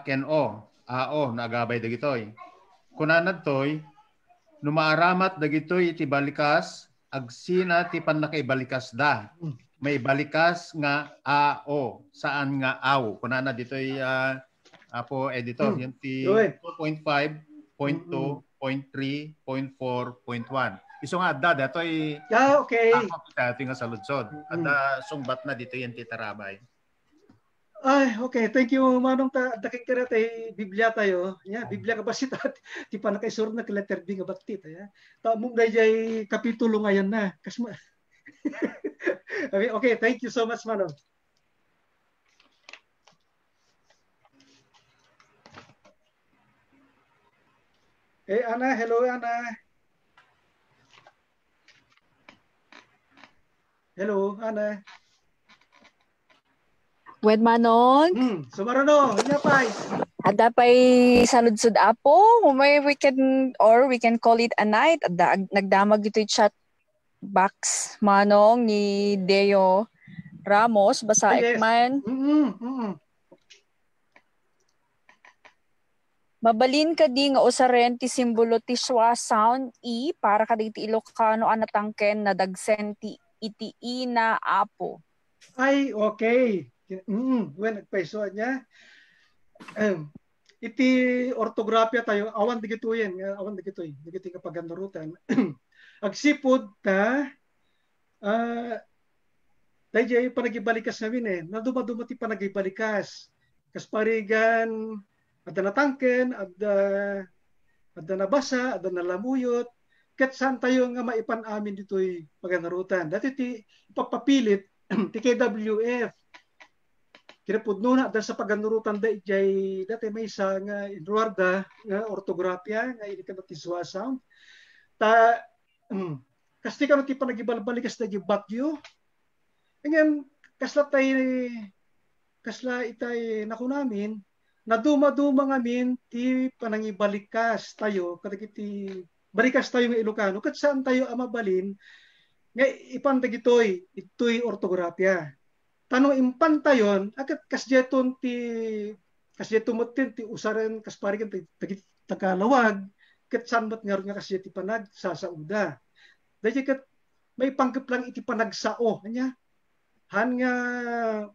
[SPEAKER 5] ken AO nagabay dagitoy. Kunanad toy numaaramat dagitoy iti balikas agsina ti pan nakaibalikas da. May balikas nga AO saan nga AO. Kunanad ditoy apo editor yung ti 2.5, 0.2, 0.3, 0.4, 0.1. Iso nga adda datoy
[SPEAKER 2] okay.
[SPEAKER 5] Ito nga saludsod. Adda sungbat na dito yung titarabay.
[SPEAKER 2] Ay, okay. Thank you, Manong. Dakikira tayo, Biblia tayo. Yeah, Biblia ka ba si ti pa nakaisur na letter B nga batit. Yeah. Tamong dayjay kapitulo ngayon na. Okay, thank you so much, Manong. Ana, hello, Ana. Hello, Ana.
[SPEAKER 1] Wed Manong.
[SPEAKER 2] Sumarano, nyapay.
[SPEAKER 1] Ada pay saludsod apo, we can call it a night. Ada nagdamag ito chat box Manong ni Deo Ramos basa ekman. Mabalin ka di nga usaren ti simbolo ti schwa sound E para kaditi Ilocano anatangken na dagsen ti iti I na apo.
[SPEAKER 2] Ay, okay. When nagpaiso niya iti ortografya tayo awan digituyen digiti kapaganurutan agsipod ta dayjay panagibalikas namin naduma ti panagibalikas kas parigan adda natangken adda nabasa adda nalamuyot ket saan tayo nga maipan amin ditoy paganurutan dati ti ipapapilit ti KWF kinapudno na dahil sa paganurutan dayjay dati may isa nga Eduarda nga ortografya nga ini kanati schwa sound ta kasti kanu ti panagibalbalikas da bagyo ngayon kasla itay nakunamin naduma-duma ngamin ti panangibalikas tayo kadagiti balikas tayo nga Ilocano ket saan tayo amabalin nga ipandagitoy itoy ortografya tanong impantayon akat kasjeton motin ti usaren kasparigan tagalawag ket sanbat nga kasjet ti panag sasauda dayjay ket may panggep lang iti panagsao anya han nga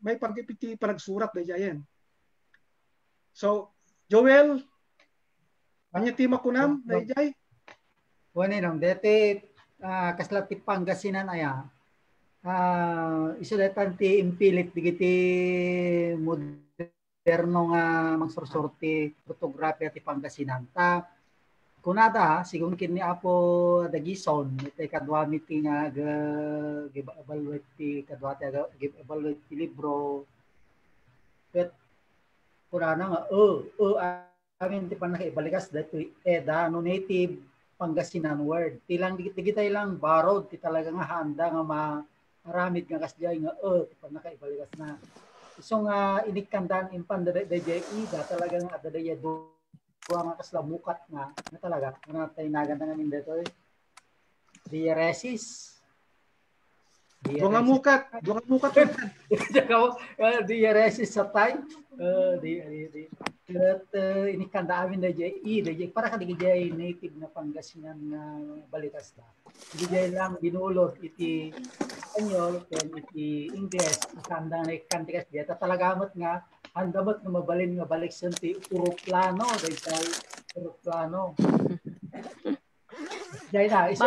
[SPEAKER 2] may panggep iti panagsurat dayjayen so Joel anya ti makunam dayjay
[SPEAKER 3] wani nang dete kasla ti Pangasinan aya Isu datan ti impilit digiti moderno nga magsursurti fotografi ti Pangasinan. Kunada sigun kini apo dagison iti kadwa ti nga evaluate ti kadwa ti evaluate ti libro. Ket kunana nga amin ti panakibalikas dati EDA no native Pangasinan word. Tilang digitay lang borrowed ti talaga nga handa nga maramid nga kasjay nga ti panakibalikas na. So nga inikkandan impan dayjay ida talaga nga ada dayjay nga kaslamukat nga talaga nga tayo naganda nga nindito diuresis
[SPEAKER 2] Dua mukat
[SPEAKER 3] diuresis sa time ini kanda amin dayjay para kadigjay native na Pangasinan nga balikas da digjay lang binulod iti Espanyol ken iti Ingles kanda na kantikas dieta talaga amat nga handamot nga mabalin nga balik ti uroplano dayjay uroplano. Jay na iso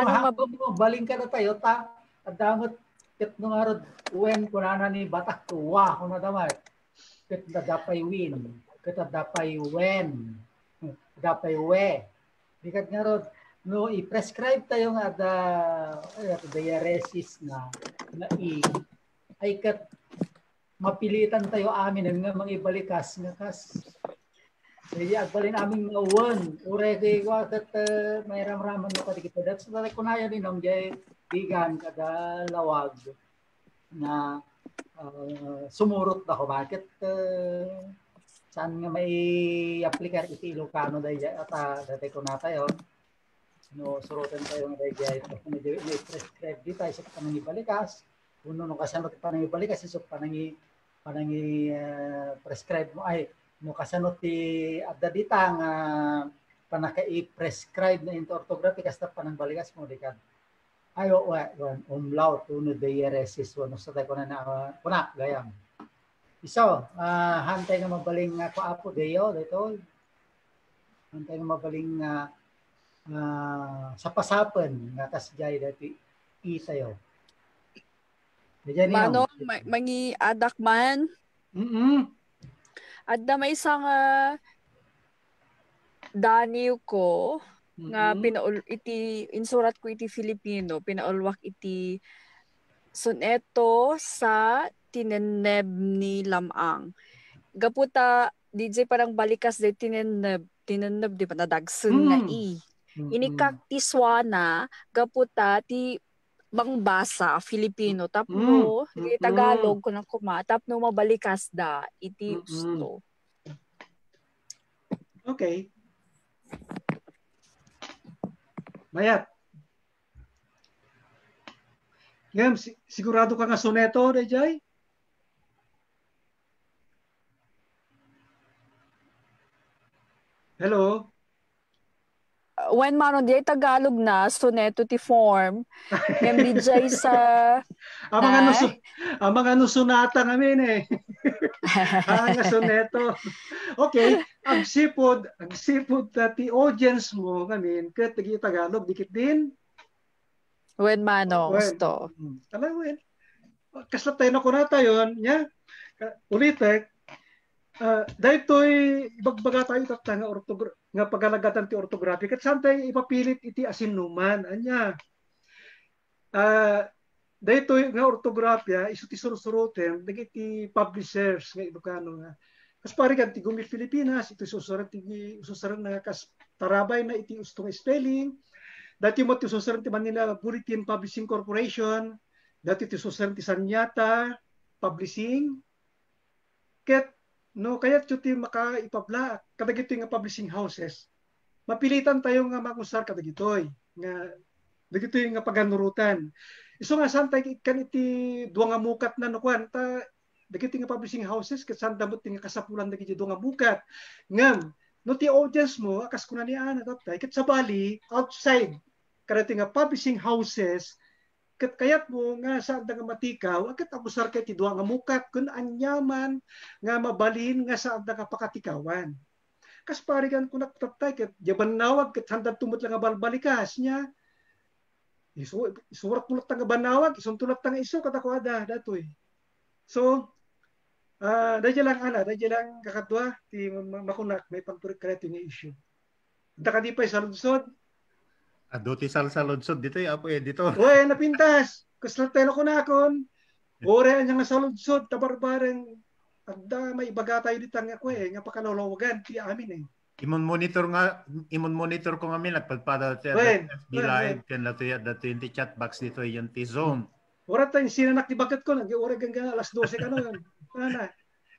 [SPEAKER 3] baling ka na tayo ta adamot ket no arod wen kunana ni batak tuwa kuno damay ket dapay win ket dapay wen dapay we bikat nga rod no i-prescribe tayo nga da diuresis na ay ket mapilitan tayo amin nga mga ibalikas nga kas hindi agbalin aming nga uwan ure kay wakat may ramraman no kadikita that's like kunaya din ang jay bigan kada lawag na sumurot ako bakit saan nga may aplikar iti Ilocano dahil at dati ko na tayo no surutan tayo nga dahil medyo i-prescribe di tayo sa panangibalikas uno no kasanot panangibalikas iso panangi prescribe mo ay no kasanot ti adda dita nga panaka-i-prescribe na into orthography kasta panangbalikas mo dikan ayo umlaut uno diuresis uno sa tayo kuna gayam iso hantay nga mabaling ko apo deyo dito hantay nga mabaling sapasapen nga kasjay dati isayo
[SPEAKER 8] Mano mangi adak man adda may isang daniw ko nga pinaul iti insurat ko iti Filipino pinaulwak iti soneto sa tineneb ni Lamang gaputa DJ parang balikas de tineneb di pa nadagsun nga inikak ti Swana gaputa ti bangbasa Filipino tapno Tagalog ko na kuma tapno mabalikas da iti usto.
[SPEAKER 2] Okay. Mayat. Ngam sigurado ka nga soneto dayjay? Hello.
[SPEAKER 8] When maron di Tagalog na soneto ti form ngam DJ sa
[SPEAKER 2] ang mga nusunata ngamin eh. Ang soneto. Okay, ang sipod ti audience mo ngamin ket ti Tagalog dikit din.
[SPEAKER 8] When mano gusto.
[SPEAKER 2] Talaga wen. Kasla tayo na kunata yon nya. Ulitek daytoy ibagbaga tayo nga nga pagalagatan ti orthography ket santay ipapilit iti asinuman anya daytoy nga orthography isu ti sursuroten dagiti publishers nga Ilocano nga kas pari kan ti Gumit Pilipinas iti susuran na kas tarabay na iti usto nga spelling dati mo ti susuran ti Manila Bulletin Publishing Corporation dati ti susuran ti Sanyata Publishing ket no kaya ti makaipabla kadagitoy nga publishing houses mapilitan tayo nga magusar kadagitoy nga dagitoy nga paganurutan iso nga santay kan iti duwa nga mukat na no kwan ta dagitoy nga publishing houses ket santa mo ti nga kasapulan dagiti duwa nga mukat ngam no ti audience mo akas kuna ni ana taptay ket sa Bali outside kadagitoy nga publishing houses ket kayat mo nga saan nga matikaw aket abusar kay ti duwa nga mukat kun anyaman nga mabalin nga saan nga pakatikawan kas parigan kun naktatay ket jaban nawag ket handan tumot lang nga balbalikas nya isurat tulak tanga banawag, isong tulak tanga iso katako ada datoy. So dahil lang kakadwa ti makunak may pagpurik kaya nga issue. Daka di pa isaludsod.
[SPEAKER 5] Ado ti salsalodsod dito apo editor.
[SPEAKER 2] Uy, napintas. Kaslatelo ko na akon. Ore ang nga saludsod tabarbareng adda may ibaga tayo ditang ako nga pakalolowagan ti amin
[SPEAKER 5] Imon monitor ko nga min nagpadpada ti FB live ken dato yung chat box dito yung T-zone.
[SPEAKER 2] Ora tayo sinanak ti bagat ko nag-ore ganga alas 12 kanon. Ana.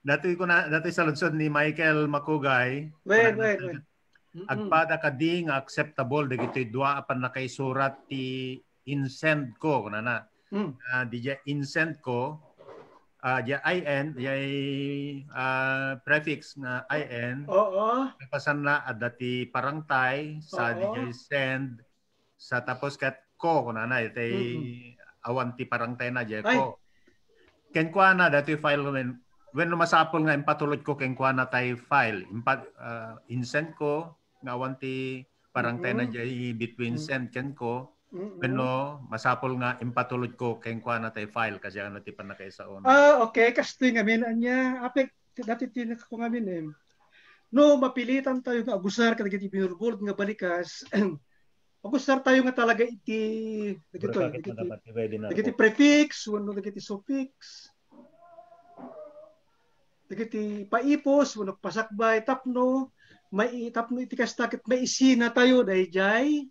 [SPEAKER 5] Dato'y sa lunsod ni Michael Makugay.
[SPEAKER 2] Wen.
[SPEAKER 5] Agpada ka di nga acceptable dagitoy dua apan nakaisurat ti insend ko kunana. Di insend ko di IN di prefix na IN.
[SPEAKER 2] Oo.
[SPEAKER 5] Pasan na adati parangtay sa di send sa tapos kat ko kunana itay awan ti parangtay na di ko. Ken kwa na dati file when masapol nga impatulod ko ken kwa na tay file insend ko nga awan ti parangtay na di between send ken ko when masapol nga impatulod ko ken kwa na tay file kasi ano ti panakaisaon.
[SPEAKER 2] Okay kastoy nga min anya apek dati tinak ko nga min no mapilitan tayo nga agusar kadagiti binurbol nga balikas. Agusar tayo nga talaga iti dagiti prefix wenno dagiti suffix. Dagiti paipos wenno pasakbay tapno may tapno iti kastakit may isina tayo dayjay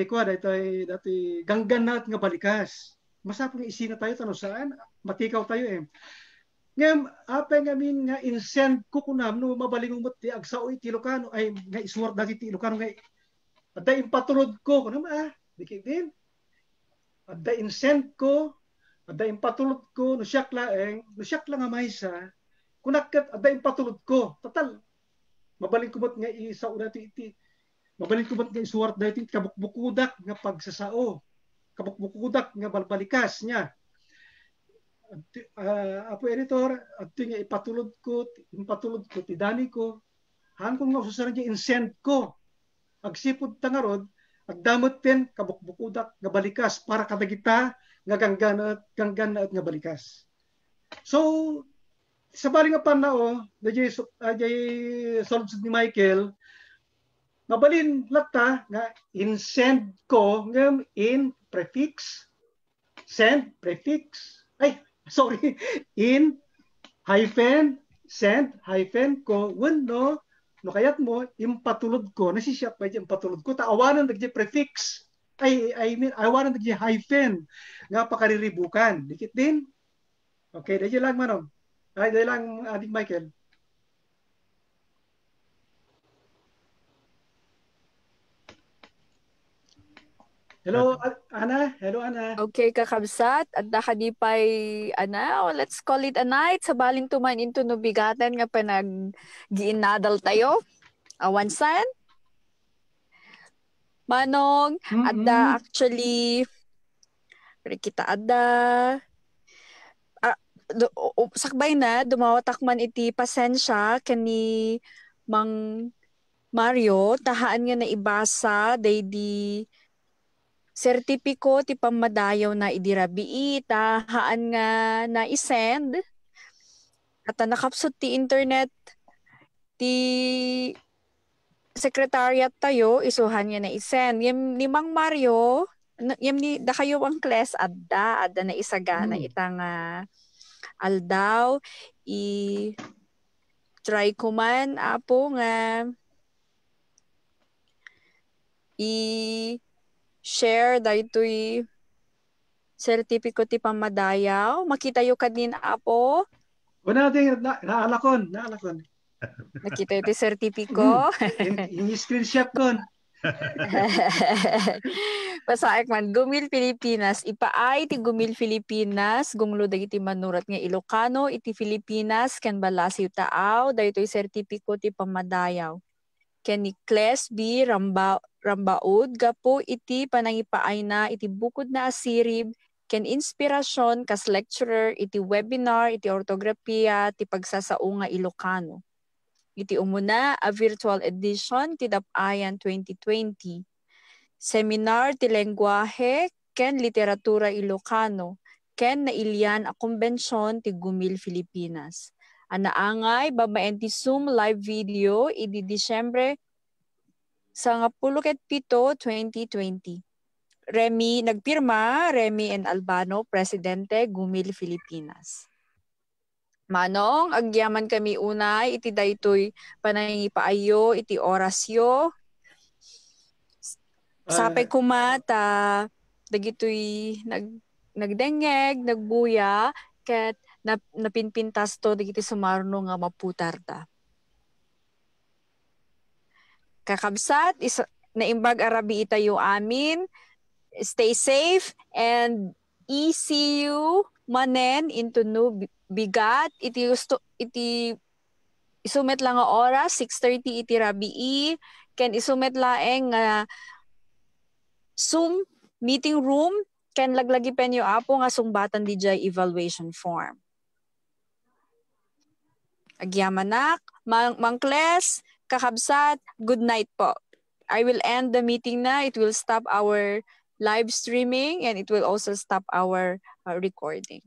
[SPEAKER 2] ko dati gangganat nga balikas. Masapong isina tayo tano saan matikaw tayo ngem apay ngamin nga insend ko kunam no mabalingumot ti agsao iti Ilocano ay nga isuwar dati ti Ilocano nga adda impatulod ko kunam dikit din adda insend ko adda impatulod ko no siak nga maysa kunaket adda impatulod ko total mabaling kumot nga isao dati iti mabaling kumot nga isuwar dati kabukbukudak nga pagsasao kabukbukudak nga balbalikas nya apo editor at nga impatulod ko ti dani ko han ko nga ususaran nga insend ko agsipud tangarod agdamot ten kabukbukudak nga balikas para kadagita nga gangganat nga balikas. So sa bali nga panao dayjay solution ni Michael mabalin latta nga insend ko ngem in prefix send prefix in hyphen send hyphen ko wenno no kayat mo impatulod ko nasisyak pa diyan patulod ko taawanan dagiti prefix I mean awanan dagiti hyphen nga pakariribukan dikit din okay dayjay lang manom dayjay lang adik Michael. Hello Ana.
[SPEAKER 8] Okay kakabsat at nakadipay let's call it a night sa baling tuman into no bigatan nga panag-giinadal tayo awan san manong adda actually kita adda sakbay na dumawatak man iti pasensya kani Mang Mario tahaan nga naibasa daydi sertipiko ti pamadayaw na idirabii tahaan nga na-isend at nakapsot ti internet ti secretariat tayo isuhan nga na-isend ni Mang Mario ni da kayo ang class adda na isagana itang aldaw i try ko man apo nga share daytoy sertipiko ti pamadayaw makita yo kadin apo
[SPEAKER 2] natin naalakon
[SPEAKER 8] nakita yo ti sertipiko
[SPEAKER 2] yung screenshot kon
[SPEAKER 8] pasaek man Gumil Pilipinas ipaay ti Gumil Pilipinas gunglo dagiti manurat nga Ilocano iti Pilipinas ken balasiw taaw daytoy sertipiko ti pamadayaw ken ni Class B Rambaud gapo iti panangipaay na iti bukod na asirib ken inspirasyon kas lecturer iti webinar iti ortografiya ti pagsasao nga Ilocano. Iti umuna a virtual edition ti Dapayan 2020. Seminar ti lengguahe ken literatura Ilocano ken nailyan a konbensyon ti Gumil Filipinas. Anaangay babaen ti Zoom live video idi Disyembre sa 17, 2020. Nagpirma Remy and Albano, Presidente Gumil Filipinas. Manong, agyaman kami unay, iti daytoy panangipaayo, iti orasyo. Sapay kumata, dagitoy nagdengeg, nagbuya, ket napinpintas to, dagiti sumarno nga maputarta. Kakabsat, naimbag arabi itayo amin, stay safe, and see you manen into new bigat iti isumet lang nga oras 6:30 iti rabii ken isumet laeng Zoom meeting room ken laglagi penyo apo nga sungbatan DJ evaluation form. Agyamanak, mangkles, kakabsat, good night po. I will end the meeting na. It will stop our live streaming and it will also stop our recording.